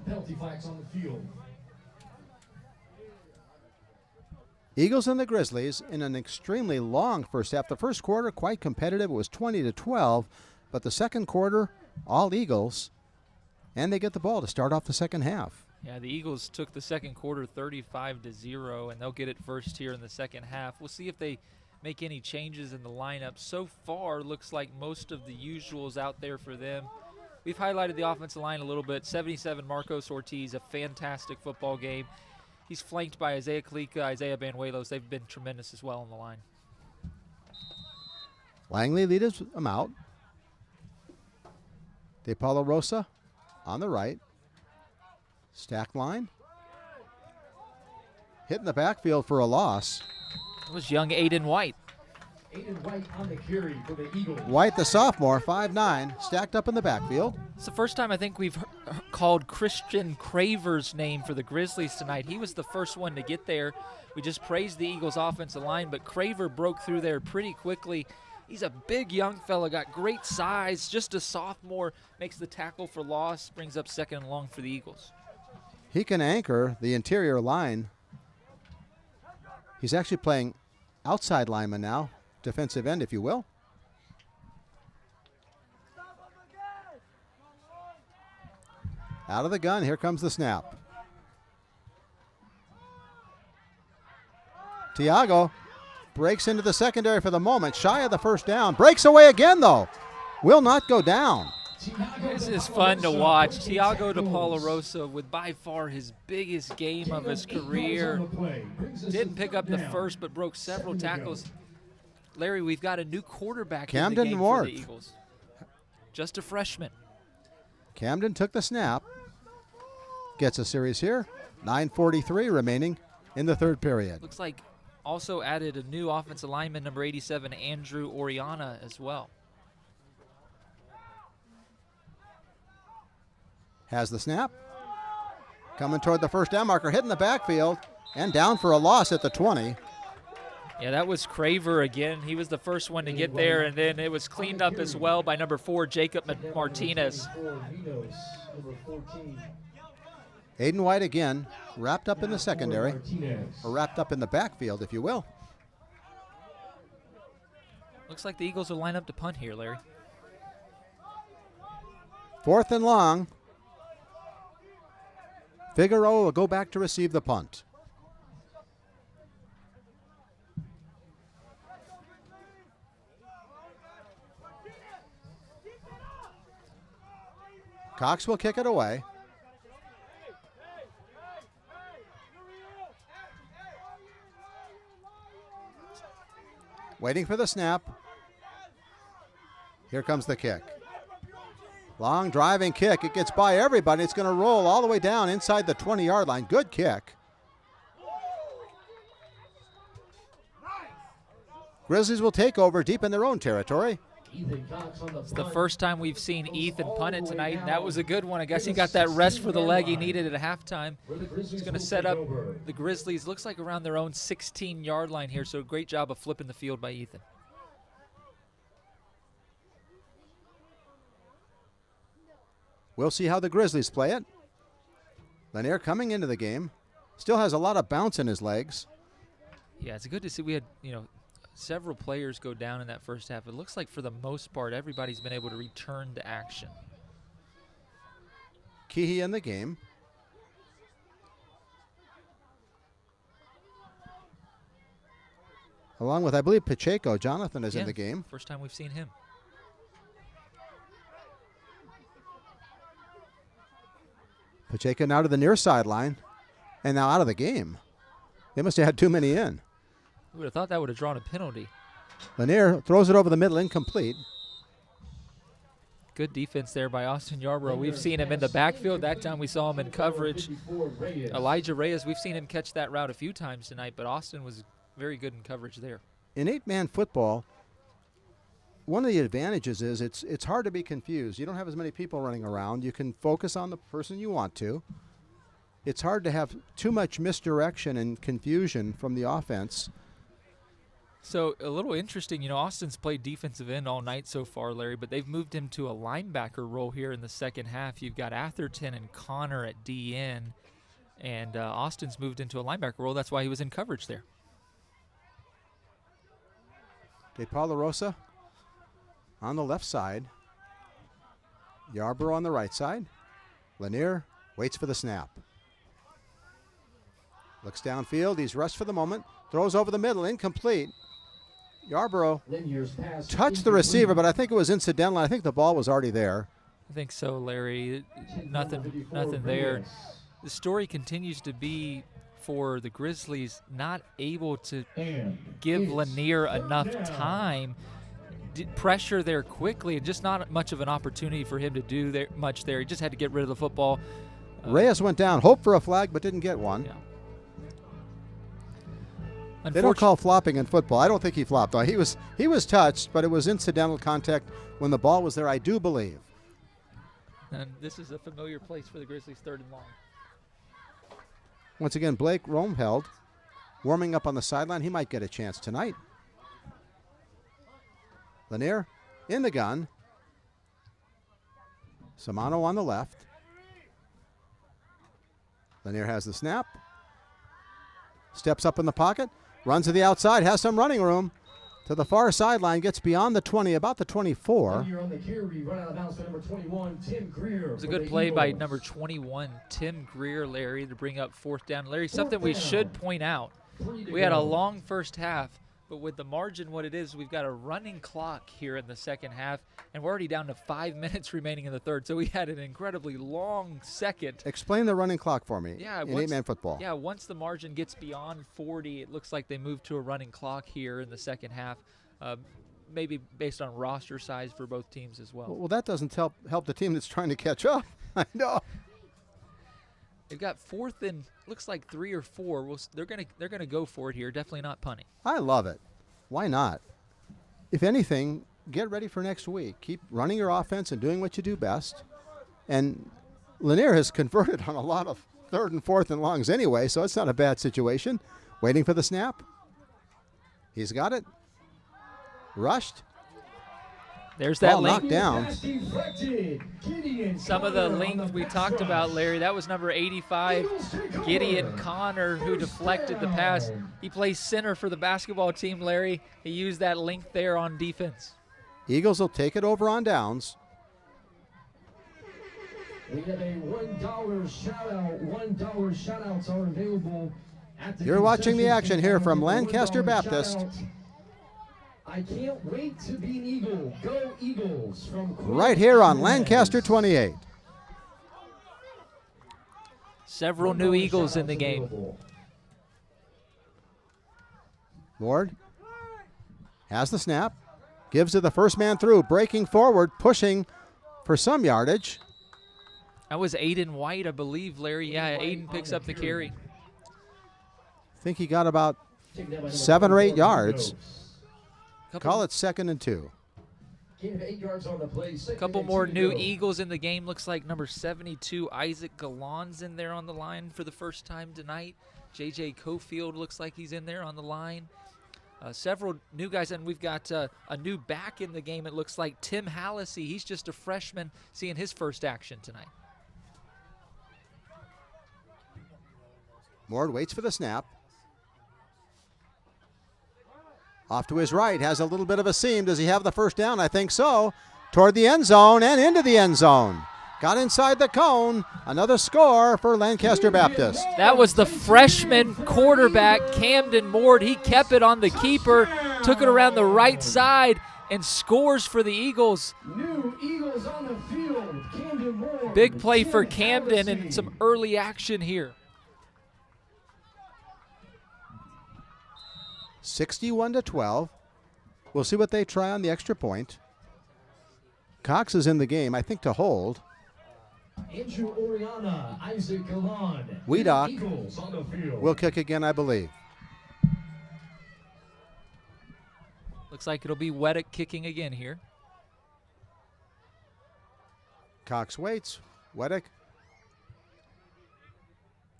Penalty flags on the field. Eagles and the Grizzlies in an extremely long first half. The first quarter, quite competitive. It was 20-12. But the second quarter, all Eagles. And they get the ball to start off the second half. Yeah, the Eagles took the second quarter 35-0, and they'll get it first here in the second half. We'll see if they make any changes in the lineup. So far, looks like most of the usuals out there for them. We've highlighted the offensive line a little bit. 77, Marcos Ortiz, a fantastic football game. He's flanked by Isaiah Kalika, Isaiah Banuelos. They've been tremendous as well on the line. Langley leads them out. De Paulo Rosa on the right. Stack line. Hit in the backfield for a loss. It was young Aiden White. Aiden White on the carry for the Eagles. White, the sophomore, 5'9", stacked up in the backfield. It's the first time I think we've called Christian Craver's name for the Grizzlies tonight. He was the first one to get there. We just praised the Eagles' offensive line, but Craver broke through there pretty quickly. He's a big young fella, got great size, just a sophomore, makes the tackle for loss, brings up second and long for the Eagles. He can anchor the interior line. He's actually playing outside lineman now, defensive end, if you will. Out of the gun, here comes the snap. Tiago breaks into the secondary for the moment, shy of the first down. Breaks away again, though. Will not go down. This is fun to watch. Tiago de Paulo Rosa with by far his biggest game of his career. Didn't pick up the first, but broke several tackles. Larry, we've got a new quarterback in the game for the Eagles. Just a freshman. Camden took the snap. Gets a series here. 9:43 remaining in the third period. Looks like also added a new offensive lineman, number 87, Andrew Oriana, as well. Has the snap. Coming toward the first down marker, hitting the backfield, and down for a loss at the 20. Yeah, that was Craver again. He was the first one to get there, and then it was cleaned up as well by number 4, Jacob Martinez. Aiden White again, wrapped up in the secondary, or wrapped up in the backfield, if you will. Looks like the Eagles will line up to punt here, Larry. 4th and long. Figueroa will go back to receive the punt. Cox will kick it away. Waiting for the snap. Here comes the kick. Long driving kick. It gets by everybody. It's going to roll all the way down inside the 20-yard line. Good kick. Grizzlies will take over deep in their own territory. It's the first time we've seen Ethan punt it tonight, and that was a good one. I guess he got that rest for the leg he needed at halftime. He's going to set up the Grizzlies, looks like around their own 16-yard line here, so great job of flipping the field by Ethan. We'll see how the Grizzlies play it. Lanier coming into the game. Still has a lot of bounce in his legs. Yeah, it's good to see. We had, several players go down in that first half. It looks like for the most part, everybody's been able to return to action. Keehee in the game. Along with, I believe, Pacheco. Jonathan is in the game. First time we've seen him. Pacheco now to the near sideline and now out of the game. They must have had too many in. We would have thought that would have drawn a penalty. Lanier throws it over the middle, incomplete. Good defense there by Austin Yarbrough. We've seen him in the backfield. That time we saw him in coverage. Elijah Reyes, we've seen him catch that route a few times tonight, but Austin was very good in coverage there. In 8-man football, one of the advantages is it's hard to be confused. You don't have as many people running around. You can focus on the person you want to. It's hard to have too much misdirection and confusion from the offense. So a little interesting, Austin's played defensive end all night so far, Larry, but they've moved him to a linebacker role here in the second half. You've got Atherton and Connor at DN, and Austin's moved into a linebacker role. That's why he was in coverage there. De Paula Rosa on the left side. Yarbrough on the right side. Lanier waits for the snap. Looks downfield. He's rushed for the moment. Throws over the middle. Incomplete. Yarbrough touched the receiver, but I think it was incidental. I think the ball was already there. I think so, Larry. Nothing there. The story continues to be for the Grizzlies not able to give Lanier enough time, pressure there quickly, and just not much of an opportunity for him to do much there. He just had to get rid of the football. Reyes went down, hoped for a flag, but didn't get one. Yeah. They don't call flopping in football. I don't think he flopped. He was touched, but it was incidental contact when the ball was there, I do believe. And this is a familiar place for the Grizzlies, 3rd and long. Once again, Blake Romheld warming up on the sideline. He might get a chance tonight. Lanier in the gun. Samano on the left. Lanier has the snap. Steps up in the pocket. Runs to the outside, has some running room. To the far sideline, gets beyond the 20, about the 24. It was a good play by number 21, Tim Greer, Larry, to bring up 4th down. Larry, something we should point out. We had a long first half, but with the margin what it is, we've got a running clock here in the second half, and we're already down to 5 minutes remaining in the third. So we had an incredibly long second. Explain the running clock for me in 8-man football. Yeah, once the margin gets beyond 40, it looks like they move to a running clock here in the second half, maybe based on roster size for both teams as well. Well, that doesn't help the team that's trying to catch up. I know. They've got 4th and looks like 3 or 4. They're gonna go for it here. Definitely not punting. I love it. Why not? If anything, get ready for next week. Keep running your offense and doing what you do best. And Lanier has converted on a lot of 3rd and 4th and longs anyway, so it's not a bad situation. Waiting for the snap. He's got it. Rushed. There's that ball link. Knocked down. Some of the length we talked about, Larry, that was number 85, Gideon Connor, who deflected the pass. He plays center for the basketball team, Larry. He used that length there on defense. Eagles will take it over on downs. We have a $1 shout out. $1 shout outs are available at the You're watching the action here from Lancaster Baptist. I can't wait to be an Eagle. Go Eagles. Right here on Lancaster 28. Several new Eagles in the game. Ward has the snap, gives to the first man through, breaking forward, pushing for some yardage. That was Aiden White, I believe, Larry. Yeah, Aiden picks up the carry. I think he got about 7 or 8 yards. Call it 2nd and 2. A couple more new Eagles in the game. Looks like number 72, Isaac Gallan's in there on the line for the first time tonight. J.J. Cofield looks like he's in there on the line. Several new guys, and we've got a new back in the game. It looks like Tim Hallisey. He's just a freshman, seeing his first action tonight. Mord waits for the snap. Off to his right, has a little bit of a seam. Does he have the first down? I think so. Toward the end zone and into the end zone. Got inside the cone. Another score for Lancaster Baptist. That was the freshman quarterback, Camden Mord. He kept it on the keeper, took it around the right side, and scores for the Eagles. New Eagles on the field. Camden Mord. Big play for Camden and some early action here. 61-12. We'll see what they try on the extra point. Cox is in the game, I think, to hold. Andrew Oriana, Isaac Gallan. Weedock Eagles on the field. will kick again, I believe. Looks like it'll be Weddick kicking again here. Cox waits. Weddick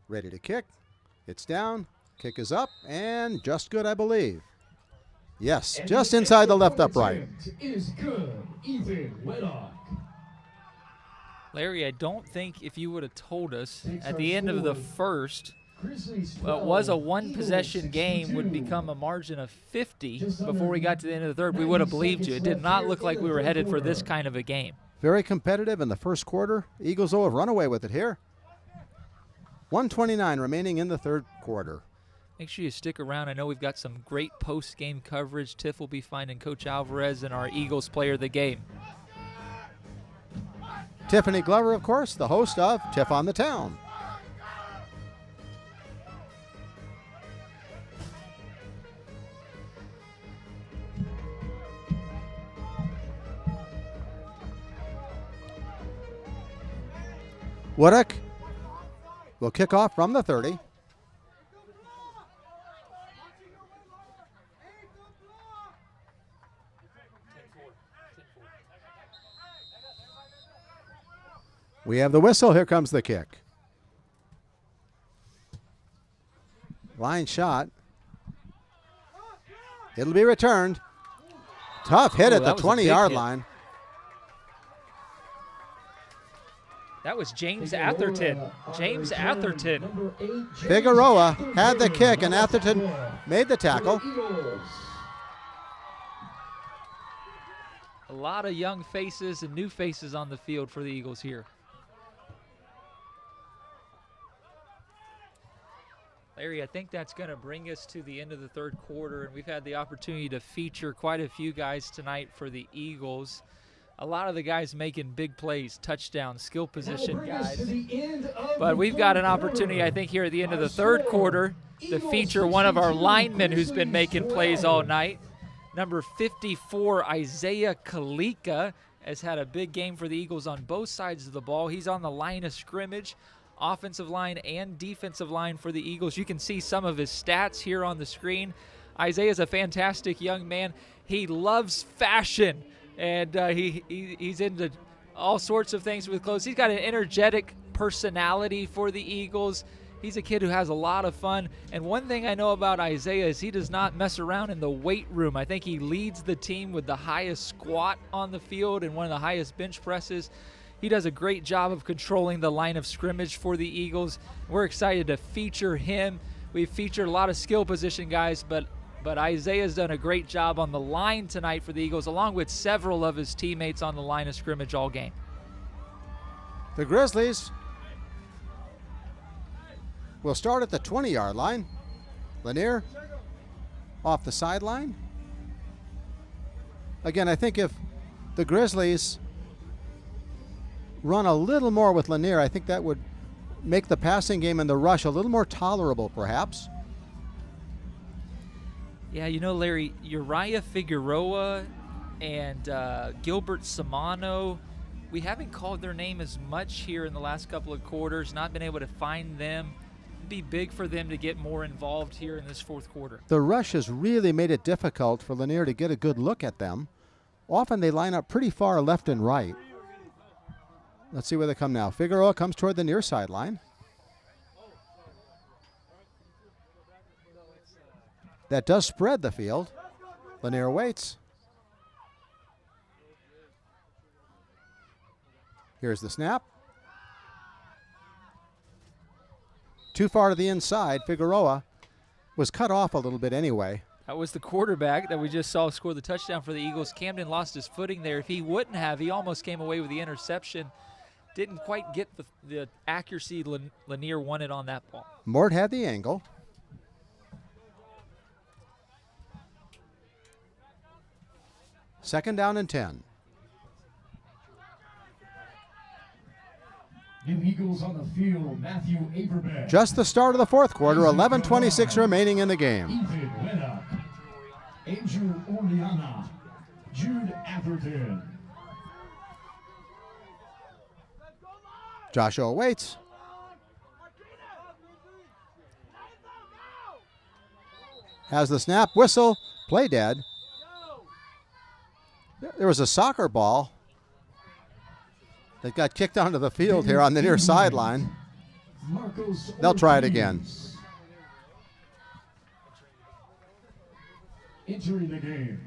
ready to kick. It's down. Kick is up and just good, I believe. Yes, And just the inside the extra left point upright. attempt is good. Ethan Weddock. Larry, I don't think if you would have told us Takes at our the end of the forward. first, Grizzlies well, it was a 12, one-possession Eagles game, would 62. become a margin of 50 Just before under we got to the end of the third. We would have 90 believed you. It seconds did not left look here like in we the were third headed for this quarter. kind of a game. Very competitive in the first quarter. Eagles, though, have run away with it here. 1:29 remaining in the third quarter. Make sure you stick around. I know we've got some great post-game coverage. Tiff will be finding Coach Alvarez and our Eagles player of the game. Tiffany Glover, of course, the host of Tiff on the Town. Woodick will kick off from the 30. We have the whistle. Here comes the kick. Line shot. It'll be returned. Tough hit at the that was a big 20-yard hit. line. That was James Atherton. James Atherton. Number 8, James Figueroa had the Atherton kick, and on the Atherton score. made the tackle. For the Eagles. A lot of young faces and new faces on the field for the Eagles here. Larry, I think that's going to bring us to the end of the third quarter, and we've had the opportunity to feature quite a few guys tonight for the Eagles. A lot of the guys making big plays, touchdowns, skill position guys. But we've got an opportunity, I think, here at the end of the third quarter to feature one of our linemen who's been making plays all night. Number 54, Isaiah Kalika, has had a big game for the Eagles on both sides of the ball. He's on the line of scrimmage, offensive line and defensive line for the Eagles. You can see some of his stats here on the screen. Isaiah's a fantastic young man. He loves fashion, and he's into all sorts of things with clothes. He's got an energetic personality for the Eagles. He's a kid who has a lot of fun. And one thing I know about Isaiah is he does not mess around in the weight room. I think he leads the team with the highest squat on the field and one of the highest bench presses. He does a great job of controlling the line of scrimmage for the Eagles. We're excited to feature him. We've featured a lot of skill position guys, but Isaiah's done a great job on the line tonight for the Eagles, along with several of his teammates on the line of scrimmage all game. The Grizzlies will start at the 20-yard line. Lanier off the sideline. Again, I think if the Grizzlies run a little more with Lanier, I think that would make the passing game and the rush a little more tolerable, perhaps. Yeah, you know, Larry, Uriah Figueroa and Gilbert Samano, we haven't called their name as much here in the last couple of quarters, not been able to find them. It'd be big for them to get more involved here in this fourth quarter. The rush has really made it difficult for Lanier to get a good look at them. Often they line up pretty far left and right. Let's see where they come now. Figueroa comes toward the near sideline. That does spread the field. Lanier waits. Here's the snap. Too far to the inside. Figueroa was cut off a little bit anyway. That was the quarterback that we just saw score the touchdown for the Eagles. Camden lost his footing there. If he wouldn't have, he almost came away with the interception. Didn't quite get the accuracy Lanier wanted on that ball. Mort had the angle. Second down and 10. New Eagles on the field, Matthew Averbeck. Just the start of the fourth quarter, 11:26 remaining in the game. Ethan Weddock, Andrew Oriana, Jude Atherton. Joshua waits. Has the snap, whistle, play dead. There was a soccer ball that got kicked onto the field here on the near sideline. They'll try it again. Entering the game.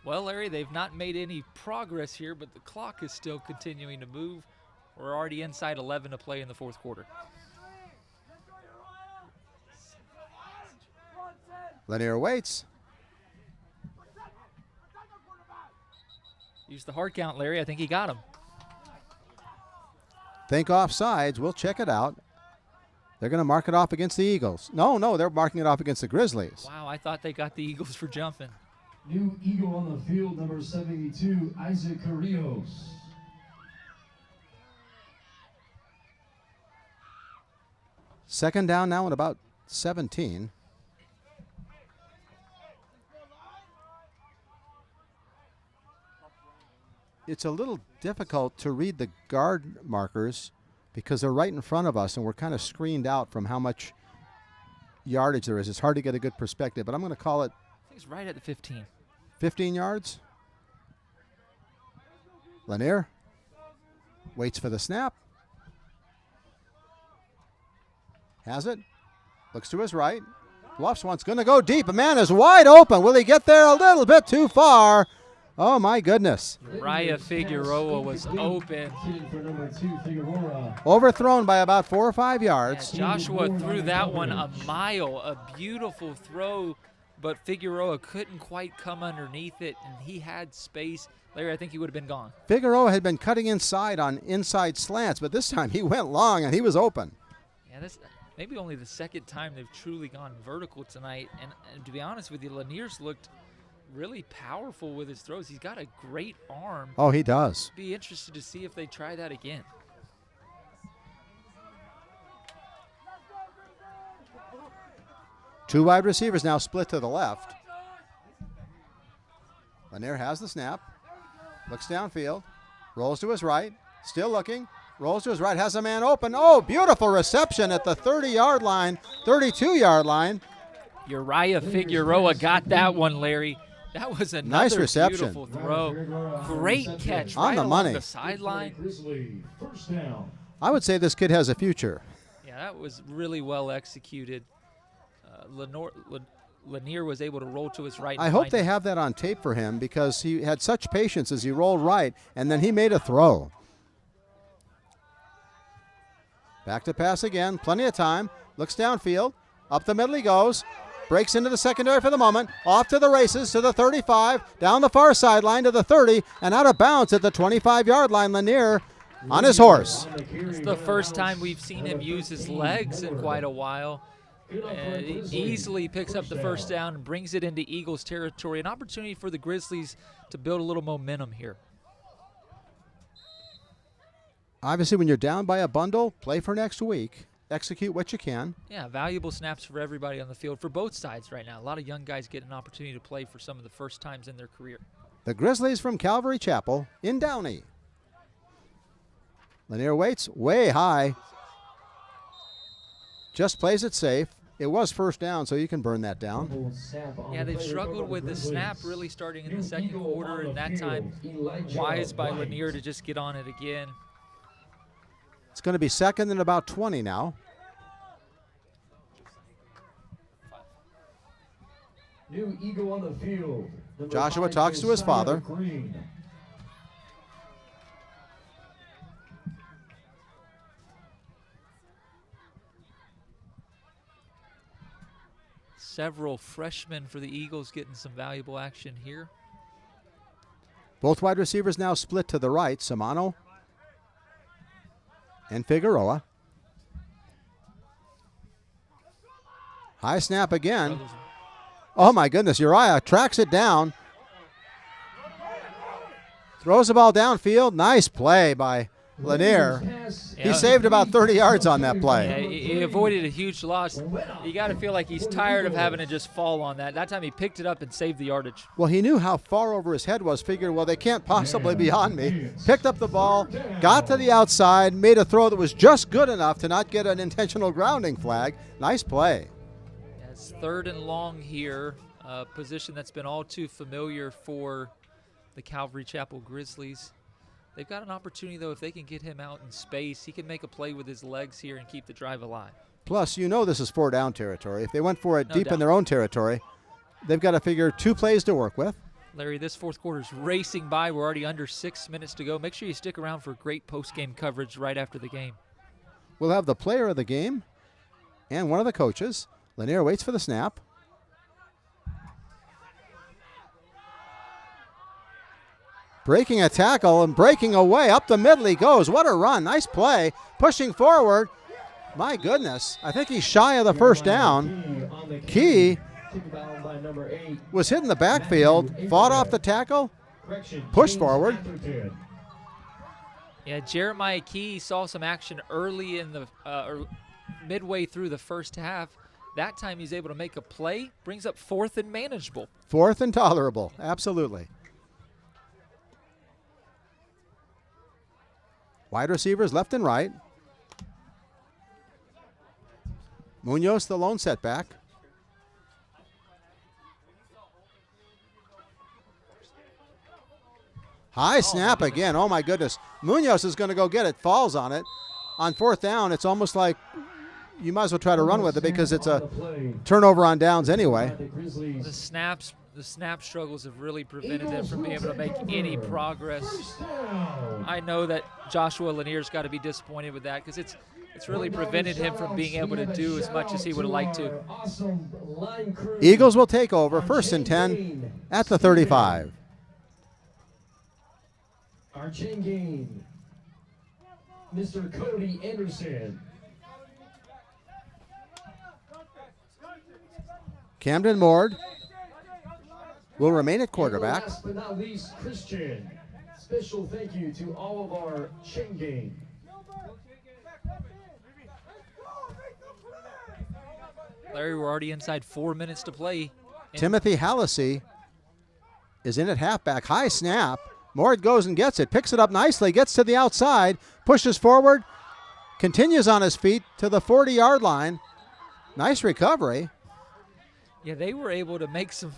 Well, Larry, they've not made any progress here, but the clock is still continuing to move. We're already inside 11 to play in the fourth quarter. Lanier waits. Use the hard count, Larry. I think he got him. Think offsides. We'll check it out. They're going to mark it off against the Eagles. No, they're marking it off against the Grizzlies. Wow, I thought they got the Eagles for jumping. New Eagle on the field, number 72, Isaac Carrillos. Second down now at about 17. It's a little difficult to read the guard markers because they're right in front of us and we're kind of screened out from how much yardage there is. It's hard to get a good perspective, but I'm going to call it. I think it's right at the 15. 15 yards. Lanier waits for the snap. Has it. Looks to his right. Bluffs one's going to go deep. A man is wide open. Will he get there? A little bit too far. Oh, my goodness. Uriah Figueroa was open. Overthrown by about 4 or 5 yards. Yeah, Joshua threw that one a mile. A beautiful throw, but Figueroa couldn't quite come underneath it, and he had space. Larry, I think he would have been gone. Figueroa had been cutting inside on inside slants, but this time he went long and he was open. Yeah, that's maybe only the second time they've truly gone vertical tonight. And to be honest with you, Lanier's looked really powerful with his throws. He's got a great arm. Oh, he does. Be interested to see if they try that again. Two wide receivers now split to the left. Lanier has the snap. Looks downfield. Rolls to his right. Still looking. Rolls to his right. Has a man open. Oh, beautiful reception at the 30-yard line, 32-yard line. Uriah Figueroa got that one, Larry. That was another nice reception. Beautiful throw. Great catch on right the along money. The sideline. I would say this kid has a future. Yeah, that was really well executed. Lanier was able to roll to his right. I hope they have that on tape for him because he had such patience as he rolled right, and then he made a throw. Back to pass again. Plenty of time. Looks downfield. Up the middle he goes. Breaks into the secondary for the moment. Off to the races to the 35. Down the far sideline to the 30. And out of bounds at the 25-yard line. Lanier on his horse. It's the first time we've seen him use his legs in quite a while. He easily picks up the first down and brings it into Eagles territory. An opportunity for the Grizzlies to build a little momentum here. Obviously, when you're down by a bundle, play for next week. execute what you can. Yeah, valuable snaps for everybody on the field for both sides right now. A lot of young guys get an opportunity to play for some of the first times in their career. The Grizzlies from Calvary Chapel in Downey. Lanier waits way high. Just plays it safe. It was first down, so you can burn that down. Yeah, they've struggled with the snap really starting in the second quarter, and that time wise by Lanier to just get on it again. It's going to be second and about 20 now. New Eagle on the field. Joshua talks to his father. Several freshmen for the Eagles getting some valuable action here. Both wide receivers now split to the right, Samano and Figueroa. High snap again. Oh my goodness, Uriah tracks it down. Throws the ball downfield. Nice play by Lanier. He saved about 30 yards on that play. Yeah, he avoided a huge loss. You got to feel like he's tired of having to just fall on that. That time he picked it up and saved the yardage. Well, he knew how far over his head was, figured, well, they can't possibly be on me. Picked up the ball, got to the outside, made a throw that was just good enough to not get an intentional grounding flag. Nice play. Yeah, it's 3rd and long here, a position that's been all too familiar for the Calvary Chapel Grizzlies. They've got an opportunity, though, if they can get him out in space, he can make a play with his legs here and keep the drive alive. Plus, you know this is 4-down territory. If they went for it No deep doubt. in their own territory, they've got to figure 2 plays to work with. Larry, this fourth quarter is racing by. We're already under 6 minutes to go. Make sure you stick around for great post-game coverage right after the game. We'll have the player of the game and one of the coaches. Lanier waits for the snap. Breaking a tackle and breaking away. Up the middle he goes. What a run. Nice play. Pushing forward. My goodness. I think he's shy of the first down. Key was hit in the backfield. Fought off the tackle. Pushed forward. Yeah, Jeremiah Key saw some action early in the midway through the first half. That time he's able to make a play. Brings up 4th and manageable. 4th and tolerable. Absolutely. Wide receivers left and right. Munoz, the lone setback. High snap again. Oh, my goodness. Munoz is going to go get it. Falls on it. On 4th down, it's almost like you might as well try to run with it because it's a turnover on downs anyway. The snap struggles have really prevented them from being able to make any progress. I know that Joshua Lanier's got to be disappointed with that because it's really prevented him from being able to do as much as he would have liked to. Eagles will take over 1st and 10 at the 35. Our chain gain, Mr. Cody Anderson. Camden Mord will remain at quarterback. And last but not least, Christian. Special thank you to all of our chain gang. Larry, we're already inside 4 minutes to play. Timothy Hallisey is in at halfback. High snap. Mord goes and gets it. Picks it up nicely. Gets to the outside. Pushes forward. Continues on his feet to the 40-yard line. Nice recovery. Yeah, they were able to make some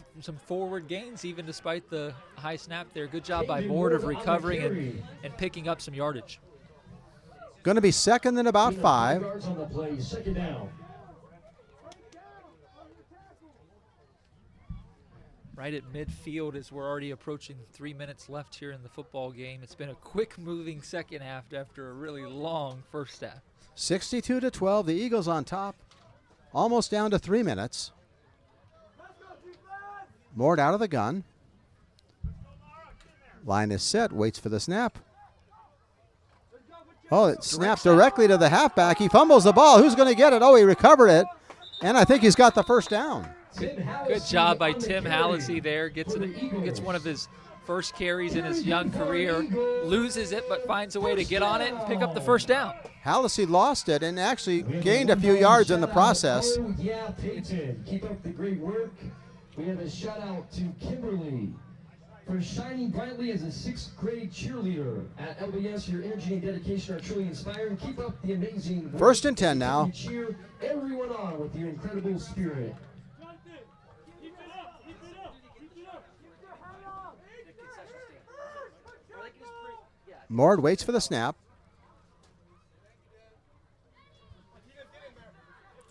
forward gains even despite the high snap there. Good job by Mord of recovering and picking up some yardage. Going to be 2nd and about 5. Yards on the play, 2nd down. Right at midfield as we're already approaching 3 minutes left here in the football game. It's been a quick-moving second half after a really long first half. 62-12, the Eagles on top. Almost down to 3 minutes. Mord out of the gun. Line is set, waits for the snap. Oh, it snapped directly to the halfback. He fumbles the ball. Who's going to get it? Oh, he recovered it. And I think he's got the first down. Good job by Tim Hallisey there. Gets one of his first carries in his young career, loses it but finds a way to get on it and pick up the first down. Hallisey lost it and actually gained a few yards in the process. Oh, yeah, Peyton. Keep up the great work. We have a shout out to Kimberly for shining brightly as a 6th grade cheerleader at LBS. Your energy and dedication are truly inspiring. Keep up the amazing work. 1st and 10 now. You cheer everyone on with your incredible spirit. Mord waits for the snap.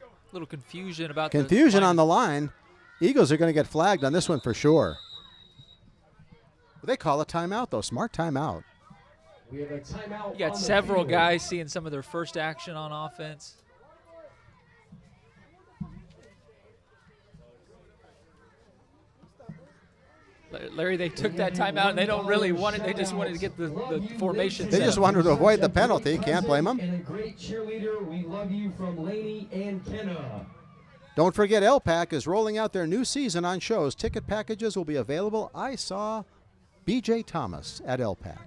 A little confusion about Confusion on the line. Eagles are going to get flagged on this one for sure. They call a timeout, though. Smart timeout. We have a timeout. You got several guys seeing some of their first action on offense. Larry, they took that timeout, and they don't really want it. They just wanted to get the formation They set just up. wanted to avoid the penalty. Can't blame them. And a great cheerleader. We love you from Laney and Kenna. Don't forget, LPAC is rolling out their new season on shows. Ticket packages will be available. I saw B.J. Thomas at LPAC.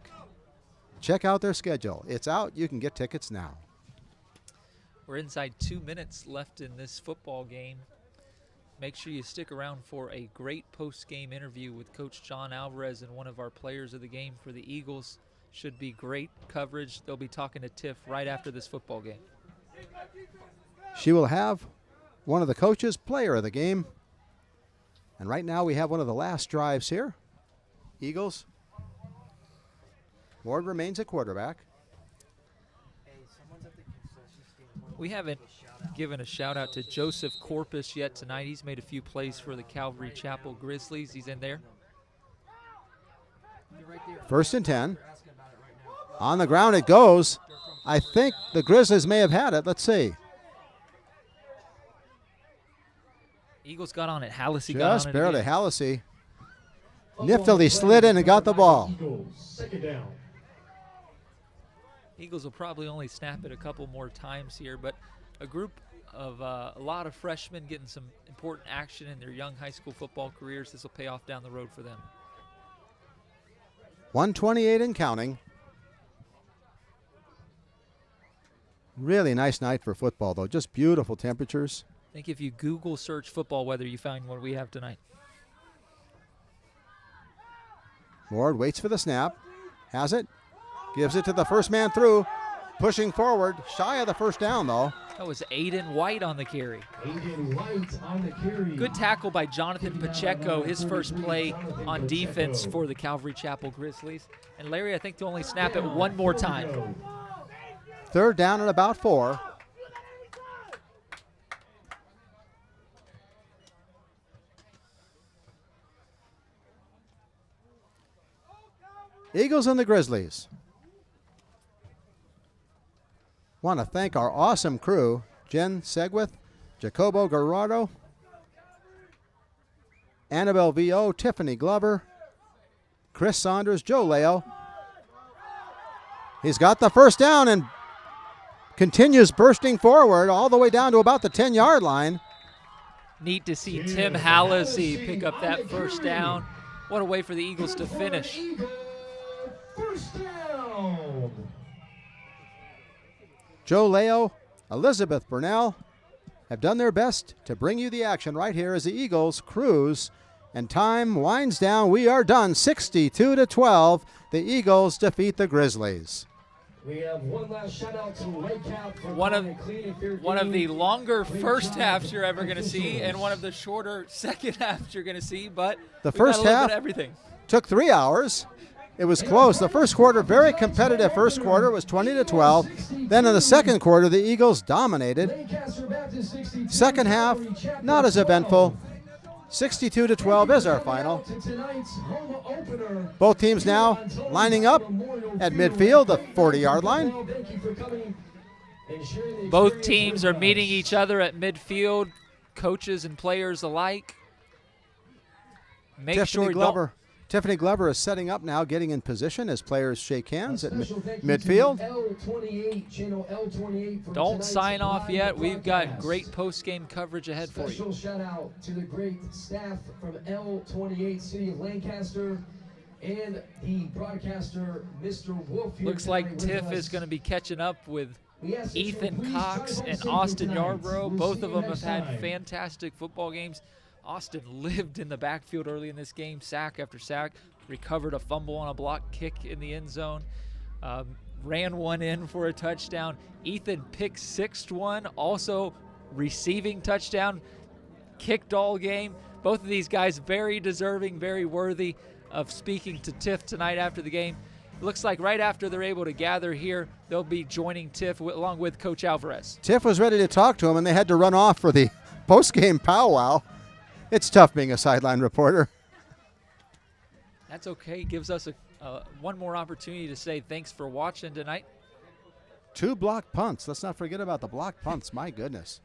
Check out their schedule. It's out. You can get tickets now. We're inside 2 minutes left in this football game. Make sure you stick around for a great post-game interview with Coach John Alvarez and one of our players of the game for the Eagles. Should be great coverage. They'll be talking to Tiff right after this football game. She will have one of the coaches, player of the game. And right now we have one of the last drives here. Eagles. Ward remains at quarterback. We haven't given a shout out to Joseph Corpus yet tonight. He's made a few plays for the Calvary Chapel Grizzlies. He's in there. 1st and 10. On the ground it goes. I think the Grizzlies may have had it. Let's see. Eagles got on it. Hallisey got on it. Just barely. Again. Hallisey niftily slid in and got the ball. Second down. Eagles will probably only snap it a couple more times here, but a group of a lot of freshmen getting some important action in their young high school football careers. This will pay off down the road for them. 128 and counting. Really nice night for football, though. Just beautiful temperatures. I think if you Google search football weather, you find what we have tonight. Ward waits for the snap. Has it. Gives it to the first man through. Pushing forward. Shy of the first down, though. That was Aiden White on the carry. Aiden White on the carry. Good tackle by Jonathan Pacheco, his first play on defense for the Calvary Chapel Grizzlies. And Larry, I think to only snap it one more time. 3rd down and about 4. Eagles and the Grizzlies. Want to thank our awesome crew, Jen Segwith, Jacobo Gerardo, Annabelle V.O., Tiffany Glover, Chris Saunders, Joe Leo. He's got the first down and continues bursting forward all the way down to about the 10-yard line. Neat to see Tim Hallisey pick up that first down. What a way for the Eagles to finish. First down. Joe Leo, Elizabeth Burnell have done their best to bring you the action right here as the Eagles cruise. And time winds down. We are done. 62-12. The Eagles defeat the Grizzlies. We have one last shout out to Whitecap for One of the game. longer first halves you're ever going to see, and one of the shorter second halves you're going to see. But The we got first a little half bit of everything. took 3 hours. It was close. The first quarter, very competitive first quarter, was 20-12. Then in the second quarter, the Eagles dominated. Lancaster Baptist 62, Second half, Calvary Chapel not as eventful. 12. 62-12 is our final. Both teams now lining up at midfield, the 40-yard line. Both teams are meeting each other at midfield, coaches and players alike. Make sure Tiffany Glover is setting up now, getting in position as players shake hands at midfield. Don't sign off yet. We've got great post-game coverage ahead for you. Special shout out to the great staff from L28 City of Lancaster. And the broadcaster, Mr. Wolf, here Looks like tonight with Tiff us. is going to be catching up with We ask that you Ethan please Cox drive home and safely Austin tonight. Yarbrough. We'll Both see of you them have next had time. fantastic football games. Austin lived in the backfield early in this game, sack after sack, recovered a fumble on a block kick in the end zone, ran one in for a touchdown. Ethan pick-sixed one, also receiving touchdown, kicked all game. Both of these guys very deserving, very worthy of speaking to Tiff tonight after the game. Looks like right after they're able to gather here, they'll be joining Tiff along with Coach Alvarez. Tiff was ready to talk to him, and they had to run off for the post-game powwow. It's tough being a sideline reporter. That's okay. Gives us one more opportunity to say thanks for watching tonight. 2 blocked punts. Let's not forget about the blocked punts. My goodness.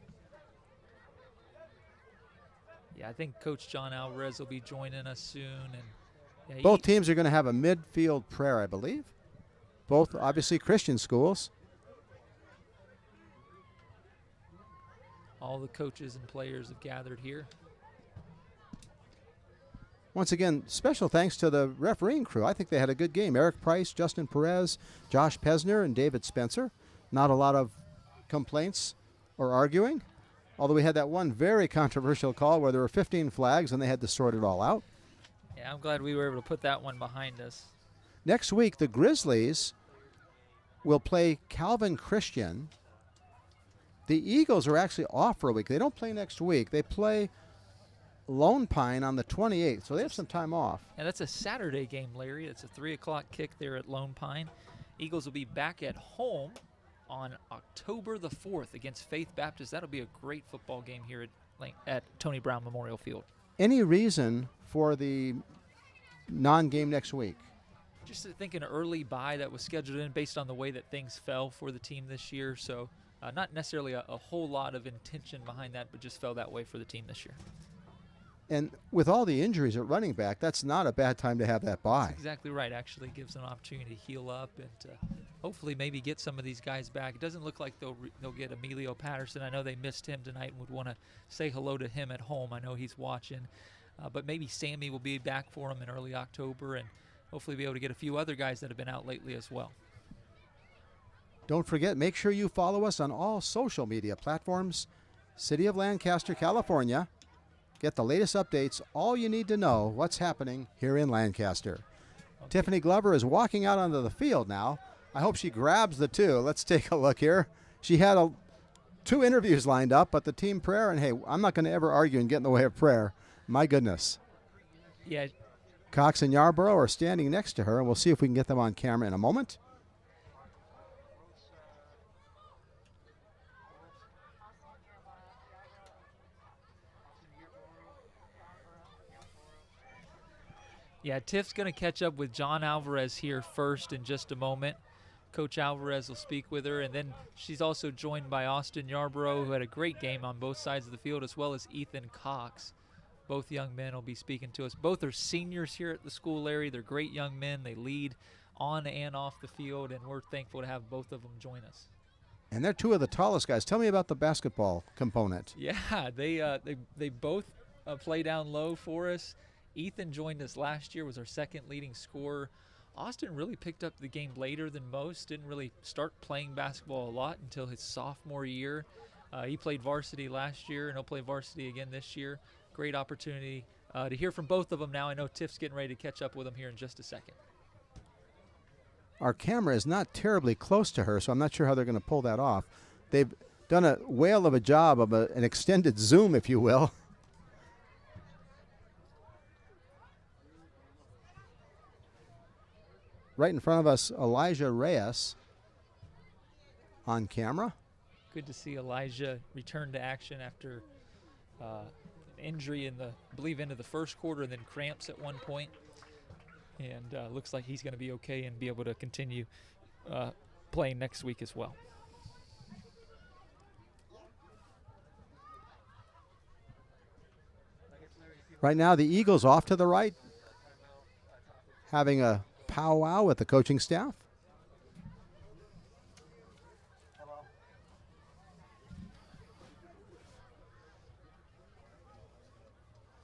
Yeah, I think Coach John Alvarez will be joining us soon. And yeah, Both teams are going to have a midfield prayer, I believe. Both, obviously, Christian schools. all the coaches and players have gathered here. Once again, special thanks to the refereeing crew. I think they had a good game. Eric Price, Justin Perez, Josh Pesner, and David Spencer. Not a lot of complaints or arguing, although we had that one very controversial call where there were 15 flags and they had to sort it all out. Yeah, I'm glad we were able to put that one behind us. Next week, the Grizzlies will play Calvin Christian. The Eagles are actually off for a week. They don't play next week. They play Lone Pine on the 28th, so they have some time off. And that's a Saturday game, Larry. It's a 3 o'clock kick there at Lone Pine. Eagles will be back at home on October the 4th against Faith Baptist. That'll be a great football game here at Tony Brown Memorial Field. Any reason for the non-game next week? Just think an early bye that was scheduled in based on the way that things fell for the team this year. So not necessarily a whole lot of intention behind that, but just fell that way for the team this year. And with all the injuries at running back, that's not a bad time to have that bye. That's exactly right. Actually gives them an opportunity to heal up and hopefully maybe get some of these guys back. It doesn't look like they'll get Emilio Patterson. I know they missed him tonight and would want to say hello to him at home. I know he's watching. But maybe Sammy will be back for him in early October and hopefully be able to get a few other guys that have been out lately as well. Don't forget, make sure you follow us on all social media platforms. City of Lancaster, California. Get the latest updates, all you need to know what's happening here in Lancaster. Okay. Tiffany Glover is walking out onto the field now. I hope she grabs the two. Let's take a look here. She had two interviews lined up, but the team prayer, and hey, I'm not going to ever argue and get in the way of prayer. My goodness. Yeah. Cox and Yarbrough are standing next to her, and we'll see if we can get them on camera in a moment. Yeah, Tiff's going to catch up with John Alvarez here first in just a moment. Coach Alvarez will speak with her, and then she's also joined by Austin Yarbrough, who had a great game on both sides of the field, as well as Ethan Cox. Both young men will be speaking to us. Both are seniors here at the school, Larry. They're great young men. They lead on and off the field, and we're thankful to have both of them join us. And they're two of the tallest guys. Tell me about the basketball component. Yeah, they both play down low for us. Ethan joined us last year, was our second leading scorer. Austin really picked up the game later than most, didn't really start playing basketball a lot until his sophomore year. He played varsity last year, and he'll play varsity again this year. Great opportunity to hear from both of them now. I know Tiff's getting ready to catch up with them here in just a second. Our camera is not terribly close to her, so I'm not sure how they're going to pull that off. They've done a whale of a job of an extended zoom, if you will. Right in front of us, Elijah Reyes on camera. Good to see Elijah return to action after injury in the, I believe, into the first quarter and then cramps at one point. And looks like he's going to be okay and be able to continue playing next week as well. Right now, the Eagles off to the right, having a powwow with the coaching staff.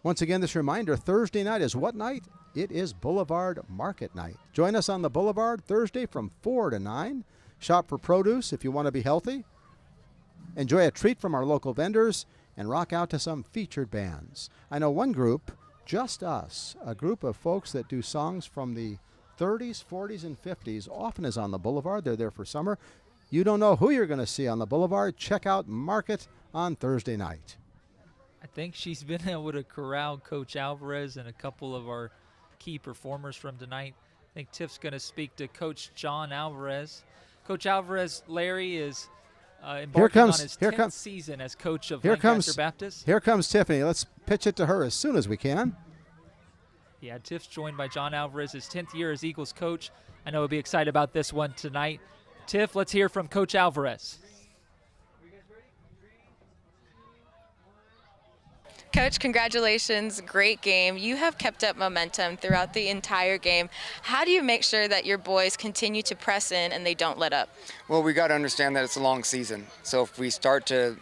Once again, this reminder, Thursday night is what night? It is Boulevard Market Night. Join us on the Boulevard Thursday from 4 to 9. Shop for produce if you want to be healthy. Enjoy a treat from our local vendors and rock out to some featured bands. I know one group, Just Us, a group of folks that do songs from the 30s, 40s, and 50s, often is on the Boulevard. They're there for summer. You don't know who you're going to see on the Boulevard. Check out Market on Thursday night. I think she's been able to corral Coach Alvarez and a couple of our key performers from tonight. I think Tiff's going to speak to Coach John Alvarez. Coach Alvarez, Larry is embarking on his 10th season as coach of Lancaster Baptist. Here comes Tiffany. Let's pitch it to her as soon as we can. Yeah, Tiff's joined by John Alvarez, his 10th year as Eagles coach. I know he'll be excited about this one tonight. Tiff, let's hear from Coach Alvarez. Coach, congratulations. Great game. You have kept up momentum throughout the entire game. How do you make sure that your boys continue to press in and they don't let up? Well, we got to understand that it's a long season. So if we start to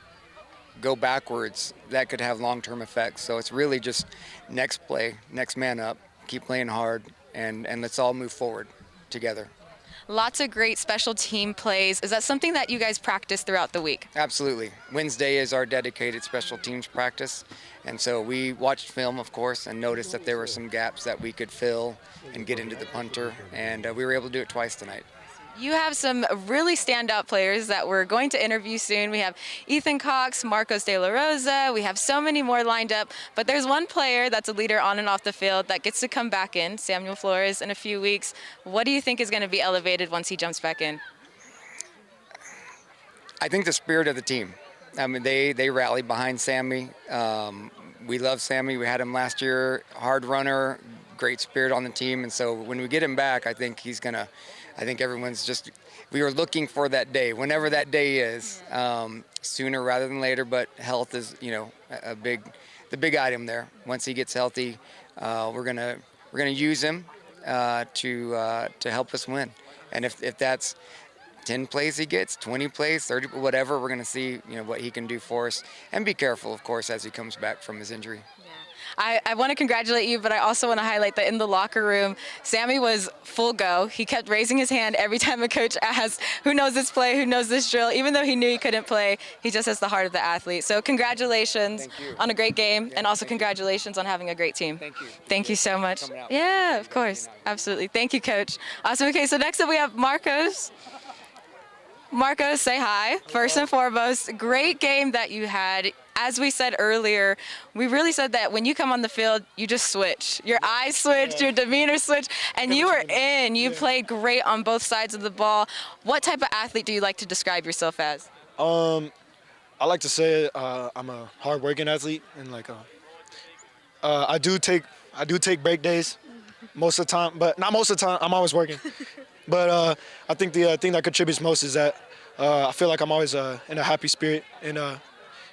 go backwards, that could have long-term effects. So it's really just next play, next man up, keep playing hard, and let's all move forward together. Lots of great special team plays. Is that something that you guys practice throughout the week? Absolutely. Wednesday is our dedicated special teams practice. And so we watched film, of course, and noticed that there were some gaps that we could fill and get into the punter. And we were able to do it twice tonight. You have some really standout players that we're going to interview soon. We have Ethan Cox, Marcos De La Rosa. We have so many more lined up. But there's one player that's a leader on and off the field that gets to come back in, Samuel Flores, in a few weeks. What do you think is going to be elevated once he jumps back in? I think the spirit of the team. I mean, they rally behind Sammy. We love Sammy. We had him last year, hard runner, great spirit on the team. And so when we get him back, I think he's going to – I think everyone's just, we were looking for that day, whenever that day is, sooner rather than later, but health is, the big item there. Once he gets healthy, we're gonna use him to help us win. And if that's 10 plays he gets, 20 plays, 30, whatever, we're gonna see, what he can do for us. And be careful, of course, as he comes back from his injury. I want to congratulate you, but I also want to highlight that in the locker room, Sammy was full go. He kept raising his hand every time a coach asked, who knows this play, who knows this drill? Even though he knew he couldn't play, he just has the heart of the athlete. So congratulations on a great game, and also congratulations on having a great team. Thank you. Thank you so much. Yeah, of course. Absolutely. Thank you, Coach. Awesome. Okay, so next up we have Marcos. Marcos, say hi. First and foremost, great game that you had. As we said earlier, we really said that when you come on the field, you just switch. Your eyes switched, your demeanor switched, and you were in. You played great on both sides of the ball. What type of athlete do you like to describe yourself as? I like to say I'm a hard-working athlete, and I do take break days most of the time, but not most of the time. I'm always working. But I think the thing that contributes most is that I feel like I'm always in a happy spirit, and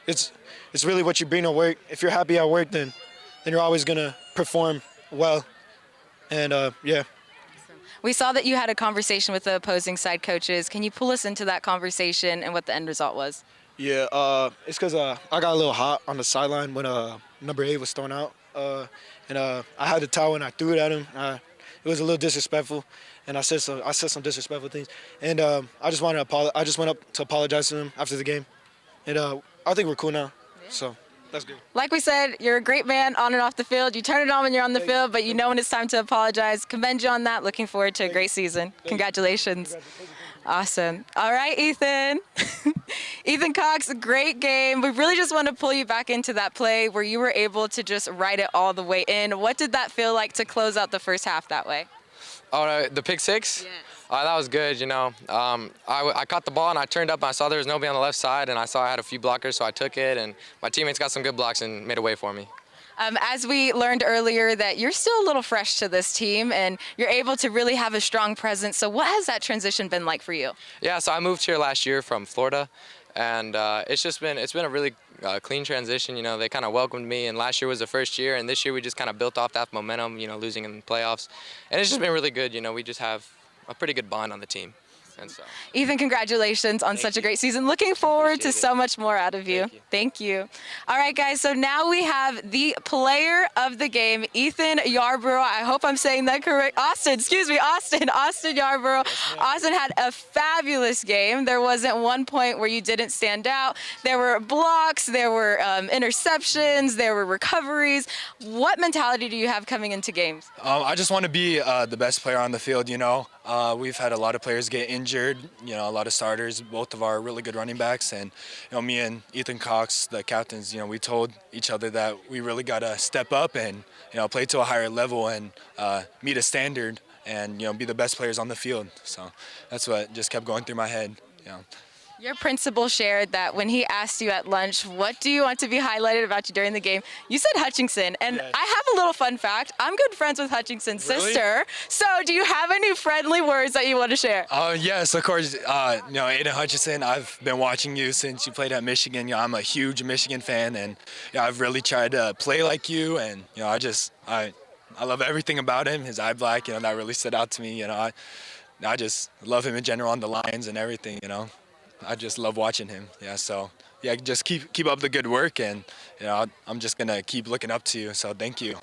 it's really what you bring to work. If you're happy at work, then you're always gonna perform well, and yeah. We saw that you had a conversation with the opposing side coaches. Can you pull us into that conversation and what the end result was? Yeah, it's because I got a little hot on the sideline when number 8 was thrown out, and I had the towel and I threw it at him. It was a little disrespectful, and I said some disrespectful things, and I just went up to apologize to him after the game, and I think we're cool now, so that's good. Like we said, you're a great man on and off the field. You turn it on when you're on the field, but you know when it's time to apologize. Commend you on that. Looking forward to a great season. Congratulations. Awesome. All right, Ethan. Ethan Cox, great game. We really just want to pull you back into that play where you were able to just ride it all the way in. What did that feel like to close out the first half that way? Oh, the pick six? Yes. That was good, I caught the ball and I turned up and I saw there was nobody on the left side, and I saw I had a few blockers, so I took it, and my teammates got some good blocks and made a way for me. As we learned earlier that you're still a little fresh to this team and you're able to really have a strong presence. So what has that transition been like for you? Yeah, so I moved here last year from Florida, and it's been a really clean transition. They kind of welcomed me, and last year was the first year, and this year we just kind of built off that momentum, losing in the playoffs. And it's just been really good. We just have a pretty good bond on the team. And so, Ethan, congratulations on such a great season. Looking forward to so much more out of you. Thank you. All right, guys, so now we have the player of the game, Ethan Yarborough. I hope I'm saying that correct. Austin Yarborough. Austin had a fabulous game. There wasn't one point where you didn't stand out. There were blocks, there were interceptions, there were recoveries. What mentality do you have coming into games? I just want to be the best player on the field, you know. We've had a lot of players get injured, you know, a lot of starters, both of our really good running backs. And, you know, me and Ethan Cox, the captains, you know, we told each other that we really got to step up and, you know, play to a higher level and meet a standard and, you know, be the best players on the field. So that's what just kept going through my head, you know. Your principal shared that when he asked you at lunch, what do you want to be highlighted about you during the game? You said Hutchinson. And I have a little fun fact. I'm good friends with Hutchinson's sister. So do you have any friendly words that you want to share? Yes, of course. You know, Aiden Hutchinson, I've been watching you since you played at Michigan. You know, I'm a huge Michigan fan, and you know, I've really tried to play like you. And, you know, I love everything about him. His eye black, you know, that really stood out to me. You know, I just love him in general on the Lions and everything, you know. I just love watching him. Yeah, so yeah, just keep up the good work, and you know, I'm just gonna keep looking up to you. So thank you.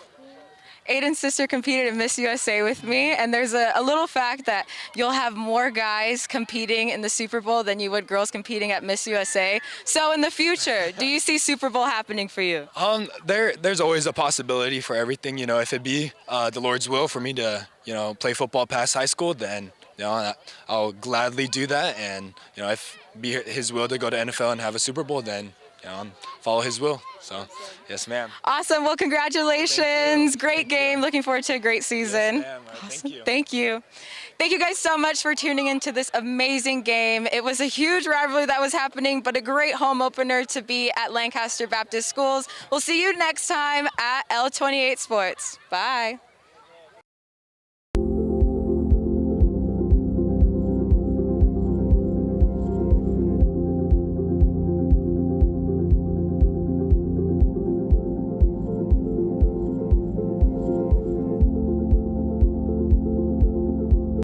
Aiden's sister competed at Miss USA with me, and there's a little fact that you'll have more guys competing in the Super Bowl than you would girls competing at Miss USA. So in the future, do you see Super Bowl happening for you? There's always a possibility for everything. You know, if it be the Lord's will for me to, you know, play football past high school, then you know, I'll gladly do that. And you know, if be His will to go to NFL and have a Super Bowl, then you know, follow His will. So, yes, ma'am. Awesome. Well, congratulations. Great game. Looking forward to a great season. Yes, ma'am. Awesome. Thank you. Thank you guys so much for tuning into this amazing game. It was a huge rivalry that was happening, but a great home opener to be at Lancaster Baptist Schools. We'll see you next time at L28 Sports. Bye.